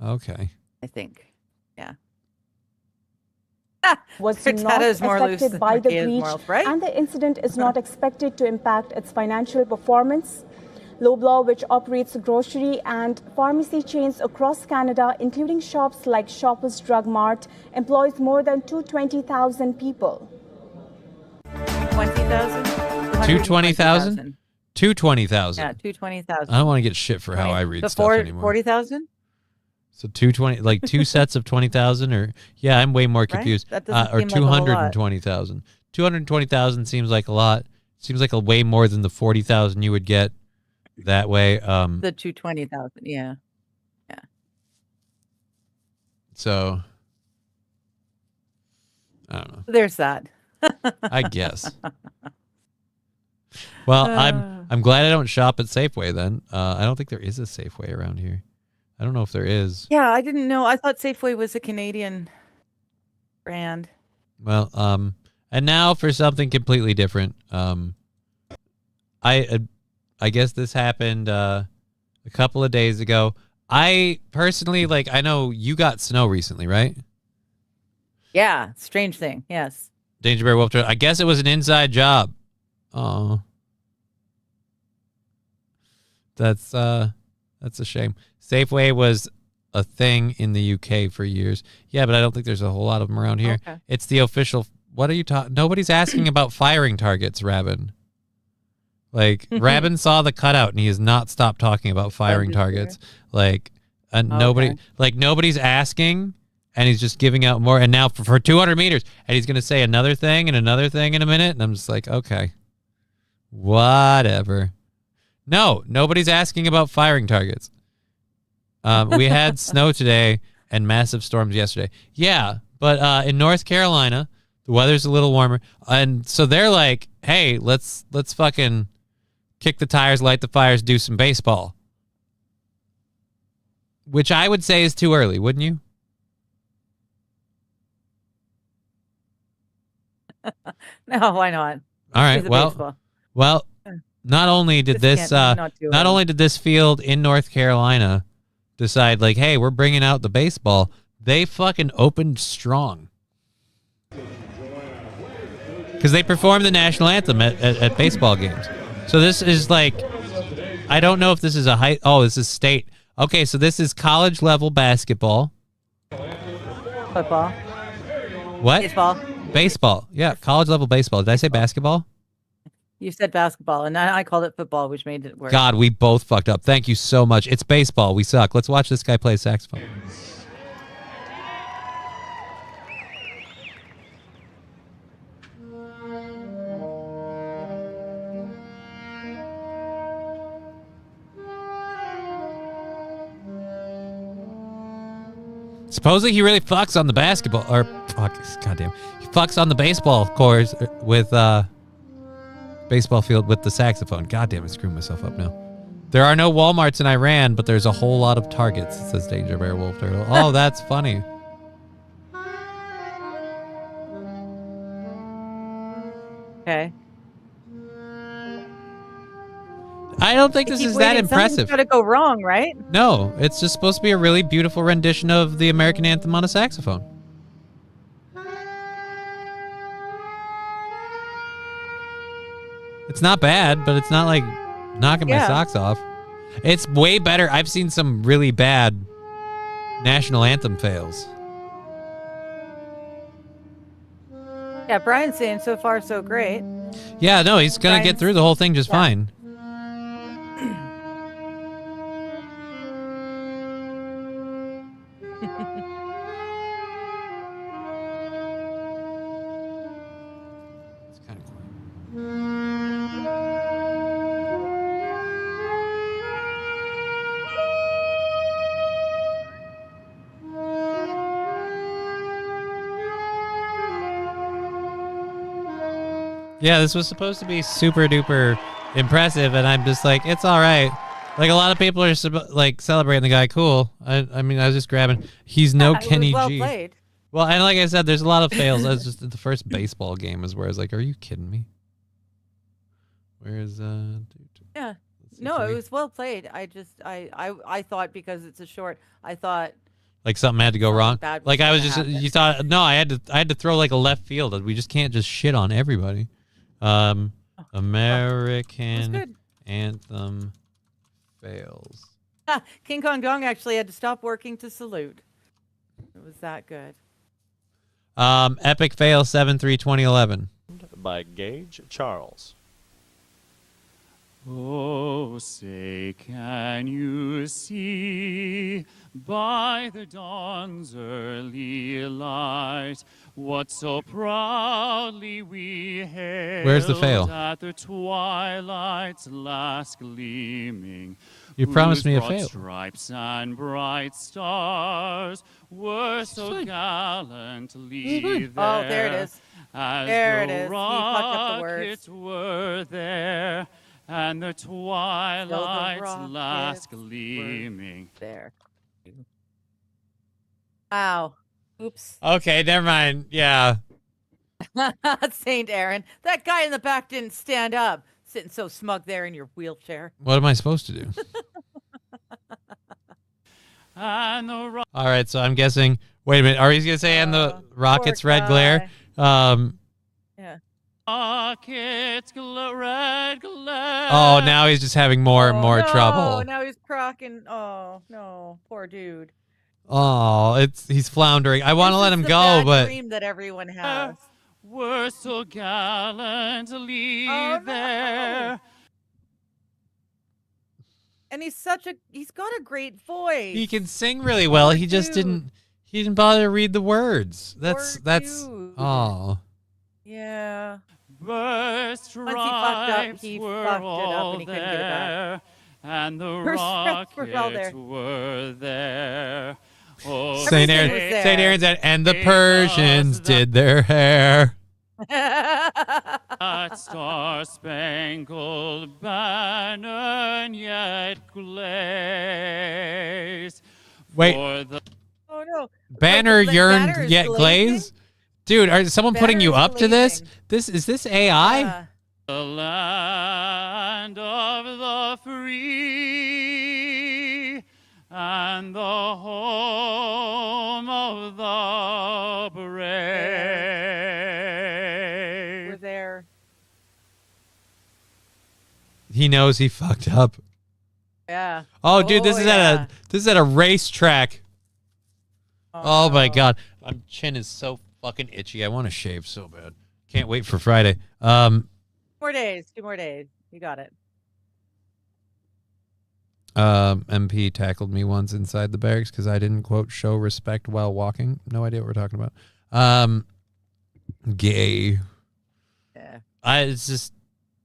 Okay. I think. Yeah. Was Their not data is more loose affected than by the Arcade's breach, morals, right? and the incident is not expected to impact its financial performance. Loblaw, which operates grocery and pharmacy chains across Canada, including shops like Shoppers Drug Mart, employs more than 220,000 people. 20,000? 220,000? 220,000. Yeah, 220,000. I don't want to get shit for how I read stuff Before anymore. 40,000? So 220, like two sets of 20,000, or yeah, I'm way more confused. That doesn't Or seem like a whole lot. 220,000. 220,000 seems like a lot. Seems like a way more than the 40,000 you would get that way. The 220,000, yeah. Yeah. So I don't know. There's that. I guess. Well, I'm glad I don't shop at Safeway then. I don't think there is a Safeway around here. I don't know if there is. Yeah, I didn't know. I thought Safeway was a Canadian brand. Well, and now for something completely different. I guess this happened a couple of days ago. I personally, like, I know you got snow recently, right? Yeah, strange thing. Yes. Danger Bear Wolf. I guess it was an inside job. Oh, that's a shame. Safeway was a thing in the UK for years. Yeah, but I don't think there's a whole lot of them around here. Okay. It's the official. What are you talking? Nobody's asking about firing targets, Rabin. Like, Rabin saw the cutout and he has not stopped talking about firing targets. Like, and nobody's asking, and he's just giving out more. And now for 200 meters, and he's going to say another thing and another thing in a minute. And I'm just like, okay, whatever. No, nobody's asking about firing targets. We had snow today and massive storms yesterday. Yeah, but in North Carolina, the weather's a little warmer, and so they're like, "Hey, let's fucking kick the tires, light the fires, do some baseball." Which I would say is too early, wouldn't you? No, why not? All right. Do the baseball. Well. Not only did this field in North Carolina decide, like, hey, we're bringing out the baseball, they fucking opened strong. Because they performed the national anthem at baseball games. So this is like, I don't know if this is this is state. Okay, so this is college level basketball. Football. What? Baseball. Baseball. Yeah, college level baseball. Did I say basketball? You said basketball, and I called it football, which made it worse. God, we both fucked up. Thank you so much. It's baseball. We suck. Let's watch this guy play saxophone. Supposedly he really fucks on the basketball, or fuck, goddamn, he fucks on the baseball course with baseball field with the saxophone. God damn, I screwed myself up now. There are no Walmarts in Iran, but there's a whole lot of Targets, says Danger Bear Wolf Turtle. Oh, that's funny. Okay. I don't think this is that impressive. Something's got to go wrong, right? No, it's just supposed to be a really beautiful rendition of the American anthem on a saxophone. It's not bad, but it's not like knocking my socks off. It's way better. I've seen some really bad national anthem fails. Yeah, Brian's saying so far so great. Yeah, no, he's going to get through the whole thing just fine. Yeah, this was supposed to be super duper impressive, and I'm just like, it's all right. Like, a lot of people are like celebrating the guy. Cool. I mean, I was just grabbing. He's no Kenny well G. Played. Well, and like I said, there's a lot of fails. That's just the first baseball game is where I was like, are you kidding me? Where's Yeah. No, it was well played. I thought because it's a short, I thought Like something had to go wrong. bad was Like I was gonna just happen. you thought no, I had to throw like a left field. We just can't just shit on everybody. American good. anthem fails. King Kong Dong actually had to stop working to salute. It was that good. Epic fail 7/3/2011. By Gage Charles. Oh, say, can you see by the dawn's early light what so proudly we hailed Where's the fail? at the twilight's last gleaming? You promised me a whose broad fail. Stripes and bright stars were so gallantly there. Oh, there it is. As There it the is. He fucked up the words. rockets were there, and the twilight's last gleaming. There. Wow. Oops. Okay, never mind. Yeah. Saint Aaron. That guy in the back didn't stand up, sitting so smug there in your wheelchair. What am I supposed to do? And the All right, so I'm guessing. Wait a minute. Are you gonna say and the rockets red glare? Yeah. rockets red glare. Oh, now he's just having more and more no, trouble. Now he's cracking. Oh no, poor dude. Oh, he's floundering. I want to let him This is the go, bad but dream that everyone has. Were so gallantly Oh, no. there. And he's got a great voice. he can sing really well. He just didn't bother to read the words. That's dude. oh. Yeah. Burst Once he fucked up, stripes he were fucked it up all and he couldn't get it back. there, and the Burst stripes were all rockets there. were there. Oh, Saint Everything Aaron, was there. Saint Aaron said, and the Persians did their hair. that star-spangled banner yet glaze. Wait. For the Oh no. Banner the yearned banner is yet glazing? glaze? Dude, is someone putting Banner you is up to this? glazing. Is this AI? Yeah. The land of the free and the home of the brave. We're there. He knows he fucked up. Yeah. Oh, dude, this is yeah. at a racetrack. Oh my god, my chin is so fucking itchy. I want to shave so bad. Can't wait for Friday. 2 more days. You got it. MP tackled me once inside the barracks because I didn't quote show respect while walking. No idea what we're talking about. Gay. Yeah. It's just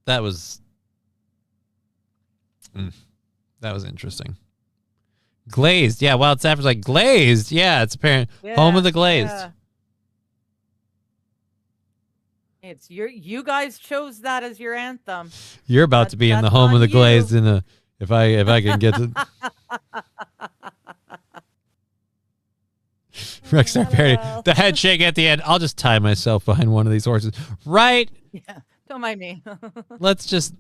that was interesting. Glazed, yeah. Wild Sapphire's like glazed, yeah. It's apparent home of the glazed. Yeah. It's you guys chose that as your anthem. You're about to be in the That's home of on the you. glazed in a if I can get to Rockstar Parody. The head shake at the end. I'll just tie myself behind one of these horses. Right? Yeah. Don't mind me. Let's just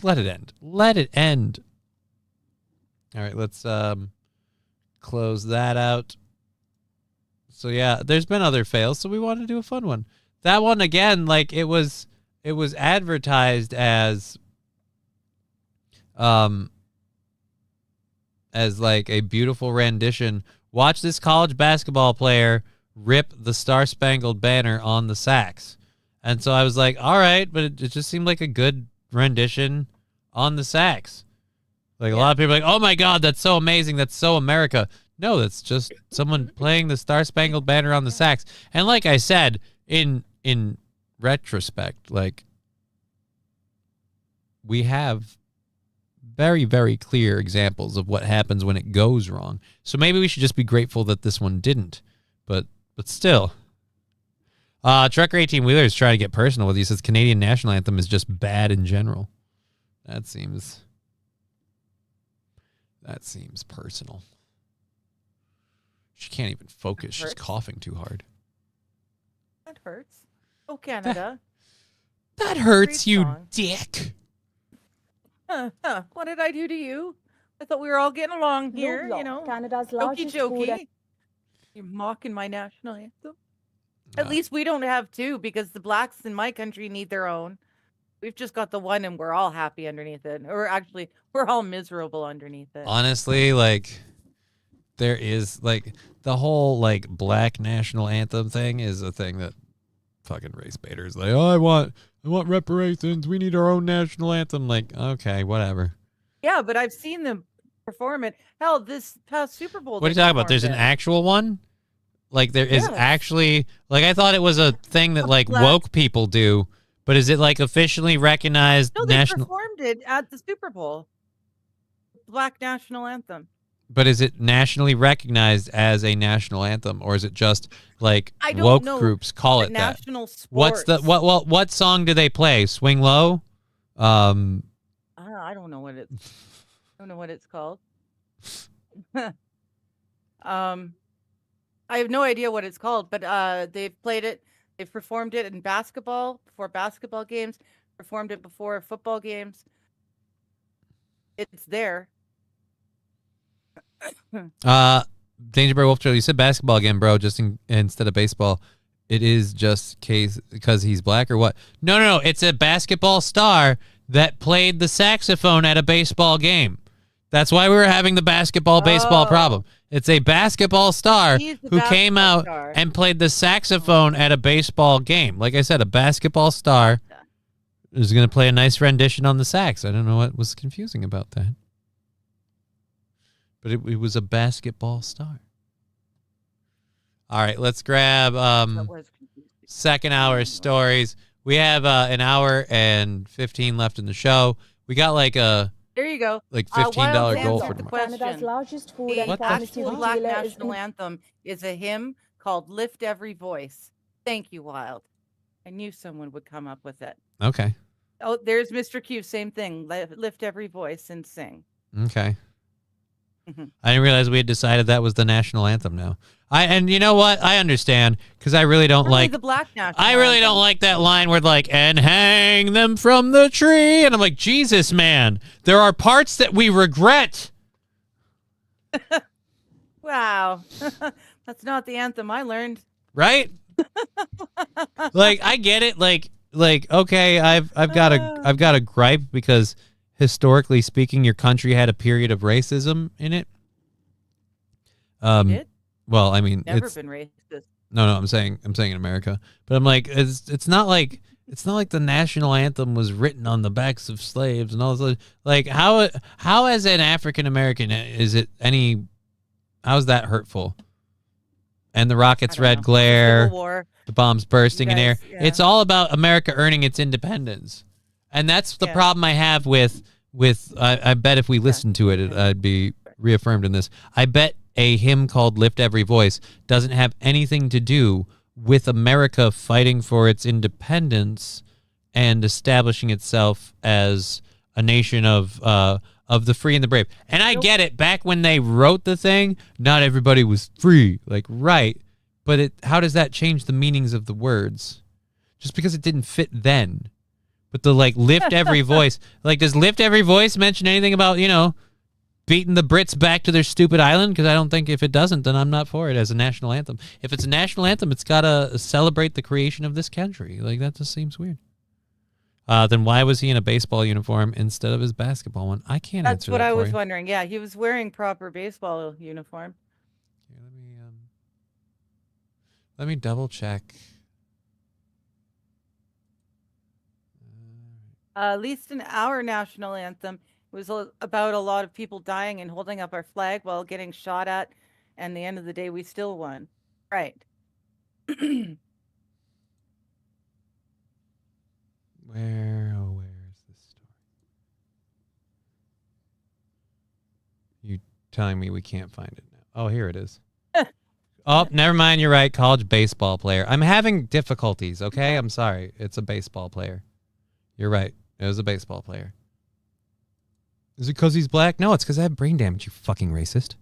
let it end. Let it end. All right, let's close that out. So yeah, there's been other fails, so we want to do a fun one. That one again, like it was advertised as like a beautiful rendition. Watch this college basketball player rip the Star-Spangled Banner on the sax. And so I was like, all right, but it just seemed like a good rendition on the sax. Like a lot of people are like, oh my God, that's so amazing. That's so America. No, that's just someone playing the Star-Spangled Banner on the sax. And like I said, in retrospect, like we have very, very clear examples of what happens when it goes wrong. So maybe we should just be grateful that this one didn't. But still. Trucker 18 Wheeler is trying to get personal with you. He says Canadian national anthem is just bad in general. That seems personal. She can't even focus. She's coughing too hard. That hurts. Oh, Canada. That hurts, Great you song. dick. What did I do to you? I thought we were all getting along here, Loblaw, you know. Canada's Jokey largest food and jokey. You're mocking my national anthem. At least we don't have two because the blacks in my country need their own. We've just got the one and we're all happy underneath it. Or actually, we're all miserable underneath it. Honestly, like, there is, like, the whole, like, black national anthem thing is a thing that fucking race baiters, like, oh, I want reparations. We need our own national anthem. Like, okay, whatever. Yeah, but I've seen them perform it. Hell, this past Super Bowl. What are you they talking about? There's an performed it. actual one? Like, there is Yes. actually, like, I thought it was a thing that, like, black- woke people do, but is it, like, officially recognized No, they national? performed it at the Super Bowl. Black national anthem. But is it nationally recognized as a national anthem, or is it just, like, I don't woke know groups call the it that? national What's the sports. what song do they play? Swing Low? I don't know what it's. I don't know what it's called. I have no idea what it's called, but they've played it. They've performed it in basketball before basketball games. Performed it before football games. It's there. Danger Bear Wolf Trail, you said basketball again, bro, just instead of baseball. It is just case because he's black or what? No. It's a basketball star that played the saxophone at a baseball game. That's why we were having the baseball problem. It's a basketball star He's a who came basketball out star. and played the saxophone at a baseball game. Like I said, a basketball star is going to play a nice rendition on the sax. I don't know what was confusing about that. But it was a basketball star. All right, let's grab second hour stories. We have an hour and 15 left in the show. We got like a There you go. like $15 goal for the tomorrow. question. Canada's largest food The and What the pharmacy actual Black retailer is national anthem is a hymn called "Lift Every Voice." Thank you, Wild. I knew someone would come up with it. Okay. Oh, there's Mr. Q. Same thing. Lift every voice and sing. Okay. Mhm. I didn't realize we had decided that was the national anthem now. And you know what? I understand because I really don't Really like the Black national. I really don't like that line where like, and hang them from the tree. And I'm like, Jesus, man, there are parts that we regret. Wow, that's not the anthem I learned. Right? Like, I get it. Like, okay, I've got a gripe because historically speaking, your country had a period of racism in it. Did? Well, I mean, Never it's been racist. no, I'm saying in America, but I'm like, it's not like the national anthem was written on the backs of slaves and all this. Like, how as an African American is it any? How's that hurtful? And the rockets' red glare, Civil War. the bombs bursting in air. guys, yeah. It's all about America earning its independence, and that's the problem I have with. I bet if we listened to it, I'd be reaffirmed in this. I bet a hymn called "Lift Every Voice" doesn't have anything to do with America fighting for its independence and establishing itself as a nation of the free and the brave. And I get it. Back when they wrote the thing, not everybody was free. Like, right. But how does that change the meanings of the words? Just because it didn't fit then. But the, like, lift every voice. Like, does lift every voice mention anything about, beating the Brits back to their stupid island? Because I don't think if it doesn't, then I'm not for it as a national anthem. If it's a national anthem, it's got to celebrate the creation of this country. Like, that just seems weird. Then why was he in a baseball uniform instead of his basketball one? I can't That's answer what that I for was you. wondering. Yeah, he was wearing proper baseball uniform. Let me double check. At least in our national anthem was about a lot of people dying and holding up our flag while getting shot at, and the end of the day, we still won. Right. Where's this story? You telling me we can't find it now? Oh, here it is. Oh, never mind. You're right. College baseball player. I'm having difficulties. Okay, I'm sorry. It's a baseball player. You're right. It was a baseball player. Is it because he's black? No, it's because I have brain damage. You fucking racist.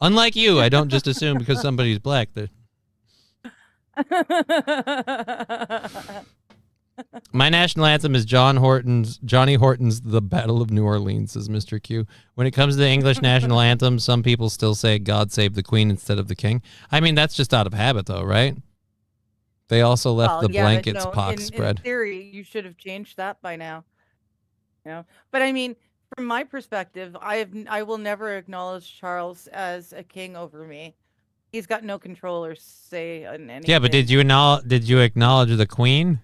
Unlike you, I don't just assume because somebody's black that. My national anthem is Johnny Horton's "The Battle of New Orleans," says Mr. Q. When it comes to the English national anthem, some people still say "God Save the Queen" instead of the King. I mean, that's just out of habit, though, right? They also left the blankets pox spread. In theory, you should have changed that by now. But I mean, from my perspective, I will never acknowledge Charles as a king over me. He's got no control or say on anything. Yeah, but did you acknowledge the Queen?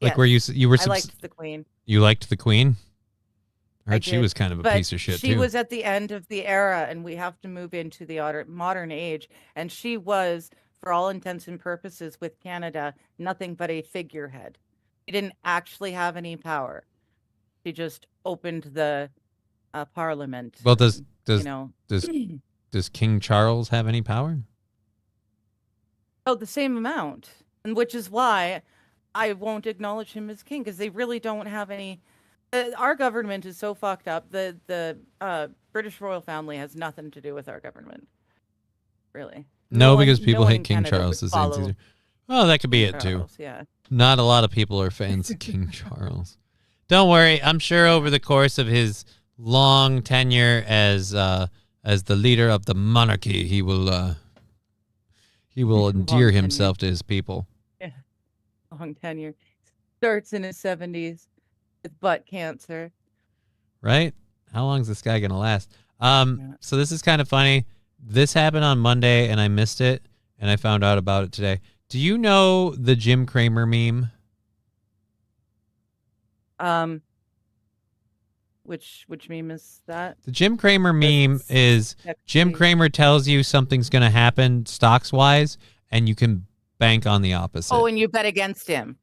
Like, yes. were you were? I liked the Queen. You liked the Queen? I heard I she did, was kind of a but piece of shit she too. was at the end of the era, and we have to move into the modern age. And she was, for all intents and purposes, with Canada, nothing but a figurehead. She didn't actually have any power. She just opened the parliament. Well, does King Charles have any power? Oh, the same amount, and which is why I won't acknowledge him as king, because they really don't have any. Our government is so fucked up. The British royal family has nothing to do with our government, really. No, because people no one hate in King Canada Charles. would The same follow Caesar. Oh, that could be King it too. Charles, yeah. Not a lot of people are fans of King Charles. Don't worry. I'm sure over the course of his long tenure as the leader of the monarchy, he will endear himself to his people. Yeah, long tenure. Starts in his 70s with butt cancer. Right? How long is this guy gonna last? So this is kind of funny. This happened on Monday, and I missed it, and I found out about it today. Do you know the Jim Cramer meme? Which meme is that? The Jim Cramer meme is Jim Cramer tells you something's going to happen stocks wise, and you can bank on the opposite. Oh, and you bet against him.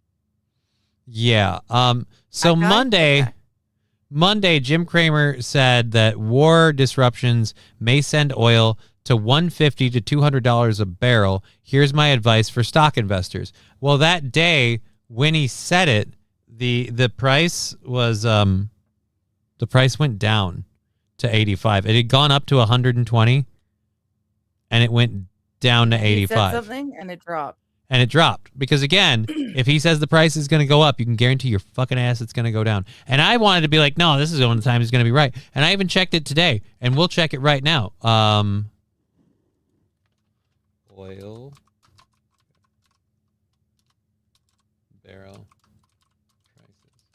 Yeah. So Monday, Jim Cramer said that war disruptions may send oil to $150 to $200 a barrel. Here's my advice for stock investors. Well, that day when he said it, the price was the price went down to 85. It had gone up to 120, and it went down to 85. He said something and it dropped. And it dropped because, again, if he says the price is going to go up, you can guarantee your fucking ass it's going to go down. And I wanted to be like, no, this is the only time he's going to be right. And I even checked it today, and we'll check it right now. Oil barrel prices.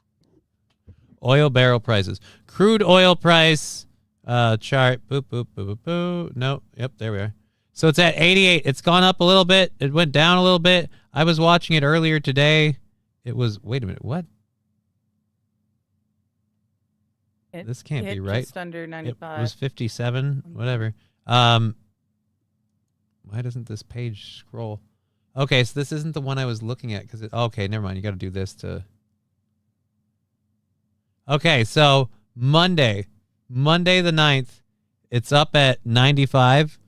Oil barrel prices. Crude oil price chart. Boop, boop, boop, boop, boop. No. Yep, there we are. So it's at 88. It's gone up a little bit. It went down a little bit. I was watching it earlier today. It was, wait a minute, what? This can't be right. Just under 95. It was 57, whatever. Why doesn't this page scroll? Okay, so this isn't the one I was looking at because okay, never mind. You got to do this to. Okay, so Monday the 9th, it's up at 95.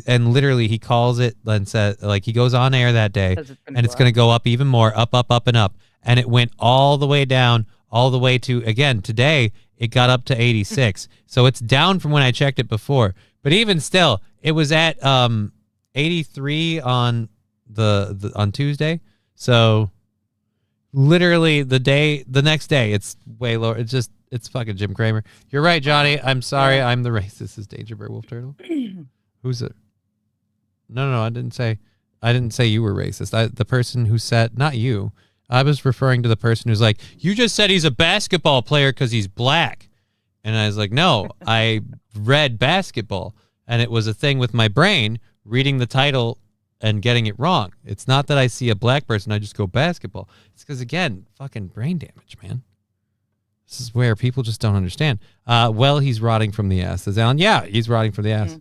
And literally he calls it and says, like, he goes on air that day and it's going to go up even more, up, and up. And it went all the way down, all the way to, again, today it got up to 86. So it's down from when I checked it before. But even still, it was at 83 on on Tuesday. So literally the next day, it's way lower. It's fucking Jim Cramer. You're right, Johnny. I'm sorry. I'm the racist. This is Danger Bear Wolf Turtle. Who's it? No, I didn't say you were racist. The person who said, not you. I was referring to the person who's like, you just said he's a basketball player because he's black. And I was like, no, I read basketball. And it was a thing with my brain reading the title and getting it wrong. It's not that I see a black person, I just go basketball. It's because, again, fucking brain damage, man. This is where people just don't understand. Well, he's rotting from the ass. Says Alan, yeah, he's rotting from the ass.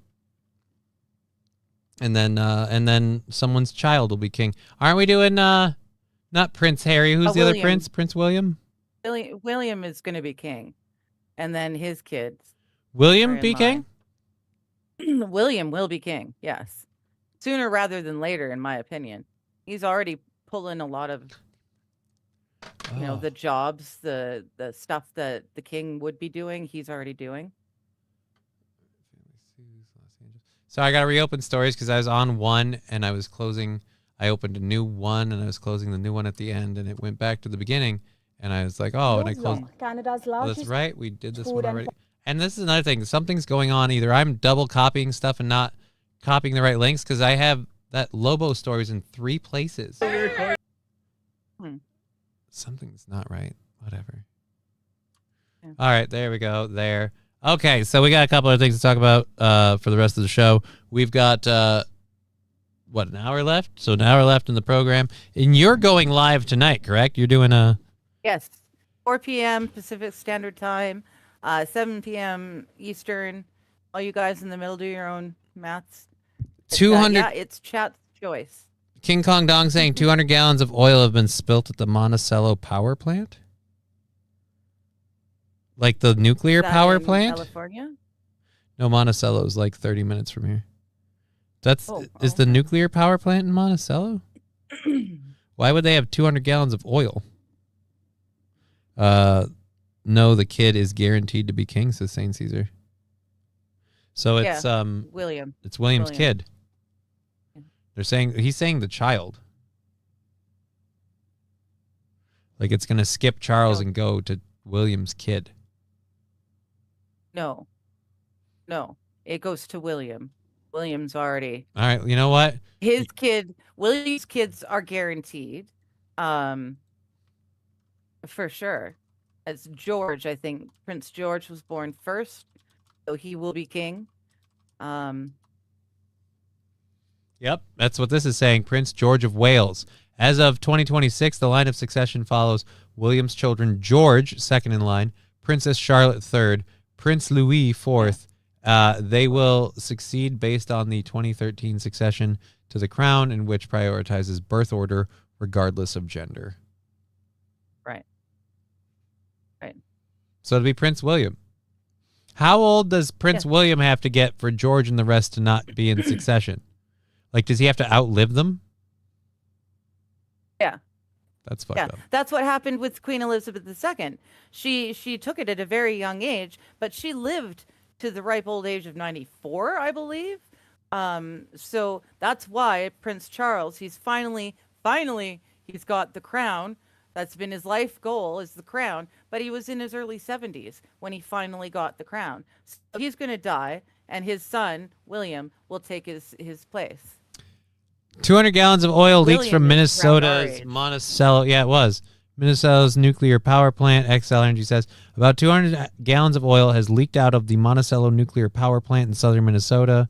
And then someone's child will be king. Aren't we doing not Prince Harry? Who's the other prince? Prince William? William is going to be king. And then his kids. William be king? William will be king, yes. Sooner rather than later, in my opinion. He's already pulling a lot of the jobs, the stuff that the king would be doing, he's already doing. So I got to reopen stories because I was on one and I was closing I opened a new one and I was closing the new one at the end, and it went back to the beginning, and I was like, oh, and I closed. Canada's Oh, largest that's right. We did this food one and already. And this is another thing. Something's going on. Either I'm double copying stuff and not copying the right links, because I have that Lobo stories in 3 places. Something's not right. Whatever. All right, there we go. There. Okay, so we got a couple of things to talk about for the rest of the show. We've got, an hour left? So an hour left in the program. And you're going live tonight, correct? You're doing a... Yes, 4 p.m. Pacific Standard Time, 7 p.m. Eastern. All you guys in the middle, do your own maths. 200... yeah, it's chat's choice. King Kong Dong saying 200 gallons of oil have been spilt at the Monticello power plant? Like the nuclear Is that power in plant? California? No, Monticello is like 30 minutes from here. That's Oh, is the nuclear power plant in Monticello? Why would they have 200 gallons of oil? No, the kid is guaranteed to be king, says Saint Caesar. So it's William. It's William's kid. They're saying he's saying the child. Like it's gonna skip Charles and go to William's kid. No, it goes to William. William's already. All right, you know what? William's kids are guaranteed, for sure. As George, I think Prince George was born first, so he will be king. Yep, that's what this is saying. Prince George of Wales. As of 2026, the line of succession follows William's children: George, second in line; Princess Charlotte, third; Prince Louis, fourth. They will succeed based on the 2013 succession to the crown, in which prioritizes birth order regardless of gender. Right. So it'll be Prince William. How old does Prince William have to get for George and the rest to not be in succession? Like, does he have to outlive them? Yeah. That's fucked up. That's what happened with Queen Elizabeth II. She took it at a very young age, but she lived to the ripe old age of 94, I believe. So that's why Prince Charles, he's finally he's got the crown. That's been his life goal, is the crown. But he was in his early 70s when he finally got the crown. So he's going to die, and his son, William, will take his place. 200 gallons of oil leaks William from is around our Minnesota's age. Monticello. Yeah, it was. Minnesota's nuclear power plant. XL Energy says about 200 gallons of oil has leaked out of the Monticello nuclear power plant in southern Minnesota.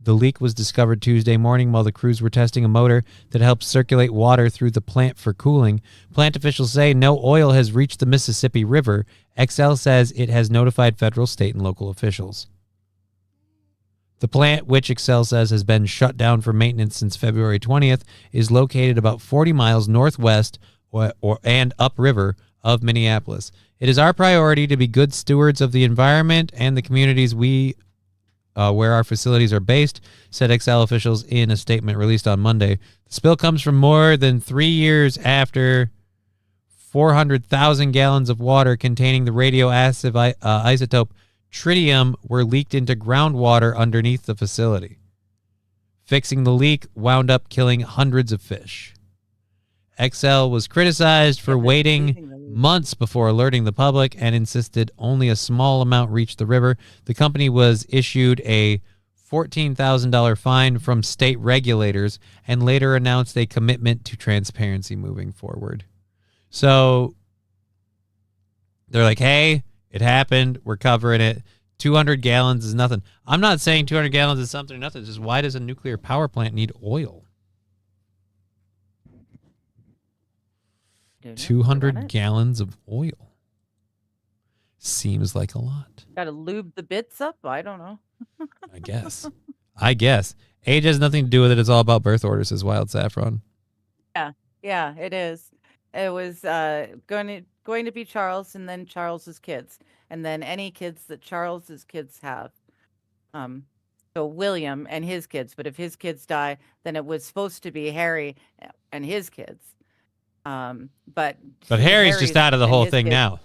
The leak was discovered Tuesday morning while the crews were testing a motor that helps circulate water through the plant for cooling. Plant officials say no oil has reached the Mississippi River. XL says it has notified federal, state, and local officials. The plant, which XL says has been shut down for maintenance since February 20th, is located about 40 miles northwest and upriver of Minneapolis. It is our priority to be good stewards of the environment and the communities where our facilities are based, said XL officials in a statement released on Monday. The spill comes from more than 3 years after 400,000 gallons of water containing the radioactive isotope tritium were leaked into groundwater underneath the facility. Fixing the leak wound up killing hundreds of fish. XL was criticized for waiting months before alerting the public and insisted only a small amount reached the river. The company was issued a $14,000 fine from state regulators and later announced a commitment to transparency moving forward. So they're like, hey, it happened. We're covering it. 200 gallons is nothing. I'm not saying 200 gallons is something or nothing. It's just, why does a nuclear power plant need oil? 200 gallons of oil. Seems like a lot. Got to lube the bits up? I don't know. I guess. Age has nothing to do with it. It's all about birth orders, says Wild Saffron. Yeah, it is. It was going to be Charles and then Charles's kids, and then any kids that Charles's kids have. So William and his kids, but if his kids die, then it was supposed to be Harry and his kids. But Harry's just out of the whole thing now.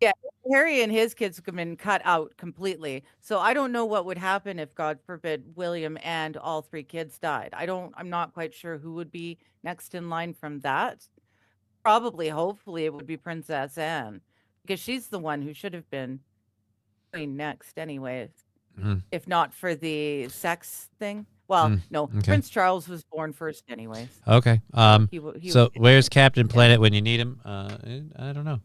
Yeah, Harry and his kids have been cut out completely. So I don't know what would happen if, God forbid, William and all 3 kids died. I'm not quite sure who would be next in line from that. Probably, hopefully, it would be Princess Anne, because she's the one who should have been queen next anyways, if not for the sex thing. Well, no, okay. Prince Charles was born first anyways. Okay. He So was- where's Captain Planet when you need him? I don't know.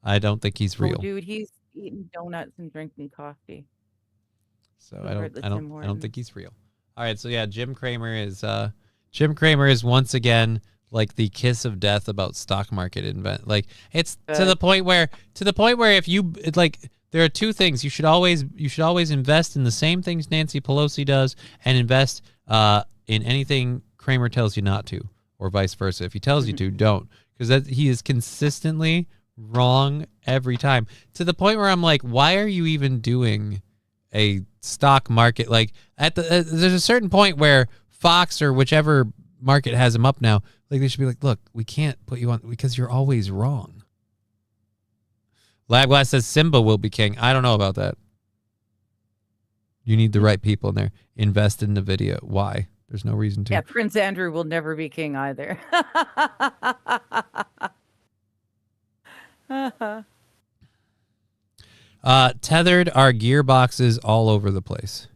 I don't think he's Oh, real. dude, he's eating donuts and drinking coffee. So Over I at the Tim don't Hortons. think he's real. All right, so yeah, Jim Cramer is once again like the kiss of death about stock market like it's to the point where if you like there are 2 things you should always invest in the same things Nancy Pelosi does and invest in anything Cramer tells you not to, or vice versa. If he tells you to, don't, because he is consistently wrong every time, to the point where I'm like, why are you even doing a stock market? Like there's a certain point where Fox or whichever market has him up now, like they should be like, look, we can't put you on because you're always wrong. Labglass says Simba will be king. I don't know about that. You need the right people in there. Invest in the video. Why? There's no reason to. Yeah, Prince Andrew will never be king either. Tethered are gearboxes all over the place,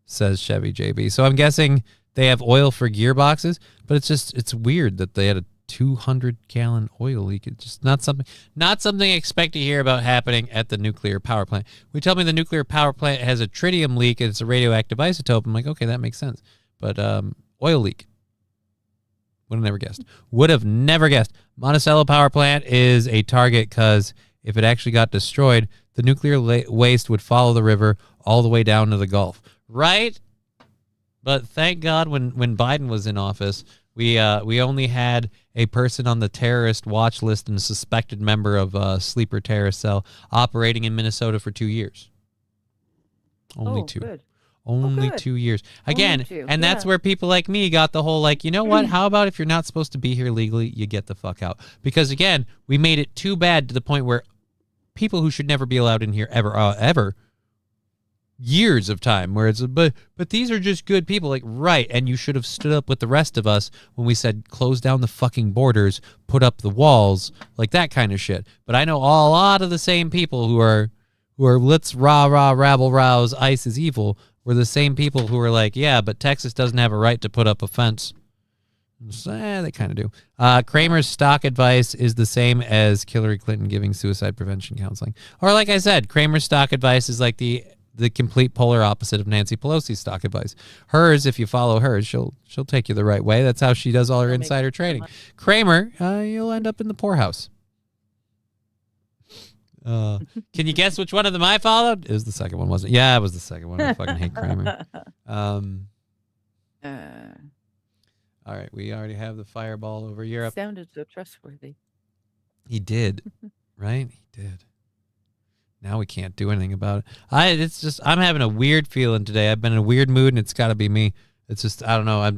says Chevy JB. So I'm guessing they have oil for gearboxes, but it's weird that they had a 200-gallon oil leak. It's just not something I expect to hear about happening at the nuclear power plant. We tell me the nuclear power plant has a tritium leak and it's a radioactive isotope. I'm like, okay, that makes sense. But oil leak. Would have never guessed. Monticello power plant is a target because if it actually got destroyed, the nuclear waste would follow the river all the way down to the Gulf. Right? But thank God when Biden was in office, we only had a person on the terrorist watch list and a suspected member of a sleeper terrorist cell operating in Minnesota for 2 years. Only 2. Good. Only good. 2 years. Again, Only 2, and that's yeah. where people like me got the whole, like, you know what? How about if you're not supposed to be here legally, you get the fuck out? Because, again, we made it too bad to the point where people who should never be allowed in here ever, years of time, where it's, but these are just good people. Like, right, and you should have stood up with the rest of us when we said close down the fucking borders, put up the walls, like that kind of shit. But I know a lot of the same people who are let's rabble rouse, ICE is evil, were the same people who were like, yeah, but Texas doesn't have a right to put up a fence. They kind of do. Kramer's stock advice is the same as Hillary Clinton giving suicide prevention counseling. Or like I said, Kramer's stock advice is like the complete polar opposite of Nancy Pelosi's stock advice. Hers, if you follow hers, she'll take you the right way. That's how she does all her insider trading. Kramer, you'll end up in the poorhouse. Can you guess which one of them I followed? It was the second one, wasn't it? Yeah, it was the second one. I fucking hate Kramer. All right, we already have the fireball over Europe. Sounded so trustworthy. He did, right? He did. Now we can't do anything about it. I'm having a weird feeling today. I've been in a weird mood, and it's got to be me. It's just, I don't know. I'm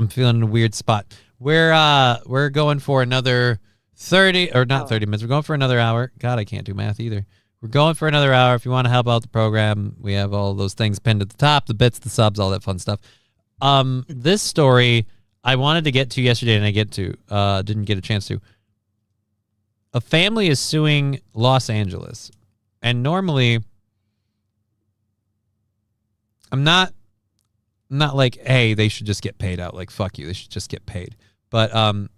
feeling in a weird spot. We're going for another 30 minutes. We're going for another hour. God, I can't do math either. We're going for another hour. If you want to help out the program, we have all those things pinned at the top, the bits, the subs, all that fun stuff. This story I wanted to get to yesterday, and I didn't get a chance to. A family is suing Los Angeles. And normally, I'm not like, hey, they should just get paid out. Like, fuck you, they should just get paid. But I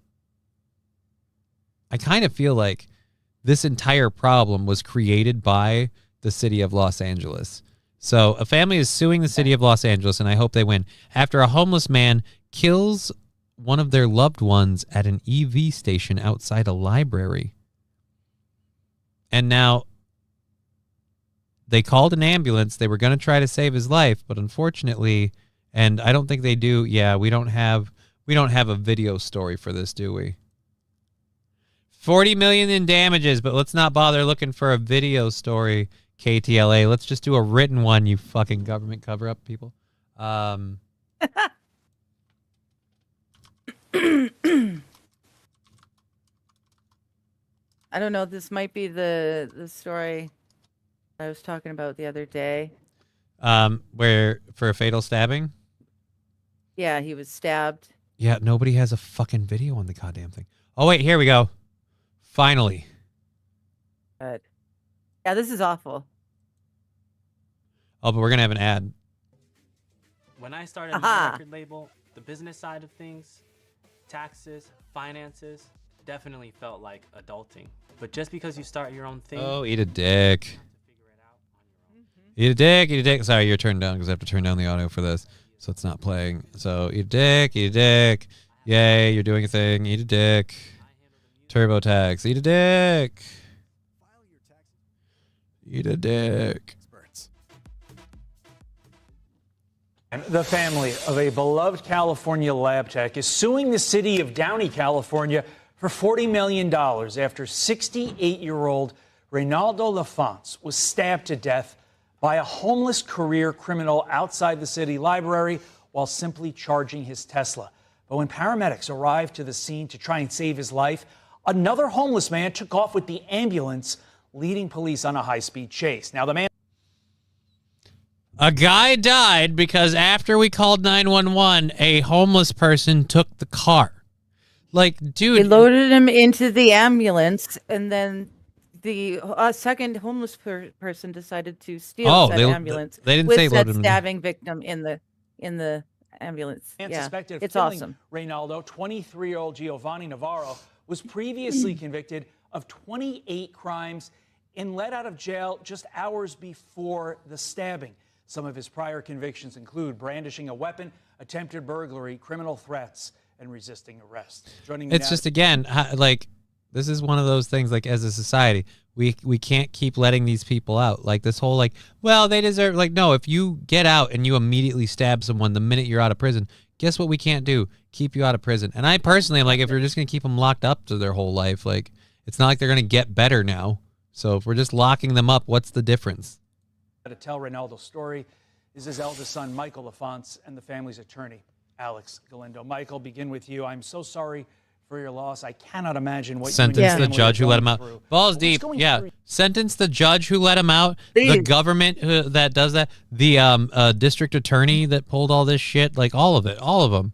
kind of feel like this entire problem was created by the city of Los Angeles. So a family is suing the city of Los Angeles, and I hope they win, after a homeless man kills one of their loved ones at an EV station outside a library. And now they called an ambulance. They were going to try to save his life, but unfortunately, and I don't think they do. Yeah, we don't have a video story for this, do we? $40 million in damages, but let's not bother looking for a video story, KTLA. Let's just do a written one, you fucking government cover-up people. I don't know. This might be the story I was talking about the other day. Where for a fatal stabbing? Yeah, he was stabbed. Yeah, nobody has a fucking video on the goddamn thing. Oh wait, here we go. Finally. But yeah, this is awful. Oh, but we're gonna have an ad. When I started my record label, the business side of things, taxes, finances, definitely felt like adulting. But just because you start your own thing... Oh, eat a dick. Eat a dick, eat a dick. Sorry, you're turned down because I have to turn down the audio for this. So it's not playing. So eat a dick, eat a dick. Yay, you're doing a thing. Eat a dick. TurboTax, eat a dick. Eat a dick. The family of a beloved California lab tech is suing the city of Downey, California for $40 million after 68-year-old Reynaldo Lafont was stabbed to death by a homeless career criminal outside the city library while simply charging his Tesla. But when paramedics arrived to the scene to try and save his life, another homeless man took off with the ambulance, leading police on a high-speed chase. Now, the man... A guy died because after we called 911, a homeless person took the car. Like, dude. They loaded him into the ambulance, and then the second homeless person decided to steal that ambulance. They didn't with say that load him. Stabbing victim in the ambulance. And yeah, suspected of it's killing awesome. Reynaldo, 23-year-old Giovanni Navarro, was previously convicted of 28 crimes and let out of jail just hours before the stabbing. Some of his prior convictions include brandishing a weapon, attempted burglary, criminal threats, and resisting arrest. Joining me It's now- just, again, like, this is one of those things, like, as a society, we can't keep letting these people out. Like, this whole, like, well, they deserve, like, no, if you get out and you immediately stab someone the minute you're out of prison, guess what we can't do? Keep you out of prison. And I personally am like, if you're just going to keep them locked up to their whole life, like, it's not like they're going to get better now. So if we're just locking them up, what's the difference? To tell Reynaldo's story is his eldest son, Michael Lafont, and the family's attorney, Alex Galindo. Michael, begin with you. I'm so sorry for your loss. I cannot imagine what Sentence you the and your judge who let him family are out. going through. Balls What's deep. going Yeah. through- Sentence the judge who let him out. The government that does that. The district attorney that pulled all this shit. Like, all of it. All of them.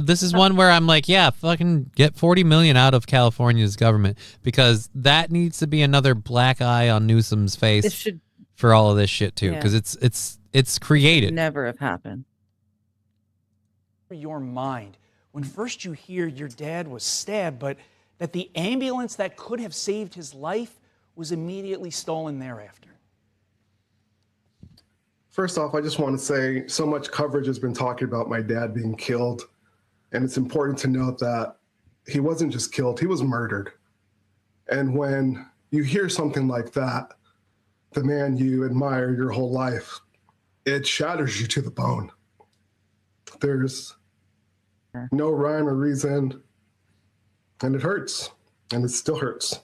This is one where I'm like, yeah, fucking get 40 million out of California's government, because that needs to be another black eye on Newsom's face It should for all of this shit too, Yeah. because it's created. never have happened. Your mind when first you hear your dad was stabbed, but that the ambulance that could have saved his life was immediately stolen thereafter? First off, I just want to say so much coverage has been talking about my dad being killed. And it's important to note that he wasn't just killed, he was murdered. And when you hear something like that, the man you admire your whole life, it shatters you to the bone. There's no rhyme or reason, and it hurts, and it still hurts.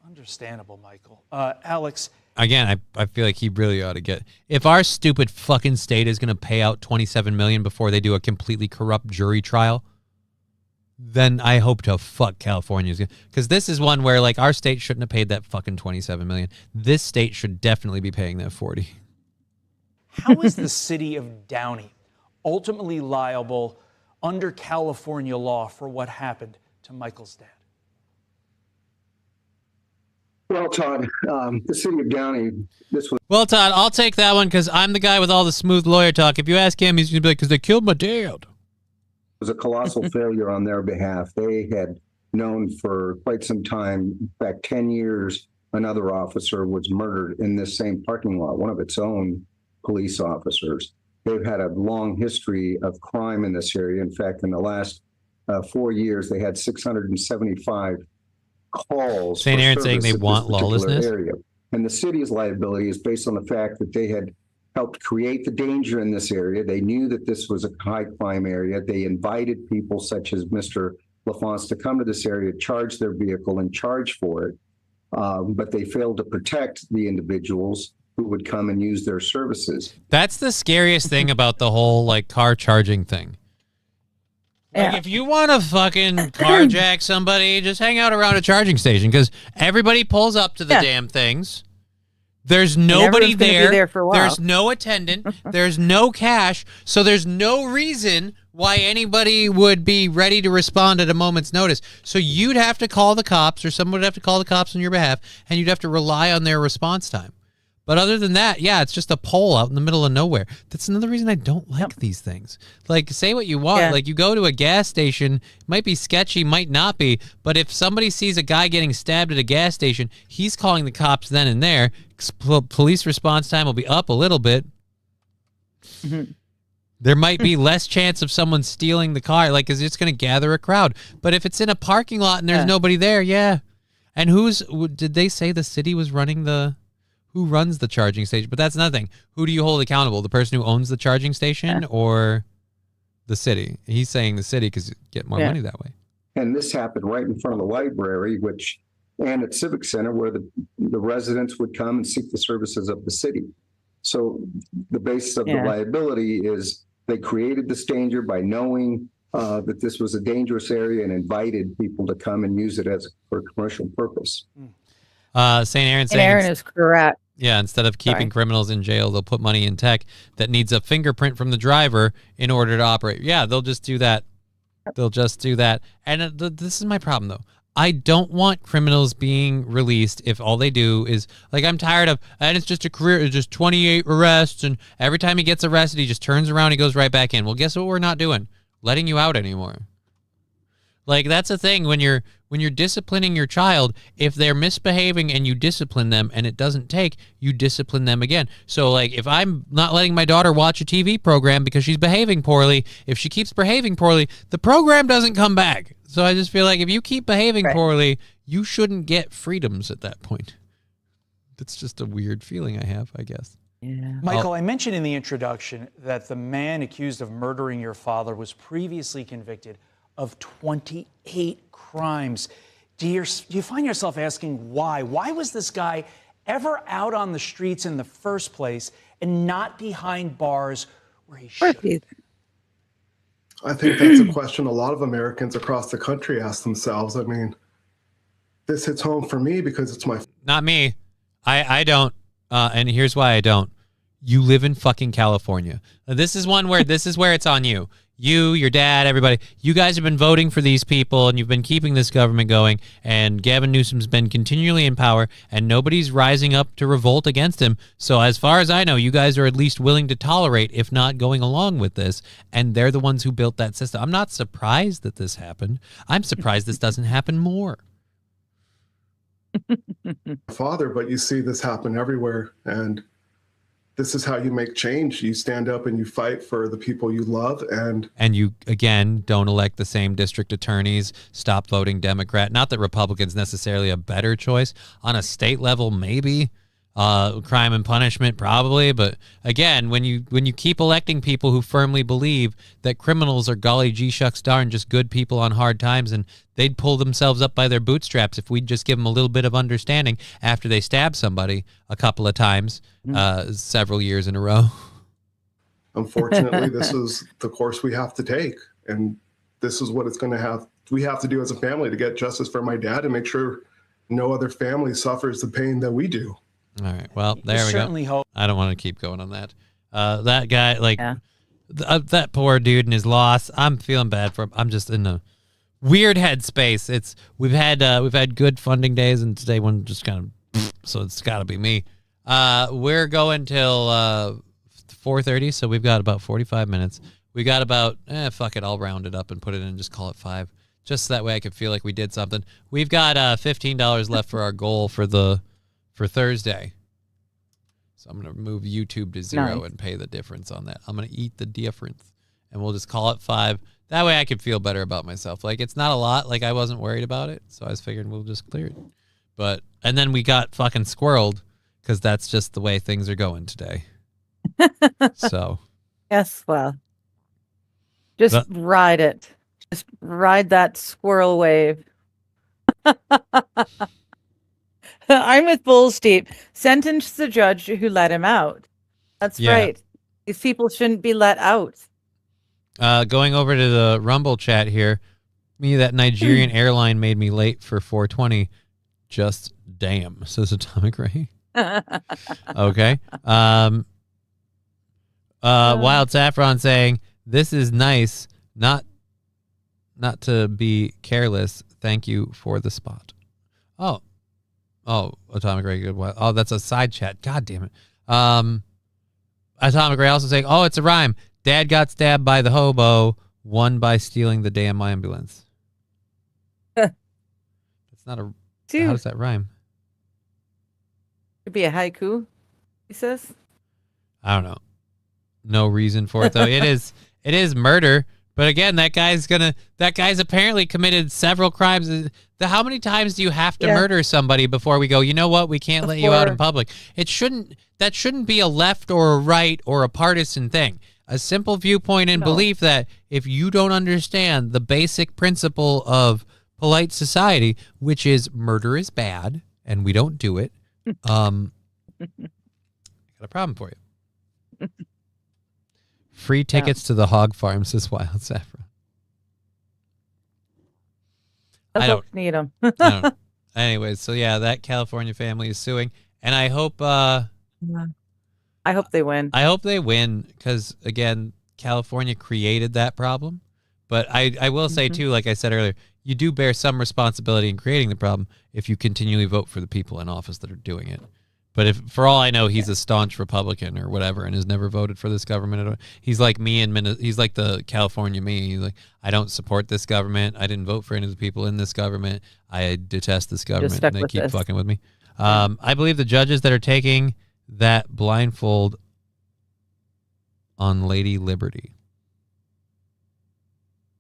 Understandable, Michael. Alex. Again, I feel like he really ought to get. If our stupid fucking state is going to pay out $27 million before they do a completely corrupt jury trial, then I hope to fuck California's, because this is one where, like, our state shouldn't have paid that fucking $27 million. This state should definitely be paying that 40. How is the city of Downey ultimately liable under California law for what happened to Michael's dad? Well, Todd, the city of Downey, this was... Well, Todd, I'll take that one because I'm the guy with all the smooth lawyer talk. If you ask him, he's going to be like, because they killed my dad. was a colossal failure on their behalf. They had known for quite some time, in fact, 10 years, another officer was murdered in this same parking lot, one of its own police officers. They've had a long history of crime in this area. In fact, in the last 4 years, they had 675 calls. St. for Aaron saying service they at this want particular lawlessness? area. And the city's liability is based on the fact that they had helped create the danger in this area. They knew that this was a high crime area. They invited people such as Mr. Lafont to come to this area, charge their vehicle and charge for it. But they failed to protect the individuals who would come and use their services. That's the scariest thing about the whole like car charging thing. Like, if you want to fucking carjack somebody, just hang out around a charging station, because everybody pulls up to the damn things. There's nobody there. For a while. There's no attendant. There's no cash. So there's no reason why anybody would be ready to respond at a moment's notice. So you'd have to call the cops, or someone would have to call the cops on your behalf, and you'd have to rely on their response time. But other than that, yeah, it's just a pole out in the middle of nowhere. That's another reason I don't like these things. Like, say what you want. Yeah. Like, you go to a gas station, might be sketchy, might not be, but if somebody sees a guy getting stabbed at a gas station, he's calling the cops then and there. Police response time will be up a little bit. Mm-hmm. There might be less chance of someone stealing the car, like, because it's going to gather a crowd. But if it's in a parking lot and there's nobody there, yeah. And did they say the city was running who runs the charging station? But that's another thing. Who do you hold accountable? The person who owns the charging station or the city? He's saying the city because you get more money that way. And this happened right in front of the library, and at Civic Center, where the residents would come and seek the services of the city. So the basis of the liability is they created this danger by knowing that this was a dangerous area and invited people to come and use it for a commercial purpose. St. Aaron saying, Aaron is correct. yeah, instead of keeping criminals in jail, they'll put money in tech that needs a fingerprint from the driver in order to operate. Yeah, they'll just do that. They'll just do that. And this is my problem, though. I don't want criminals being released if all they do is, like, I'm tired of, and it's just a career, it's just 28 arrests, and every time he gets arrested, he just turns around, he goes right back in. Well, guess what we're not doing? Letting you out anymore. Like, that's the thing, when you're disciplining your child, if they're misbehaving and you discipline them and it doesn't take, you discipline them again. So, like, if I'm not letting my daughter watch a TV program because she's behaving poorly, if she keeps behaving poorly, the program doesn't come back. So I just feel like if you keep behaving poorly, you shouldn't get freedoms at that point. That's just a weird feeling I have, I guess. Yeah. Michael, I mentioned in the introduction that the man accused of murdering your father was previously convicted of 28 crimes. Do you find yourself asking why? Why was this guy ever out on the streets in the first place and not behind bars where he should be? I think that's a question a lot of Americans across the country ask themselves. I mean, this hits home for me because it's my... Not me. I don't. And here's why I don't. You live in fucking California. This is one where this is where it's on you. You, your dad, everybody. You guys have been voting for these people, and you've been keeping this government going, and Gavin Newsom's been continually in power, and nobody's rising up to revolt against him. So as far as I know, you guys are at least willing to tolerate, if not going along with this, and they're the ones who built that system. I'm not surprised that this happened. I'm surprised this doesn't happen more. Father, but you see this happen everywhere, and this is how you make change. You stand up and you fight for the people you love, and you, again, don't elect the same district attorneys. Stop voting Democrat. Not that Republican's necessarily a better choice. On a state level, maybe. Crime and punishment, probably. But again, when you keep electing people who firmly believe that criminals are golly gee shucks darn just good people on hard times, and they'd pull themselves up by their bootstraps if we'd just give them a little bit of understanding after they stab somebody a couple of times, several years in a row. Unfortunately, this is the course we have to take, and this is what it's going to have. We have to do as a family to get justice for my dad and make sure no other family suffers the pain that we do. All right. Well, there we go. I don't want to keep going on that. That guy, like, that poor dude and his loss. I'm feeling bad for him. I'm just in a weird headspace. We've had good funding days, and today one just kind of, so it's got to be me. We're going till 4:30, so we've got about 45 minutes. We got about fuck it, I'll round it up and put it in and just call it 5, just so that way I could feel like we did something. We've got $15 left for our goal for Thursday. So I'm going to move YouTube to 0 and pay the difference on that. I'm going to eat the difference, and we'll just call it 5. That way I could feel better about myself. Like, it's not a lot. Like, I wasn't worried about it, so I was figuring we'll just clear it. And then we got fucking squirreled because that's just the way things are going today. So. Yes, well. Just ride it. Just ride that squirrel wave. I'm with Bulls Deep. Sentence the judge who let him out. That's right. These people shouldn't be let out. Going over to the Rumble chat here. That Nigerian airline made me late for 420. Just damn, says Atomic Ray. Okay. Wild Saffron saying, this is nice. Not to be careless. Thank you for the spot. Oh, Atomic Ray, good. Oh, that's a side chat. God damn it. Atomic Ray also saying, oh, it's a rhyme. Dad got stabbed by the hobo, won by stealing the damn ambulance. That's not a... How does that rhyme? Could be a haiku, he says. I don't know. No reason for it, though. It is murder. But again, that guy's apparently committed several crimes. How many times do you have to murder somebody before we go, you know what, we can't let you out in public? That shouldn't be a left or a right or a partisan thing. A simple viewpoint and belief that if you don't understand the basic principle of polite society, which is murder is bad and we don't do it, got a problem for you. Free tickets to the hog farm, says Wild Saffron. I don't need them. I don't know. Anyways, so yeah, that California family is suing, and I hope they win. I hope they win because again, California created that problem. But I will say too, like I said earlier, you do bear some responsibility in creating the problem if you continually vote for the people in office that are doing it. But if, for all I know, he's a staunch Republican or whatever and has never voted for this government at all. He's like me he's like the California me. He's like, I don't support this government. I didn't vote for any of the people in this government. I detest this government and they keep fucking with me. I believe the judges that are taking that blindfold on Lady Liberty.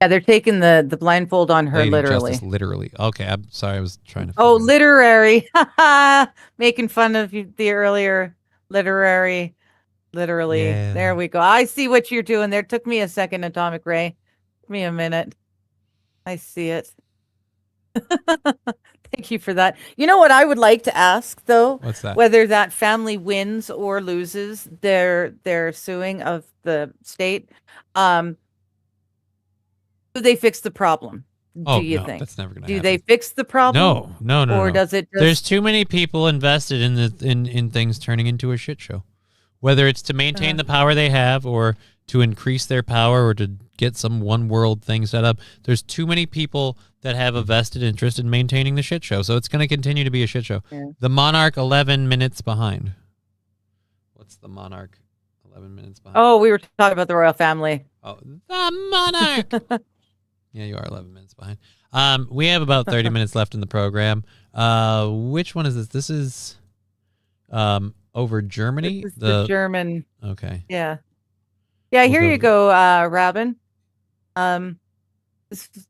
Yeah, they're taking the blindfold on her, Lady literally. Justice, literally. Okay, I'm sorry. I was trying to... Oh, literary. Making fun of the earlier literary. Literally. Yeah. There we go. I see what you're doing there. Took me a second, Atomic Ray. Give me a minute. I see it. Thank you for that. You know what I would like to ask, though? What's that? Whether that family wins or loses their suing of the state. Do they fix the problem? Oh, do you no, think? that's never gonna do happen. they fix the problem? No. Or does it just... There's too many people invested in things turning into a shit show. Whether it's to maintain the power they have or to increase their power or to get some one world thing set up. There's too many people that have a vested interest in maintaining the shit show. So it's going to continue to be a shit show. Yeah. The Monarch 11 minutes behind. What's the Monarch 11 minutes behind? Oh, we were talking about the royal family. Oh, the Monarch. Yeah, you are 11 minutes behind. We have about 30 minutes left in the program. Which one is this? This is over Germany. This is the German. Okay. Yeah. Yeah, here you go, Robin.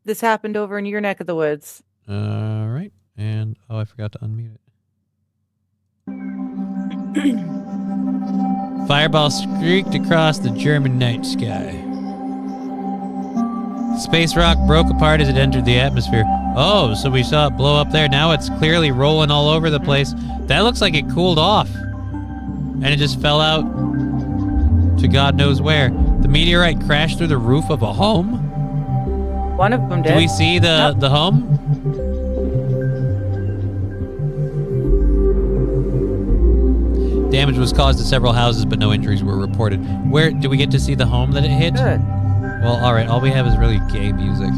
This happened over in your neck of the woods. All right. And I forgot to unmute it. Fireball streaked across the German night sky. Space rock broke apart as it entered the atmosphere. Oh, so we saw it blow up there. Now it's clearly rolling all over the place. That looks like it cooled off. And it just fell out to God knows where. The meteorite crashed through the roof of a home? One of them did. Do we see the home? Damage was caused to several houses, but no injuries were reported. Where do we get to see the home that it hit? Good. Well, all right. All we have is really gay music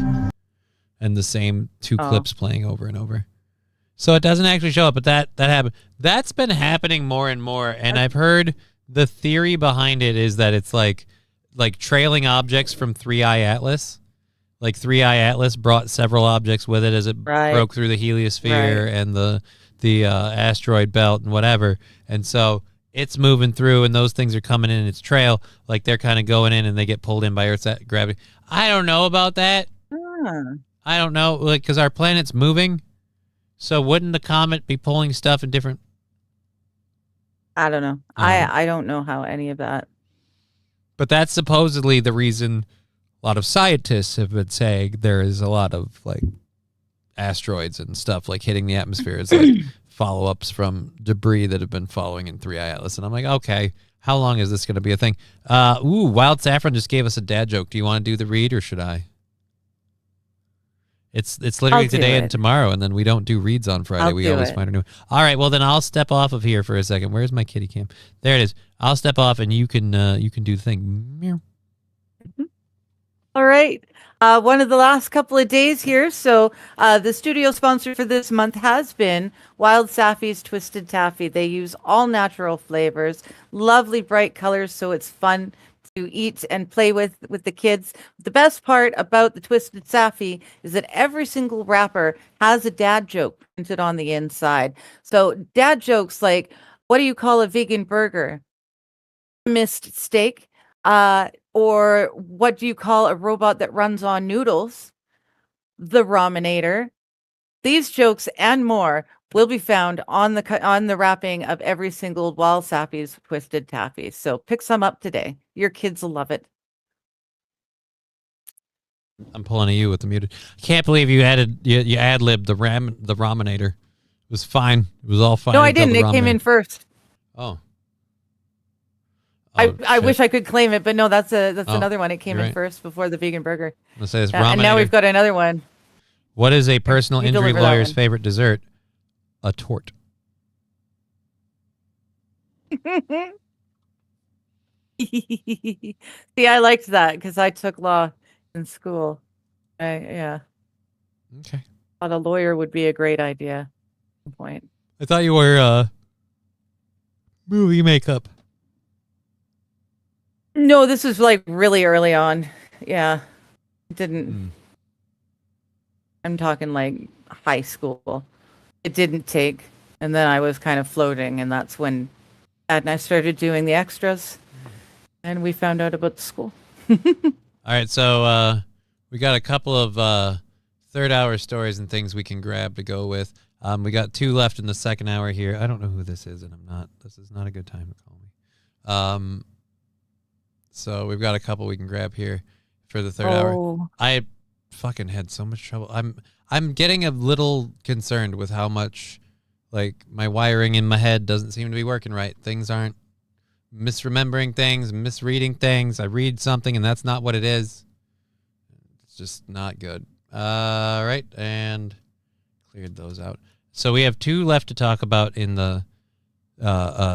and the same two clips playing over and over. So it doesn't actually show up, but that happened. That's been happening more and more, and I've heard the theory behind it is that it's like trailing objects from 3i Atlas. Like 3i Atlas brought several objects with it as it broke through the heliosphere and the asteroid belt and whatever. And so it's moving through and those things are coming in its trail. Like they're kind of going in and they get pulled in by Earth's gravity. I don't know about that. I don't know. Like, because our planet's moving. So wouldn't the comet be pulling stuff in different... I don't know. I don't know how any of that. But that's supposedly the reason a lot of scientists have been saying there is a lot of like asteroids and stuff like hitting the atmosphere. It's like follow-ups from debris that have been following in 3i Atlas. And I'm like, okay, How long is this going to be a thing? Wild Saffron just gave us a dad joke. Do you want to do the read or should I? It's literally today and tomorrow, and then we don't do reads on Friday. We always find a new one. All right, well then I'll step off of here for a second. Where's my kitty cam? There it is. I'll step off, and you can do the thing. Meow. All right. One of the last couple of days here. So the studio sponsor for this month has been Wild Saffy's Twisted Taffy. They use all natural flavors, lovely bright colors, so it's fun to eat and play with the kids. The best part about the Twisted Taffy is that every single wrapper has a dad joke printed on the inside. So dad jokes like, what do you call a vegan burger? Missed steak. Or what do you call a robot that runs on noodles? The Raminator. These jokes and more will be found on the wrapping of every single Wild Saffy's Twisted Taffy. So pick some up today. Your kids will love it. I'm pulling at you with the muted. I can't believe you ad-libbed the Raminator. It was fine. It was all fine. No, I didn't. It came in first. Oh. I wish I could claim it, but no, that's another one. It came in first before the vegan burger. Let's say it's and now we've got another one. What is a personal injury lawyer's favorite dessert? A tort. See, I liked that because I took law in school. Yeah. Okay. Thought a lawyer would be a great idea. At some point. I thought you were movie makeup. No, this was like really early on. Yeah. Didn't. I'm talking like high school. It didn't take. And then I was kind of floating, and that's when Dad and I started doing the extras, and we found out about the school. All right, so we got a couple of third-hour stories and things we can grab to go with. We got 2 left in the second hour here. I don't know who this is, and this is not a good time to call me. So we've got a couple we can grab here for the third hour. I fucking had so much trouble. I'm getting a little concerned with how much, like, my wiring in my head doesn't seem to be working right. Things aren't misremembering things, misreading things. I read something and that's not what it is. It's just not good. All right, and cleared those out. So we have 2 left to talk about in the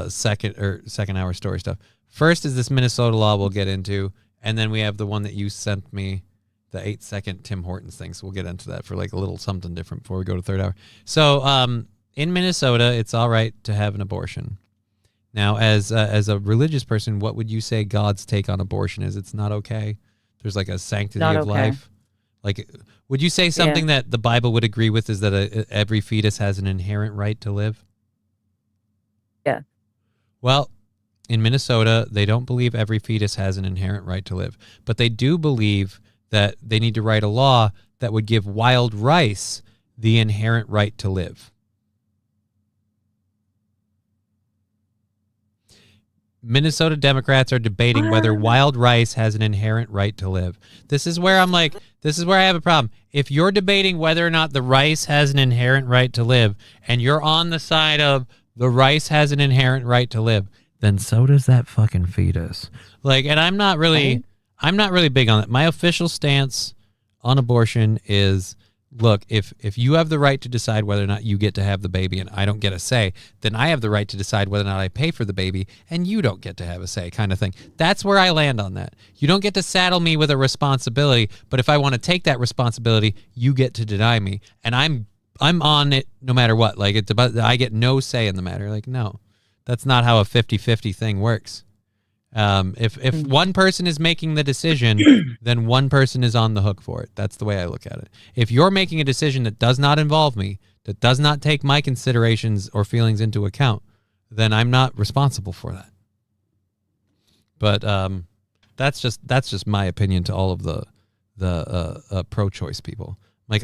second hour story stuff. First is this Minnesota law we'll get into, and then we have the one that you sent me, the 8-second Tim Hortons thing. So we'll get into that for like a little something different before we go to third hour. So in Minnesota, it's all right to have an abortion. Now, as a religious person, what would you say God's take on abortion is? It's not okay. There's like a sanctity of life. Like, would you say something that the Bible would agree with is that every fetus has an inherent right to live? Yeah. Well, in Minnesota, they don't believe every fetus has an inherent right to live, but they do believe that they need to write a law that would give wild rice the inherent right to live. Minnesota Democrats are debating whether wild rice has an inherent right to live. This is where I'm like, this is where I have a problem. If you're debating whether or not the rice has an inherent right to live, and you're on the side of the rice has an inherent right to live, then so does that fucking fetus. Like, and I'm not really big on it. My official stance on abortion is, look, if you have the right to decide whether or not you get to have the baby and I don't get a say, then I have the right to decide whether or not I pay for the baby and you don't get to have a say, kind of thing. That's where I land on that. You don't get to saddle me with a responsibility, but if I want to take that responsibility, you get to deny me. And I'm on it no matter what. Like, it's about, I get no say in the matter. Like, no, that's not how a 50-50 thing works. If one person is making the decision, then one person is on the hook for it. That's the way I look at it. If you're making a decision that does not involve me, that does not take my considerations or feelings into account, then I'm not responsible for that. But that's just my opinion to all of the pro-choice people. Like,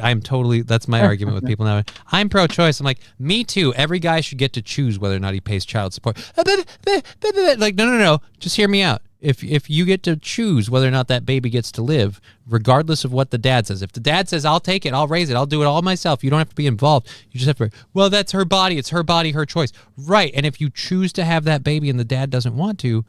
that's my argument with people now. I'm pro-choice. I'm like, me too. Every guy should get to choose whether or not he pays child support. Like, no. Just hear me out. if you get to choose whether or not that baby gets to live, regardless of what the dad says. If the dad says, I'll take it, I'll raise it, I'll do it all myself, you don't have to be involved. You just have to, well, that's her body. It's her body, her choice. Right. And if you choose to have that baby and the dad doesn't want to,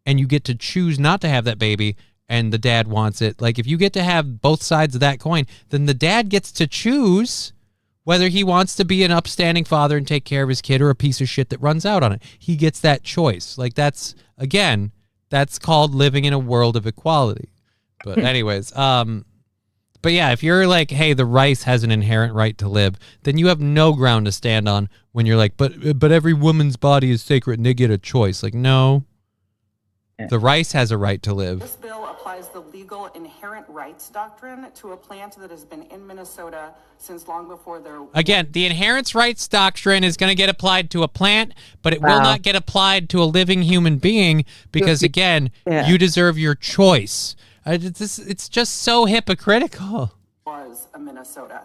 and you get to choose not to have that baby and the dad wants it, like if you get to have both sides of that coin, then the dad gets to choose whether he wants to be an upstanding father and take care of his kid or a piece of shit that runs out on it. He gets that choice. Like that's, again, that's called living in a world of equality. But anyways, but yeah, if you're like, hey, the rice has an inherent right to live, then you have no ground to stand on when you're like, but every woman's body is sacred and they get a choice. Like, no, the rice has a right to live. This bill applies the legal inherent rights doctrine to a plant that has been in Minnesota since long before there. Again, the inherent rights doctrine is going to get applied to a plant, but it will not get applied to a living human being because, again, you deserve your choice. It's just so hypocritical. Was a Minnesota.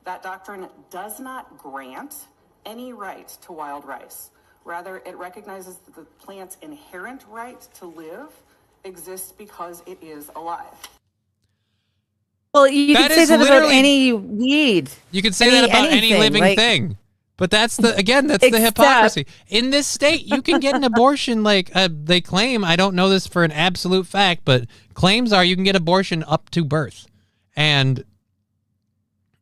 That doctrine does not grant any right to wild rice. Rather, it recognizes that the plant's inherent right to live exists because it is alive. Well, you can say that about any weed. You can say that about any living thing. But that's the the hypocrisy. In this state, you can get an abortion like they claim. I don't know this for an absolute fact, but claims are you can get abortion up to birth. And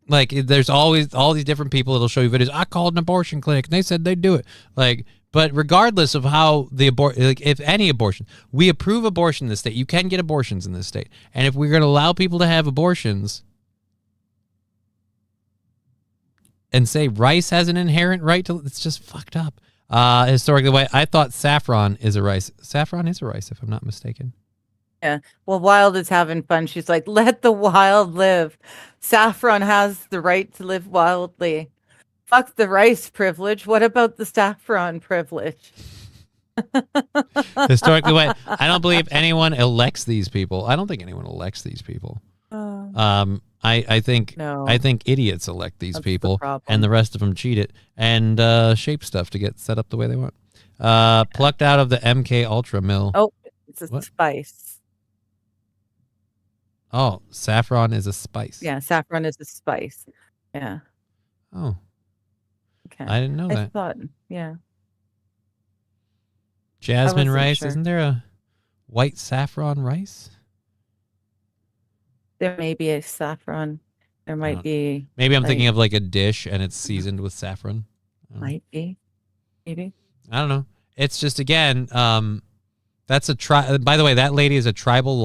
like there's always all these different people that'll show you videos. I called an abortion clinic and they said they'd do it. Like, but regardless of how the like if any abortion, we approve abortion in this state. You can get abortions in this state. And if we're going to allow people to have abortions and say rice has an inherent right to, it's just fucked up. Historically, the way I thought saffron is a rice. Saffron is a rice, if I'm not mistaken. Yeah. Well, Wild is having fun. She's like, let the wild live. Saffron has the right to live wildly. Fuck the rice privilege. What about the saffron privilege? Historically, I don't believe anyone elects these people. I don't think anyone elects these people. I think idiots elect these people, and the rest of them cheat it and shape stuff to get set up the way they want. Plucked out of the MK Ultra mill. Oh, it's a spice. Oh, saffron is a spice. Yeah, saffron is a spice. Yeah. Oh. Okay. I didn't know that. I thought, yeah. Jasmine rice. Sure. Isn't there a white saffron rice? There may be a saffron. There might be. Maybe I'm thinking of like a dish and it's seasoned with saffron. Might be. Maybe. I don't know. It's just, again, that's a by the way, that lady is a tribal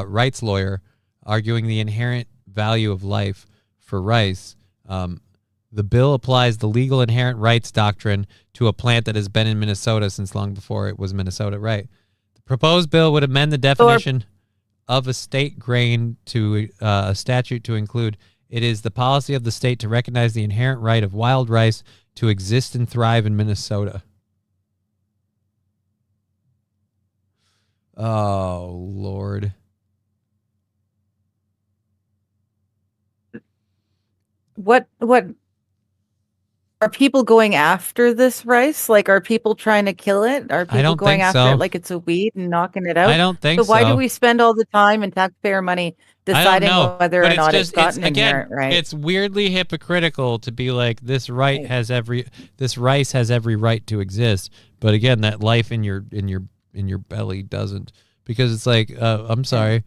rights lawyer arguing the inherent value of life for rice. The bill applies the legal inherent rights doctrine to a plant that has been in Minnesota since long before it was Minnesota. Right. The proposed bill would amend the definition of a state grain to a statute to include, it is the policy of the state to recognize the inherent right of wild rice to exist and thrive in Minnesota. Oh, Lord. What are people going after this rice? Like, are people trying to kill it? Are people going after it like it's a weed and knocking it out? I don't think so. So why do we spend all the time and taxpayer money deciding whether or not it's got an inherent right? It's weirdly hypocritical to be like this rice has every right to exist, but again, that life in your belly doesn't, because it's like I'm sorry,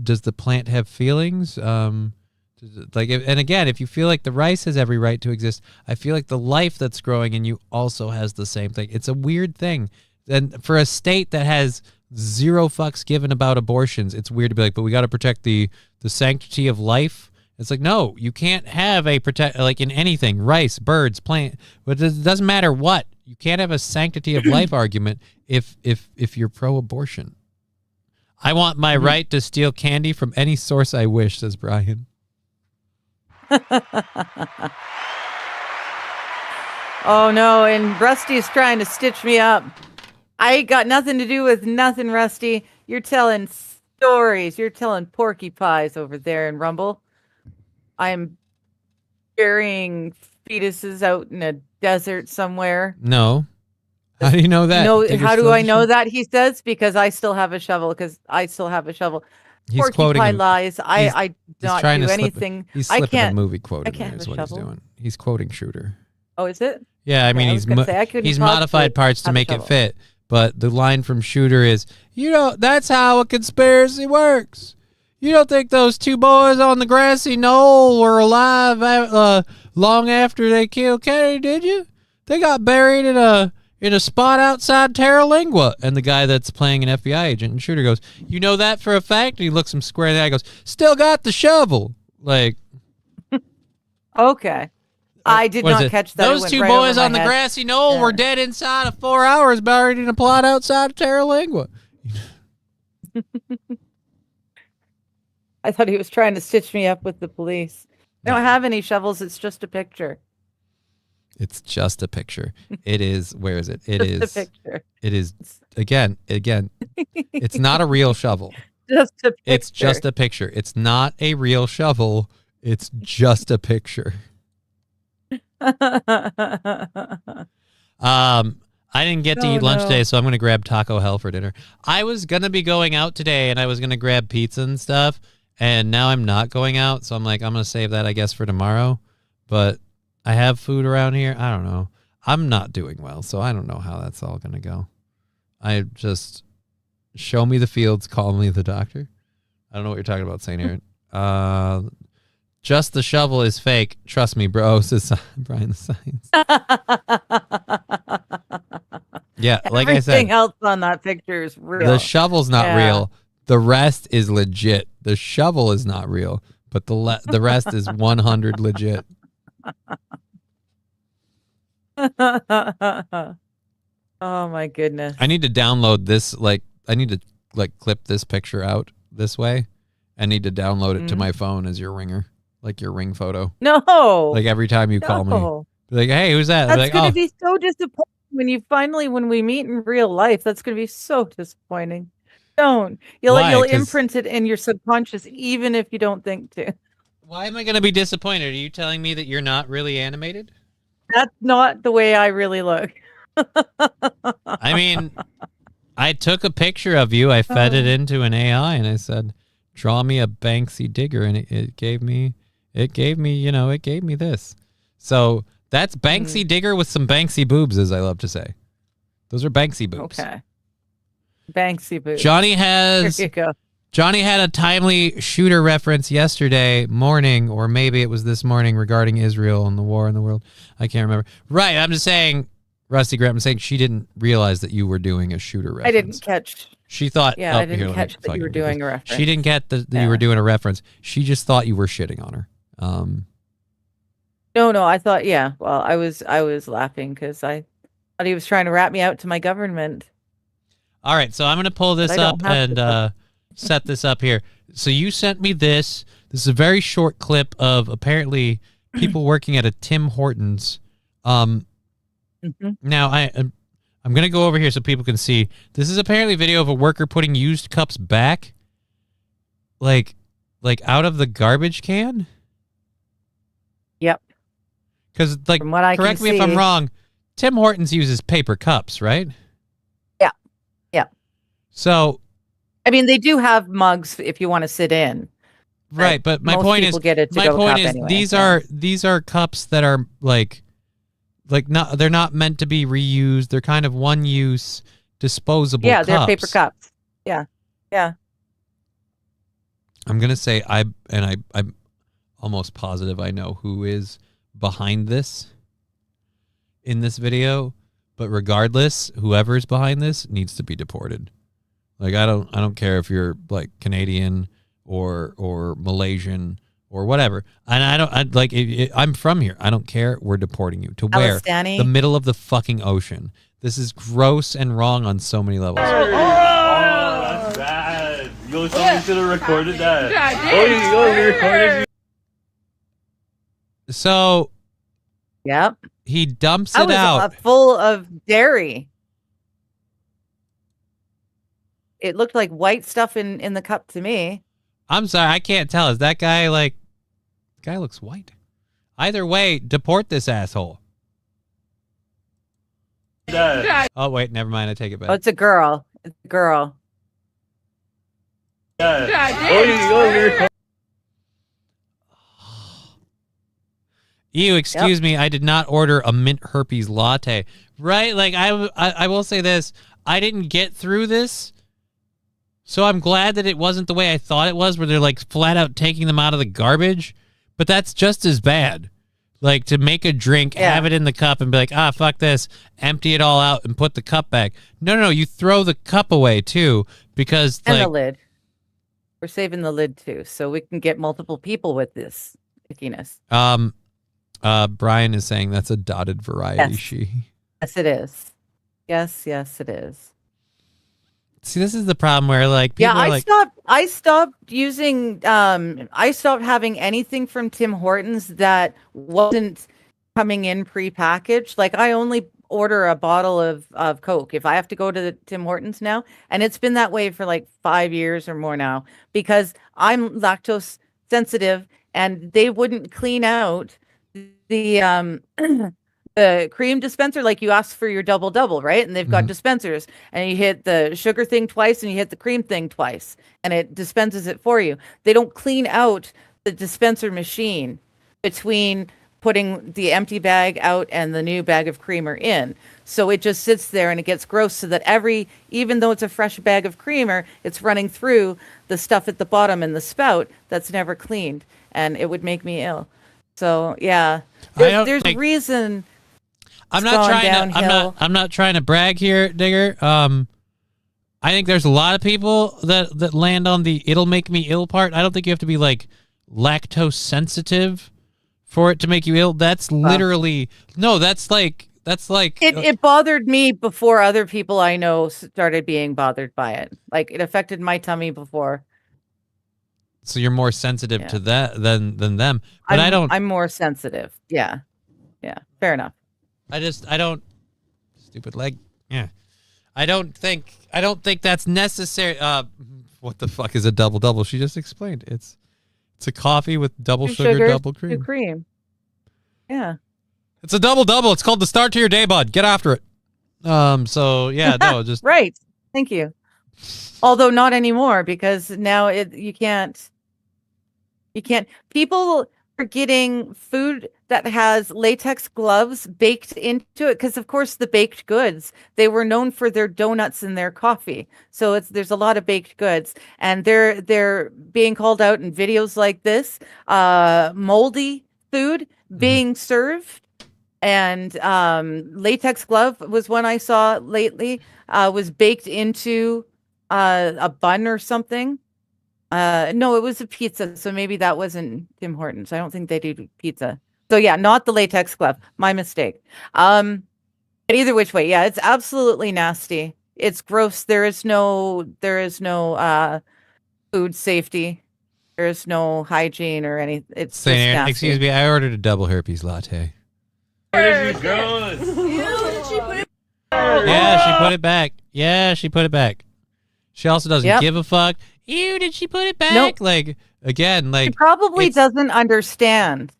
does the plant have feelings? And again, if you feel like the rice has every right to exist, I feel like the life that's growing in you also has the same thing. It's a weird thing. And for a state that has zero fucks given about abortions, it's weird to be like, but we got to protect the sanctity of life. It's like, no, you can't have a like in anything, rice, birds, plant, but it doesn't matter what. You can't have a sanctity of life argument if you're pro-abortion. I want my right to steal candy from any source I wish, says Brian. Oh no, and Rusty's trying to stitch me up. I got nothing to do with nothing, Rusty. You're telling stories. You're telling porky pies over there in Rumble. I'm burying fetuses out in a desert somewhere. No, How do you know that? No, Digger how do still I has a know shovel? that? He says because I still have a shovel. He's quoting Porcupine him. lies. I He's not trying do to slip anything. He's I slipping a can't. movie quote I in there can't is have a what he's shovel. doing. He's quoting Shooter. Oh, is it? Yeah, I mean, I was gonna say, I couldn't he's possibly modified parts to have a make it shovel. fit, but the line from Shooter is, that's how a conspiracy works. You don't think those two boys on the grassy knoll were alive long after they killed Kennedy, did you? They got buried in a spot outside Terralingua. And the guy that's playing an FBI agent and Shooter goes, you know that for a fact? And he looks him square in the eye and goes, still got the shovel. Like, Okay. I did what is not it? catch that. It Those went two right boys over on my the head. grassy knoll Yeah. were dead inside of 4 hours, buried in a plot outside of Terralingua. I thought he was trying to stitch me up with the police. I don't have any shovels. It's just a picture. It's just a picture. It is. Where is it? It Just is. a picture. It is. Again. It's not a real shovel. Just a picture. It's just a picture. It's not a real shovel. It's just a picture. I didn't get to Oh, eat lunch no. today, so I'm going to grab Taco Hell for dinner. I was going to be going out today, and I was going to grab pizza and stuff, and now I'm not going out, so I'm like, I'm going to save that, I guess, for tomorrow. But I have food around here. I don't know. I'm not doing well, so I don't know how that's all going to go. I just show me the fields, call me the doctor. I don't know what you're talking about, St. Aaron. Just the shovel is fake. Trust me, bro, says Brian the Science. Yeah, like I said, Everything else on that picture is real. the shovel's not Yeah. real. The rest is legit. The shovel is not real, but the rest is 100 legit. Oh my goodness. I need to download this. I need to clip this picture out this way. I need to download it to Mhm. my phone as your ringer, like your ring photo. No. Like every time you call me, No. be like, hey, who's that? That's Be like, gonna oh, be so disappointing when we meet in real life. That's gonna be so disappointing. Don't. You'll 'Cause- imprint it in your subconscious even if you don't think to. why am I going to be disappointed? Are you telling me that you're not really animated? That's not the way I really look. I mean, I took a picture of you. I fed it into an AI, and I said, "Draw me a Banksy digger," and it gave me this. So that's Banksy digger with some Banksy boobs, as I love to say. Those are Banksy boobs. Okay. Banksy boobs. Johnny There has. you go. Johnny had a timely Shooter reference yesterday morning, or maybe it was this morning, regarding Israel and the war in the world. I can't remember. Right, I'm just saying, Rusty Graham, I'm saying she didn't realize that you were doing a Shooter reference. I didn't catch. She thought. Yeah, oh, I didn't here, let me catch that you fucking were do doing this. a reference. She didn't get that you were doing a reference. She just thought you were shitting on her. No, I thought, yeah. Well, I was laughing because I thought he was trying to rat me out to my government. All right, so I'm going to pull this I don't up have to and set this up here. So you sent me this. This is a very short clip of apparently people working at a Tim Hortons. Now I'm going to go over here so people can see. This is apparently a video of a worker putting used cups back, like out of the garbage can. Yep. Because From what I correct can me if I'm see- wrong. Tim Hortons uses paper cups, right? Yeah. Yeah. So I mean, they do have mugs if you want to sit in. right, but my most point is people get a my to-go point cup is anyway, these are cups that are like not they're not meant to be reused. They're kind of one use disposable Yeah, cups. they're paper cups. Yeah. Yeah. I'm gonna say I'm almost positive I know who is behind this in this video, but regardless, whoever's behind this needs to be deported. Like I don't care if you're like Canadian or Malaysian or whatever, and I'm from here. I don't care. We're deporting you to where? Palestinian? The middle of the fucking ocean. This is gross and wrong on so many levels. That's bad. You should have recorded that. You recorded. So, yep, he dumps I it was out. full of dairy. It looked like white stuff in the cup to me. I'm sorry, I can't tell. Is that guy guy looks white? Either way, deport this asshole. That. that? Oh wait, never mind. I take it back. Oh, it's a girl. It's a girl. Ew, excuse me. I did not order a mint herpes latte. Right? Like I will say this. I didn't get through this. So I'm glad that it wasn't the way I thought it was, where they're like flat out taking them out of the garbage. But that's just as bad. Like to make a drink, have it in the cup and be like, fuck this, empty it all out and put the cup back. No, you throw the cup away too, because And like the lid. We're saving the lid too, so we can get multiple people with this ickiness. Brian is saying that's a dotted variety Yes. she. Yes, it is. Yes, it is. See, this is the problem where like people Yeah, are like, I stopped using I stopped having anything from Tim Hortons that wasn't coming in prepackaged. Like I only order a bottle of Coke if I have to go to the Tim Hortons now, and it's been that way for like 5 years or more now because I'm lactose sensitive and they wouldn't clean out the the cream dispenser. Like you ask for your double, right? And they've got dispensers, and you hit the sugar thing twice and you hit the cream thing twice, and it dispenses it for you. They don't clean out the dispenser machine between putting the empty bag out and the new bag of creamer in. So it just sits there and it gets gross, so that even though it's a fresh bag of creamer, it's running through the stuff at the bottom in the spout that's never cleaned, and it would make me ill. So yeah, there's a reason. I'm not trying to brag here, Digger. I think there's a lot of people that land on the "it'll make me ill" part. I don't think you have to be like lactose sensitive for it to make you ill. That's literally that's like it bothered me before other people I know started being bothered by it. Like it affected my tummy before. So you're more sensitive to that than them. But I'm more sensitive. Yeah. Fair enough. I don't stupid leg. Yeah. I don't think that's necessary. What the fuck is a double? She just explained. It's a coffee with double sugar, double cream. Two cream. Yeah. It's a double. It's called the start to your day, bud. Get after it. So yeah, no, just right. Thank you. Although not anymore, because now you can't. People are getting food that has latex gloves baked into it, because of course the baked goods, they were known for their donuts and their coffee. So there's a lot of baked goods, and they're being called out in videos like this, moldy food being served. And latex glove was one I saw lately, was baked into a bun or something. No, it was a pizza, so maybe that wasn't Tim Hortons. I don't think they do pizza. So yeah, not the latex glove. My mistake. But either which way, yeah, it's absolutely nasty. It's gross. There is no food safety. There is no hygiene or anything. It's just nasty. Excuse me, I ordered a double herpes latte. Where did you go? Yeah, she put it back. She also doesn't give a fuck. Ew, did she put it back? Nope. Like, again, like... She probably doesn't understand.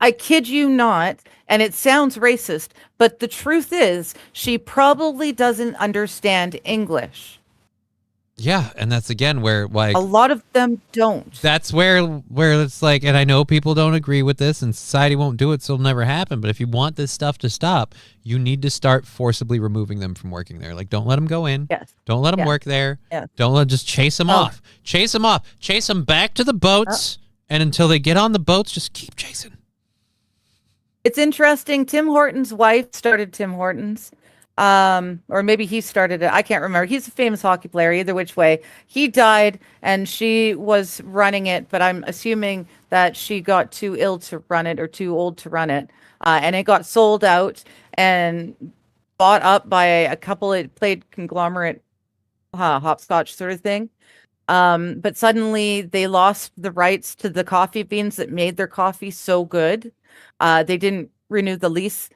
I kid you not, and it sounds racist, but the truth is, she probably doesn't understand English. Yeah, and that's again where like a lot of them don't. That's where it's like, and I know people don't agree with this, and society won't do it, so it'll never happen. But if you want this stuff to stop, you need to start forcibly removing them from working there. Like, don't let them go in. Yes. Don't let them work there. Yes. Just chase them off. Chase them off. Chase them back to the boats, and until they get on the boats, just keep chasing. It's interesting. Tim Hortons' wife started Tim Hortons. Or maybe he started it. I can't remember. He's a famous hockey player. Either which way, he died, and she was running it. But I'm assuming that she got too ill to run it, or too old to run it, and it got sold out and bought up by a couple. It played conglomerate, hopscotch sort of thing. But suddenly they lost the rights to the coffee beans that made their coffee so good. They didn't renew the lease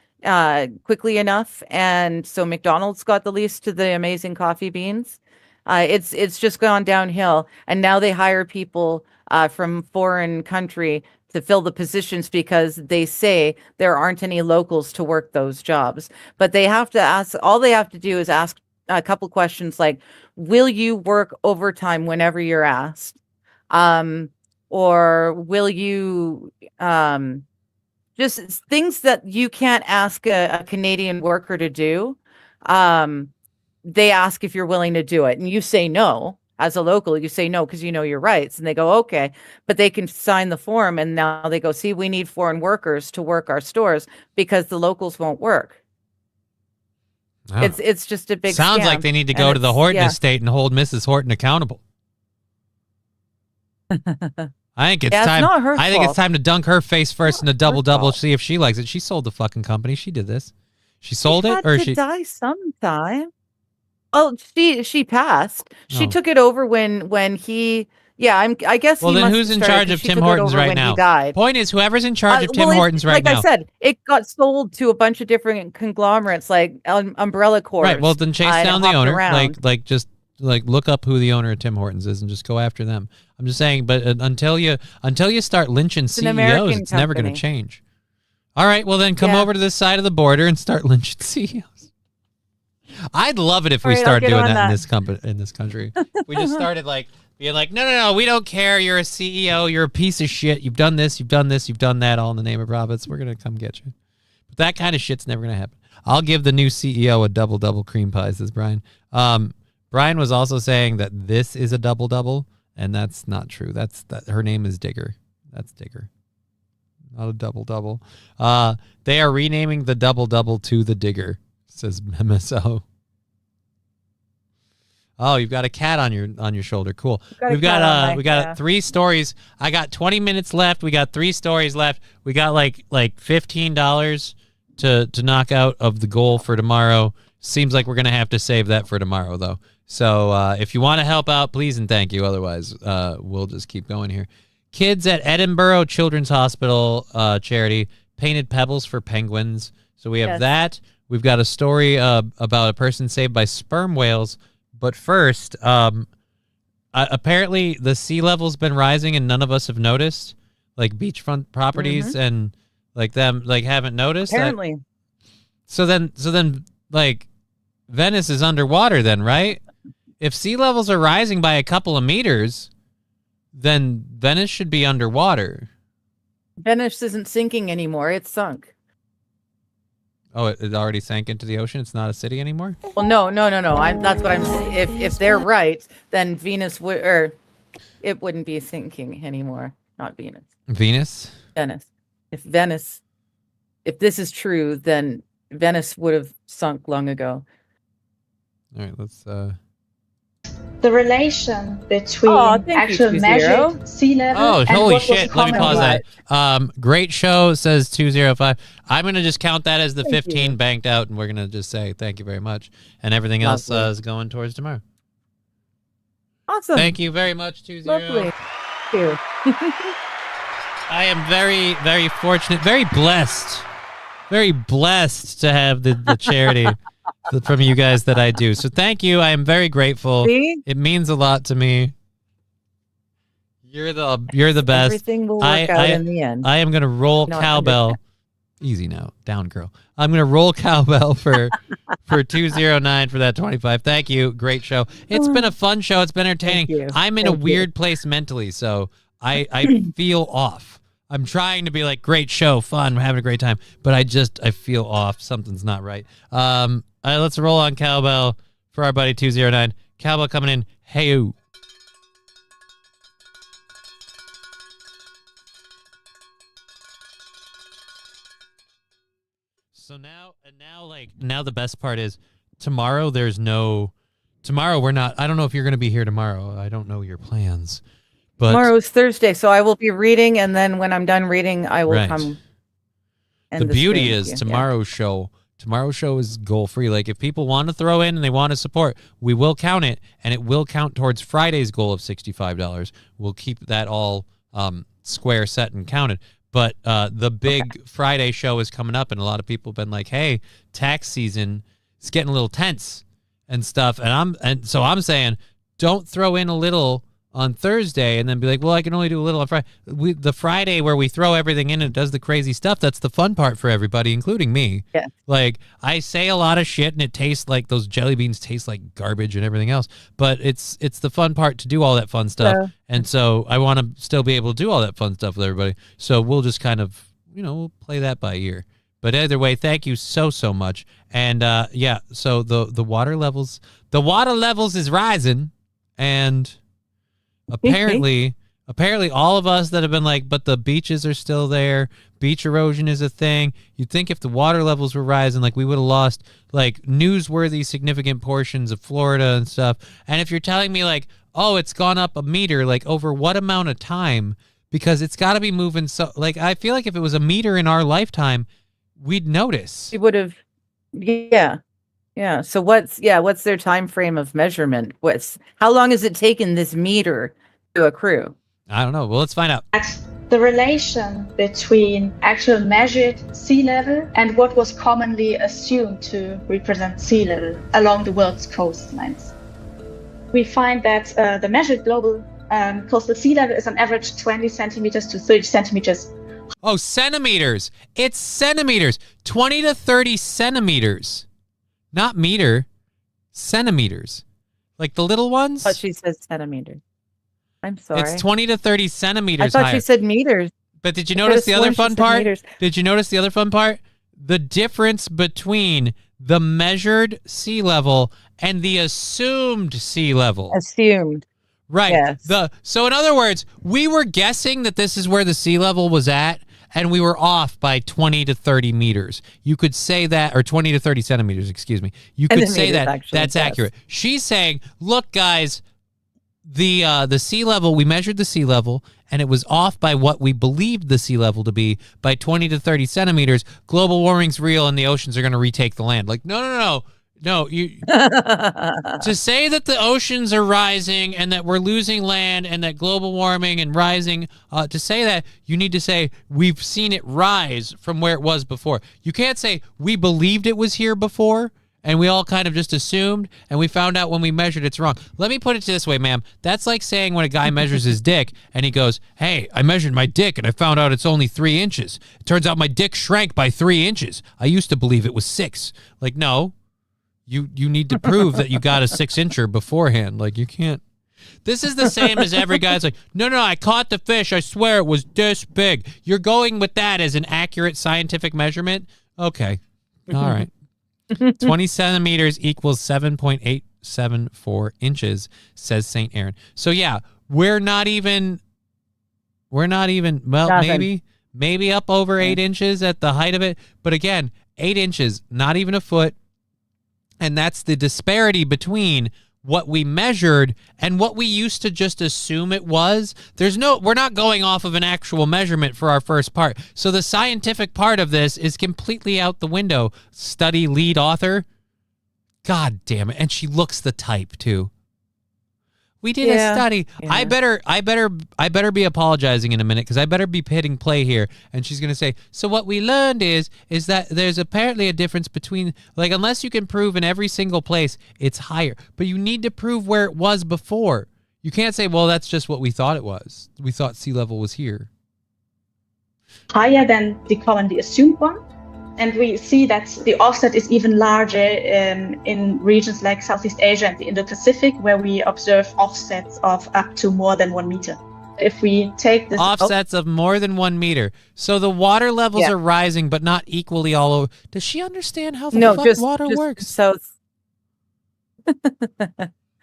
quickly enough, and so McDonald's got the lease to the amazing coffee beans. It's just gone downhill, and now they hire people from foreign country to fill the positions because they say there aren't any locals to work those jobs. But they have to ask, all they have to do is ask a couple questions like, will you work overtime whenever you're asked? Or will you, just things that you can't ask a Canadian worker to do. They ask if you're willing to do it, and you say no. As a local, you say no because you know your rights, and they go, okay, but they can sign the form, and now they go, see, we need foreign workers to work our stores because the locals won't work. Oh. It's just a big Sounds scam, like they need to and go to the it's- Horton yeah. estate and hold Mrs. Horton accountable. I think it's Yeah, it's time. not her I think it's fault. time to dunk her face first in a double, see if she likes it. She sold the fucking company. She did this. She sold it, Had or to she? die sometime. Oh, she passed. She Oh. took it over when he. Yeah, I guess. Well, he then must who's have in started charge 'cause of she Tim took it Hortons over right when now? He died. Point is, whoever's in charge of Tim well, Hortons right like now. I said, it got sold to a bunch of different conglomerates, like Umbrella Corps. Right. Well, then chase and down the hopped owner. around. Just look up who the owner of Tim Hortons is and just go after them. I'm just saying, but until you start lynching an CEOs, American it's never going to company. change. All right. Well, then come Yeah. over to this side of the border and start lynching CEOs. I'd love it if we All right, I'll started get doing on that, that. in this country. We just started being like, no, we don't care. You're a CEO. You're a piece of shit. You've done this. You've done this. You've done that. All in the name of profits. We're gonna come get you. But that kind of shit's never gonna happen. I'll give the new CEO a double cream pie, says Brian. Brian was also saying that this is a double, and that's not true. That her name is Digger. That's Digger. Not a double. They are renaming the double to the Digger, says MSO. Oh, you've got a cat on your shoulder. Cool. Got a cat on my- We got yeah. 3 stories. I got 20 minutes left. We got 3 stories left. We got like $15 to knock out of the goal for tomorrow. Seems like we're gonna have to save that for tomorrow though. So if you want to help out, please and thank you. Otherwise, we'll just keep going here. Kids at Edinburgh Children's Hospital charity painted pebbles for penguins. So we have Yes. that. We've got a story about a person saved by sperm whales. But first, apparently the sea level's been rising and none of us have noticed. Like beachfront properties and like them haven't noticed. Apparently. So then like Venice is underwater then, right? If sea levels are rising by a couple of meters, then Venice should be underwater. Venice isn't sinking anymore; it's sunk. Oh, it already sank into the ocean. It's not a city anymore. Well, no. That's what I'm saying. If they're right, then Venus would, or it wouldn't be sinking anymore. Not Venus. Venus. Venice. If this is true, then Venice would have sunk long ago. All right, let's. The relation between thank you, actual 20. measured sea level Oh, and holy what was shit. Let me common pause that. Great show, says 205. I'm going to just count that as the Thank 15 you. banked out, and we're going to just say thank you very much. And everything else Lovely. is going towards tomorrow. Awesome. Thank you very much, 20. Lovely. Thank you. I am very, very fortunate, very blessed to have the charity from you guys that I do. So thank you. I am very grateful. See? It means a lot to me. You're the best. Everything will work out in the end. I am gonna roll No, I cowbell. Easy now, down girl. I'm gonna roll cowbell for 209 for that 25. Thank you. Great show. It's been a fun show. It's been entertaining. Thank you. I'm in a Thank you. weird place mentally, so I feel off. I'm trying to be like, great show, fun, we're having a great time, but I feel off. Something's not right. Let's roll on cowbell for our buddy 209. Cowbell coming in. Hey-oo. So now the best part is tomorrow we're not, I don't know if you're going to be here tomorrow. I don't know your plans. But Tomorrow's Thursday, so I will be reading, and then when I'm done reading, I will Right. come. the beauty is tomorrow's show is goal free. Like if people want to throw in and they want to support, we will count it, and it will count towards Friday's goal of $65. We'll keep that all square set and counted. But the big Friday show is coming up, and a lot of people have been like, hey, tax season is getting a little tense and stuff. And so I'm saying, don't throw in a little on Thursday and then be like, well, I can only do a little on Friday. The Friday where we throw everything in and it does the crazy stuff, that's the fun part for everybody, including me. Yeah. Like, I say a lot of shit and it tastes like those jelly beans taste like garbage and everything else, but it's the fun part to do all that fun stuff. Yeah. And so I want to still be able to do all that fun stuff with everybody. So we'll just kind of, we'll play that by ear. But either way, thank you so much. And yeah, so the water levels is rising, and apparently all of us that have been like, but the beaches are still there. Beach erosion is a thing. You'd think if the water levels were rising, like we would have lost like newsworthy significant portions of Florida and stuff. And if you're telling me like, oh, it's gone up a meter, like over what amount of time? Because it's got to be moving. So like, I feel like if it was a meter in our lifetime, we'd notice. It would have, yeah. So what's their time frame of measurement? How long has it taken this meter to accrue? I don't know. Well, let's find out. The relation between actual measured sea level and what was commonly assumed to represent sea level along the world's coastlines. We find that the measured global coastal sea level is on average 20 centimeters to 30 centimeters. Oh, centimeters. It's centimeters. 20 to 30 centimeters. Not meter. Centimeters. Like the little ones? I thought she said centimeters. I'm sorry. It's 20 to 30 centimeters I thought higher. she said meters. But did you notice the other fun part? Did you notice the other fun part? The difference between the measured sea level and the assumed sea level. Assumed. Right. Yes. So in other words, we were guessing that this is where the sea level was at, and we were off by 20 to 30 meters. You could say that, or 20 to 30 centimeters, excuse me. You could say that. Actually, that's yes. accurate. She's saying, look, guys, the sea level, we measured the sea level, and it was off by what we believed the sea level to be by 20 to 30 centimeters. Global warming's real, and the oceans are going to retake the land. Like, no. No, to say that the oceans are rising and that we're losing land and that global warming and rising, to say that, you need to say we've seen it rise from where it was before. You can't say we believed it was here before and we all kind of just assumed and we found out when we measured it's wrong. Let me put it this way, ma'am. That's like saying when a guy measures his dick and he goes, hey, I measured my dick and I found out it's only 3 inches. It turns out my dick shrank by 3 inches. I used to believe it was 6. Like, no. You need to prove that you got a 6-incher beforehand. Like, you can't. This is the same as every guy's like, no, I caught the fish. I swear it was this big. You're going with that as an accurate scientific measurement? Okay. All right. 20 centimeters equals 7.874 inches, says St. Aaron. So, yeah, we're not even, well, Nothing. maybe up over 8 inches at the height of it. But again, 8 inches, not even a foot. And that's the disparity between what we measured and what we used to just assume it was. We're not going off of an actual measurement for our first part. So the scientific part of this is completely out the window. Study lead author. God damn it. And she looks the type too. We did a study. Yeah. I better be apologizing in a minute because I better be hitting play here. And she's gonna say, so what we learned is that there's apparently a difference between, like, unless you can prove in every single place it's higher, but you need to prove where it was before. You can't say, well, that's just what we thought it was. We thought sea level was here. Higher than the commonly assumed one. And we see that the offset is even larger in regions like Southeast Asia and the Indo-Pacific, where we observe offsets of up to more than 1 meter. If we take this offsets of more than 1 meter, so the water levels are rising, but not equally all over. Does she understand how the fuck water works? South.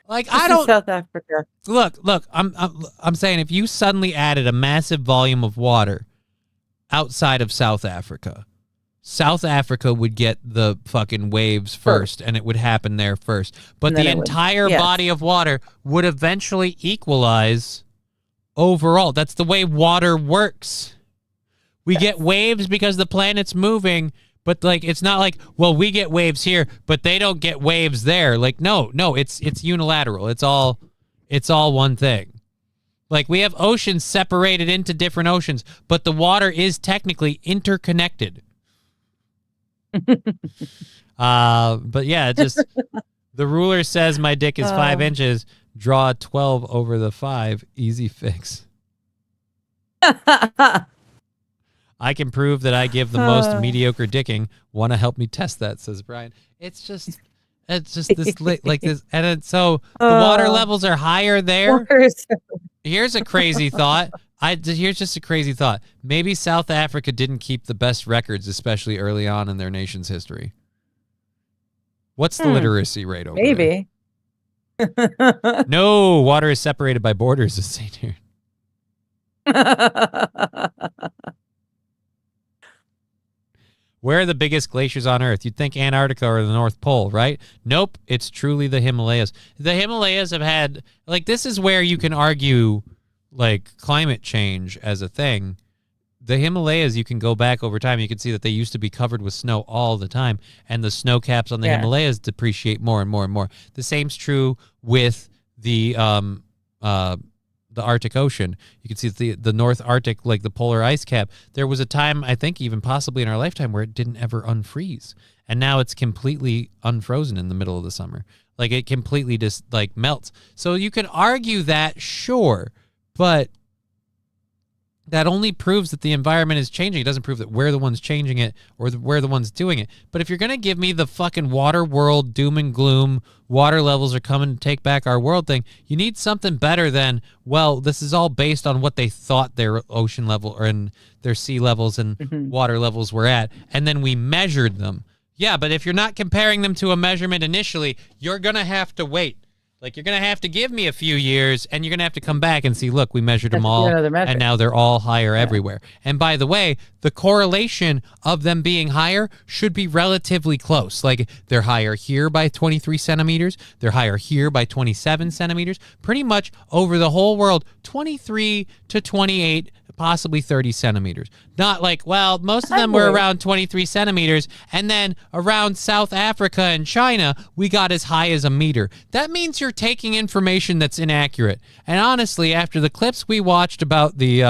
Like, I don't. South Africa. Look. I'm saying if you suddenly added a massive volume of water outside of South Africa would get the fucking waves first, and it would happen there first. But the entire body of water would eventually equalize overall. That's the way water works. We get waves because the planet's moving, but like it's not like, well, we get waves here, but they don't get waves there. Like, no, it's unilateral. It's all one thing. Like, we have oceans separated into different oceans, but the water is technically interconnected. But yeah, just the ruler says my dick is 5 inches. Draw 12 over the 5. Easy fix. I can prove that I give the most mediocre dicking. Want to help me test that, says Brian. It's just this like this. And so the water levels are higher there. Here's a crazy thought. Here's just a crazy thought. Maybe South Africa didn't keep the best records, especially early on in their nation's history. What's the literacy rate over there? Maybe. No, water is separated by borders, as St. here. Where are the biggest glaciers on Earth? You'd think Antarctica or the North Pole, right? Nope, it's truly the Himalayas. The Himalayas have had, like, this is where you can argue, like, climate change as a thing. The Himalayas, you can go back over time. You can see that they used to be covered with snow all the time, and the snow caps on the Himalayas depreciate more and more and more. The same's true with the Arctic Ocean. You can see the North Arctic, like the polar ice cap. There was a time, I think even possibly in our lifetime, where it didn't ever unfreeze. And now it's completely unfrozen in the middle of the summer. Like, it completely just, like, melts. So you can argue that, sure, but that only proves that the environment is changing. It doesn't prove that we're the ones changing it or we're the ones doing it. But if you're going to give me the fucking water world doom and gloom, water levels are coming to take back our world thing, you need something better than, well, this is all based on what they thought their ocean level or in their sea levels and water levels were at, and then we measured them. Yeah, but if you're not comparing them to a measurement initially, you're going to have to wait. Like, you're going to have to give me a few years, and you're going to have to come back and see, look, we measured them all, and now they're all higher everywhere. And by the way, the correlation of them being higher should be relatively close. Like, they're higher here by 23 centimeters. They're higher here by 27 centimeters. Pretty much over the whole world, 23 to 28, possibly 30 centimeters. Not like, well, most of them were around 23 centimeters, and then around South Africa and China, we got as high as a meter. That means you're taking information that's inaccurate. And honestly, after the clips we watched about the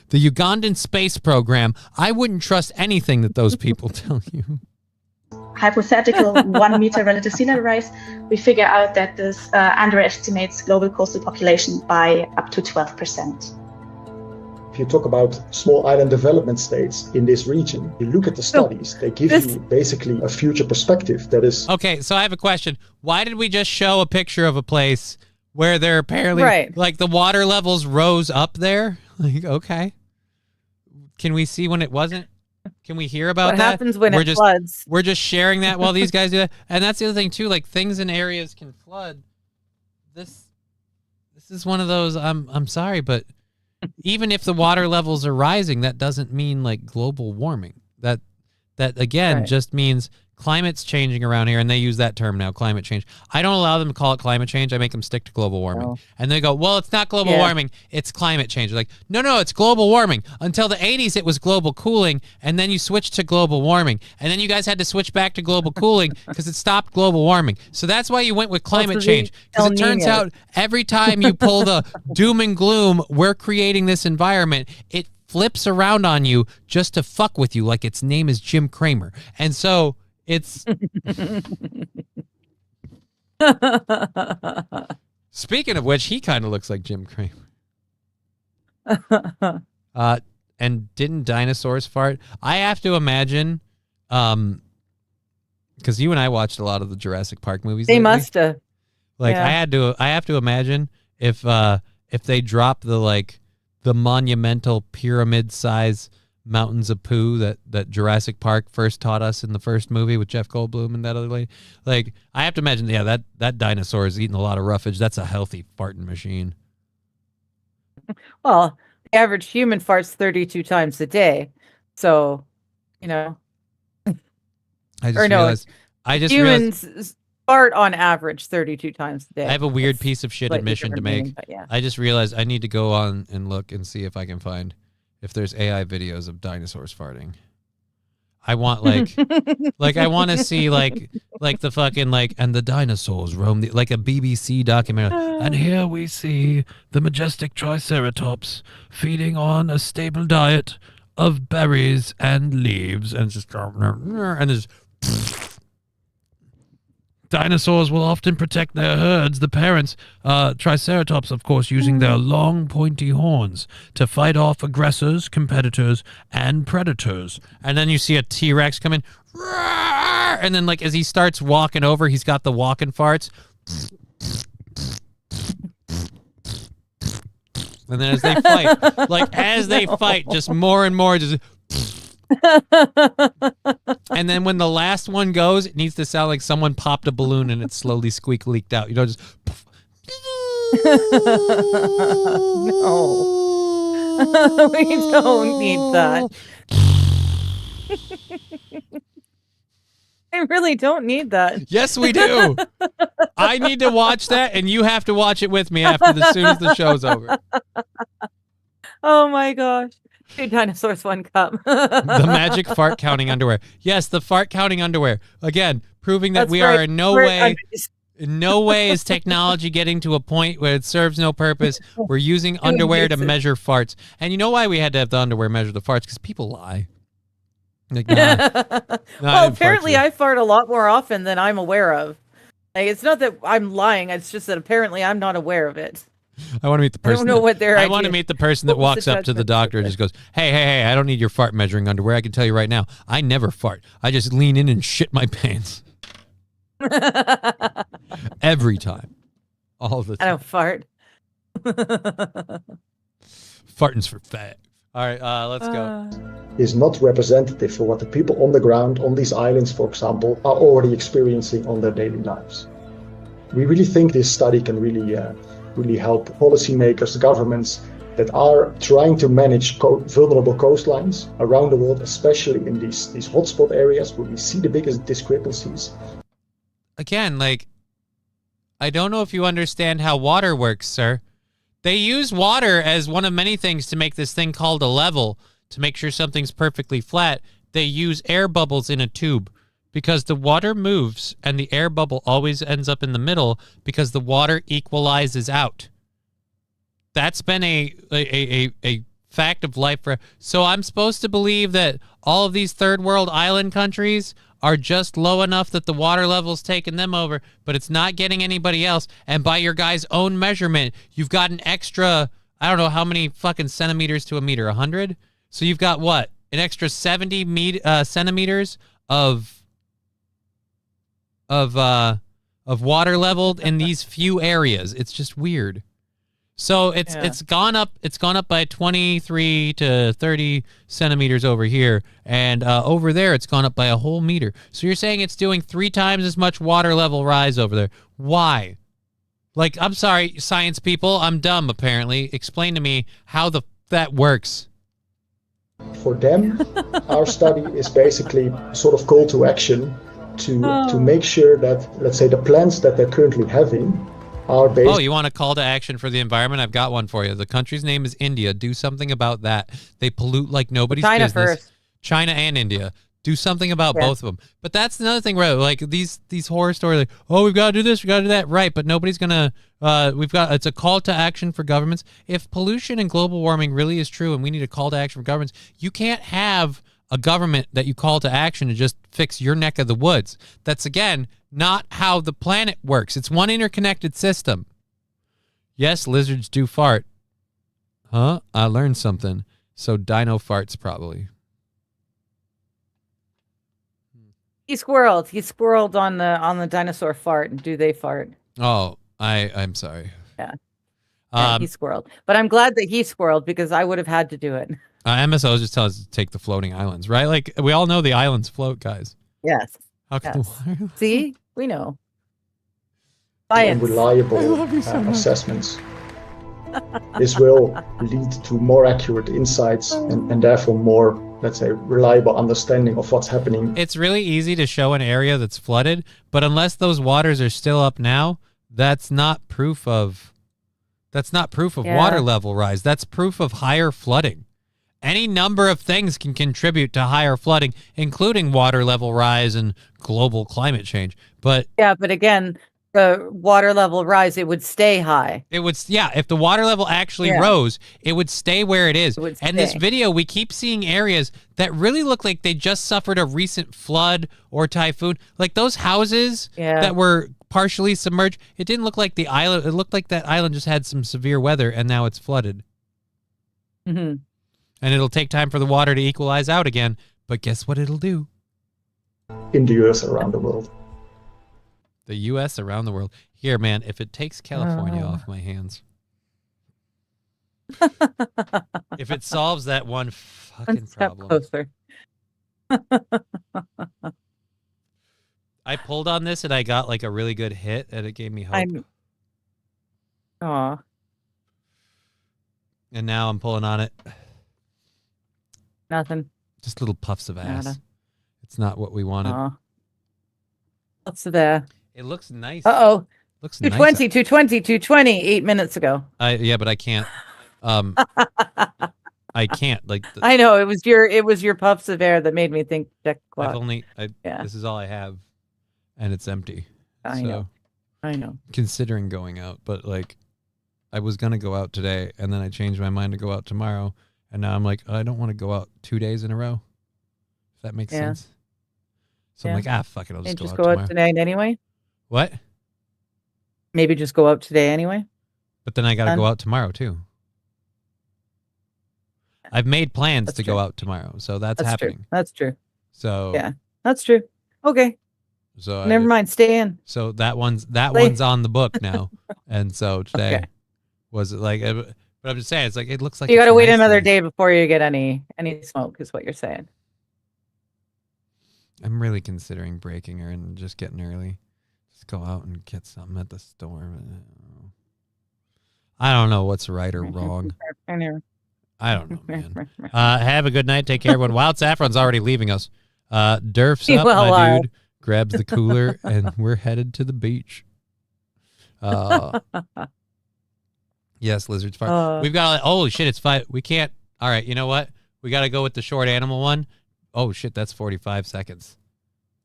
Ugandan space program, I wouldn't trust anything that those people tell you. Hypothetical 1 meter relative sea level rise, we figure out that this underestimates global coastal population by up to 12%. If you talk about small island development states in this region, you look at the studies, they give you basically a future perspective that is... Okay, so I have a question. Why did we just show a picture of a place where there apparently, like, the water levels rose up there? Like, okay. Can we see when it wasn't? Can we hear about that? What happens when it floods? We're just sharing that while these guys do that. And that's the other thing, too. Like, things in areas can flood. This is one of those, I'm sorry, but... even if the water levels are rising, that doesn't mean, like, global warming. That again just means climate's changing around here, and they use that term now, climate change. I don't allow them to call it climate change. I make them stick to global warming. Oh. And they go, well, it's not global warming, it's climate change. They're like, no, it's global warming. Until the 80s, it was global cooling, and then you switched to global warming. And then you guys had to switch back to global cooling because it stopped global warming. So that's why you went with climate change. Because it turns out every time you pull the doom and gloom, we're creating this environment, it flips around on you just to fuck with you like its name is Jim Cramer. And so... it's speaking of which, he kind of looks like Jim Cramer. And didn't dinosaurs fart? I have to imagine, because you and I watched a lot of the Jurassic Park movies. They must have. Like, I have to imagine if they drop the monumental pyramid size mountains of poo that Jurassic Park first taught us in the first movie with Jeff Goldblum and that other lady. Like, I have to imagine, that dinosaur is eating a lot of roughage. That's a healthy farting machine. Well, the average human farts 32 times a day. So, you know. Humans fart on average 32 times a day. I have a weird piece of shit admission to make. I just realized I need to go on and look and see if I can find if there's AI videos of dinosaurs farting. I want I want to see like the fucking and the dinosaurs roam like a BBC documentary. And here we see the majestic Triceratops feeding on a stable diet of berries and leaves, and just and there's Dinosaurs will often protect their herds, the parents, Triceratops, of course, using their long, pointy horns to fight off aggressors, competitors, and predators. And then you see a T-Rex come in, and then, like, as he starts walking over, he's got the walking farts. And then as they fight, just more and more, just... And then when the last one goes, it needs to sound like someone popped a balloon and it slowly leaked out. You know, just... No. We don't need that. I really don't need that. Yes, we do. I need to watch that, and you have to watch it with me as soon as the show's over. Oh my gosh. 2 dinosaurs, 1 cup. The magic fart counting underwear. Yes, the fart counting underwear. Again, proving that we are in no way is technology getting to a point where it serves no purpose. We're using underwear to measure farts. And you know why we had to have the underwear measure the farts? Because people lie. Like, well, apparently I fart a lot more often than I'm aware of. Like, it's not that I'm lying. It's just that apparently I'm not aware of it. I want to meet the person. I don't know what their I want to meet the person that walks up to the doctor and just goes, hey, I don't need your fart measuring underwear. I can tell you right now, I never fart. I just lean in and shit my pants. Every time. All the time. I don't fart. Farting's for fat. All right, let's go. Is not representative for what the people on the ground on these islands, for example, are already experiencing on their daily lives. We really think this study can really help policymakers, governments that are trying to manage vulnerable coastlines around the world, especially in these hotspot areas where we see the biggest discrepancies. Again, like, I don't know if you understand how water works, sir. They use water as one of many things to make this thing called a level, to make sure something's perfectly flat. They use air bubbles in a tube because the water moves and the air bubble always ends up in the middle because the water equalizes out. That's been a fact of life. So I'm supposed to believe that all of these third world island countries are just low enough that the water level's taking them over, but it's not getting anybody else. And by your guys' own measurement, you've got an extra, I don't know how many fucking centimeters to a meter, 100? So you've got what? An extra 70 centimeters of water leveled in these few areas. It's just weird. So it's gone up by 23 to 30 centimeters over here, and over there it's gone up by a whole meter. So you're saying it's doing 3 times as much water level rise over there. Why? Like, I'm sorry, science people, I'm dumb apparently. Explain to me how that works. For them, our study is basically sort of call to action to make sure that, let's say, the plans that they're currently having are based... Oh, you want a call to action for the environment? I've got one for you. The country's name is India. Do something about that. They pollute like nobody's business. First. China and India. Do something about both of them. But that's another thing, right? Like these horror stories, like, oh, we've got to do this, we've got to do that. Right, but nobody's going to... it's a call to action for governments. If pollution and global warming really is true and we need a call to action for governments, you can't have a government that you call to action to just fix your neck of the woods. That's, again, not how the planet works. It's one interconnected system. Yes, lizards do fart. Huh? I learned something. So dino farts probably. He squirreled on the dinosaur fart. And do they fart? Oh, I'm sorry. Yeah. He squirreled. But I'm glad that he squirreled because I would have had to do it. MSO is just telling us to take the floating islands, right? Like, we all know the islands float, guys. Yes. How can See? We know. And reliable assessments. This will lead to more accurate insights and therefore more, let's say, reliable understanding of what's happening. It's really easy to show an area that's flooded, but unless those waters are still up now, that's not proof of water level rise. That's proof of higher flooding. Any number of things can contribute to higher flooding, including water level rise and global climate change. But yeah, but again, the water level rise, it would stay high. It would, yeah. If the water level actually rose, it would stay where it is. And this video, we keep seeing areas that really look like they just suffered a recent flood or typhoon. Like those houses that were partially submerged. It didn't look like the island. It looked like that island just had some severe weather, and now it's flooded. Mm-hmm. And it'll take time for the water to equalize out again. But guess what it'll do? In the US, around the world. The U.S. around the world. Here, man, if it takes California off my hands. If it solves that one fucking problem. Closer. I pulled on this and I got like a really good hit and it gave me hope. Aw. And now I'm pulling on it. Nothing. Just little puffs of ass. Nada. It's not what we wanted. What's there? It looks nice. Uh-oh. Looks 220, nice. 220, 8 minutes ago. Yeah, but I can't. I can't. Like. I know it was your puffs of air that made me think check the clock. This is all I have, and it's empty. I know. Considering going out, but like, I was gonna go out today, and then I changed my mind to go out tomorrow, and now I'm like, I don't want to go out 2 days in a row. If that makes sense. So I'm like, fuck it, I'll just go out out today anyway. What? Maybe just go out today anyway. But then I got to go out tomorrow too. I've made plans to go out tomorrow, so that's happening. True. That's true. So yeah, that's true. Okay. So never mind. Stay in. So that one's on the book now, and so today was like. But I'm just saying, it's like it looks like you got to wait another day before you get any smoke. Is what you're saying. I'm really considering breaking her and just getting early. Just go out and get something at the store. I don't know what's right or wrong. I don't know, man. Have a good night. Take care, everyone. Wild Saffron's already leaving us. Durf's up, my dude. Grabs the cooler, and we're headed to the beach. Yes, Lizard's far. We've got, holy shit, it's 5. We can't. All right, you know what? We got to go with the short animal one. Oh, shit, that's 45 seconds.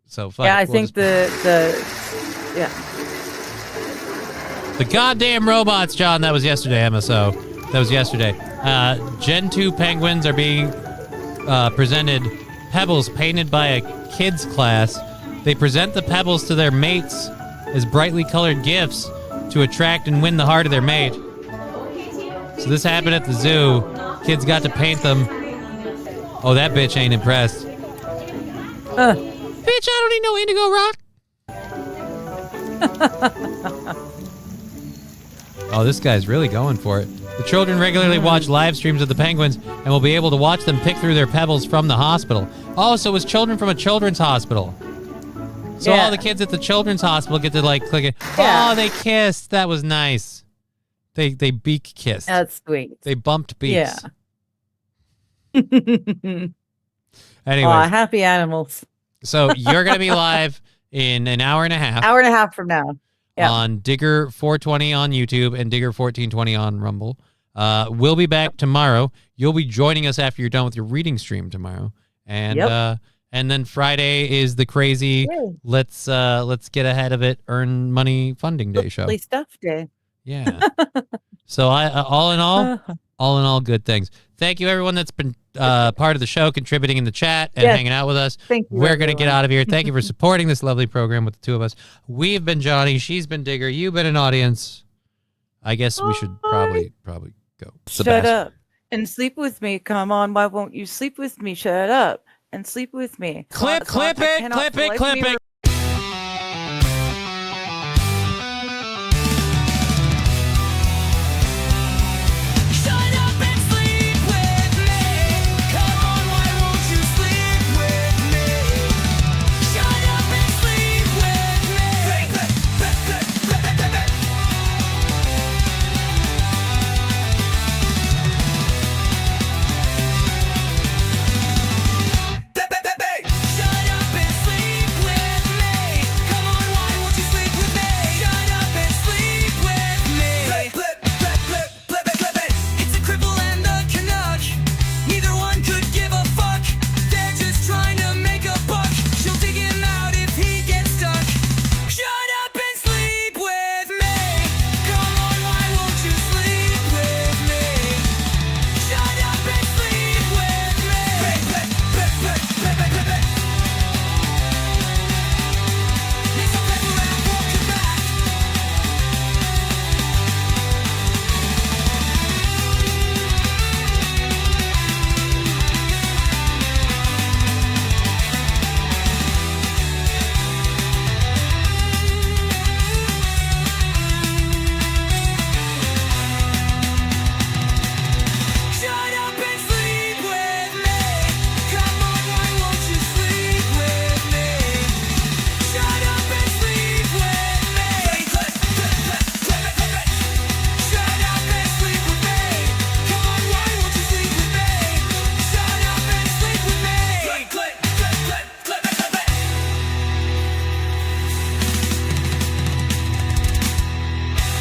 So, fuck. Yeah, I think the goddamn robots, John, that was yesterday, MSO. That was yesterday. Gen 2 penguins are being presented pebbles painted by a kids class. They present the pebbles to their mates as brightly colored gifts to attract and win the heart of their mate. So this happened at the zoo. Kids got to paint them. Oh, that bitch ain't impressed. Bitch, I don't need no Indigo Rock. Oh, this guy's really going for it. The children regularly watch live streams of the penguins and will be able to watch them pick through their pebbles from the hospital. Oh, so it was children from a children's hospital. So all the kids at the children's hospital get to like click it. Yeah. Oh, they kissed. That was nice. They beak kissed. That's sweet. They bumped beaks. Yeah. Anyway. Happy animals. So you're going to be live in an hour and a half. Hour and a half from now. Yeah. On Digger 420 on YouTube and Digger 1420 on Rumble. We'll be back tomorrow. You'll be joining us after you're done with your reading stream tomorrow. And then Friday is the crazy let's get ahead of it, earn money funding day show. Stuff day. Yeah. So all in all, good things. Thank you everyone that's been part of the show, contributing in the chat and hanging out with us. Thank you. We're gonna get out of here. Thank you for supporting this lovely program with the two of us. We've been Johnny, she's been Digger, you've been an audience. I guess we should probably go. Shut up and sleep with me. Come on, why won't you sleep with me? Shut up and sleep with me. Clip it.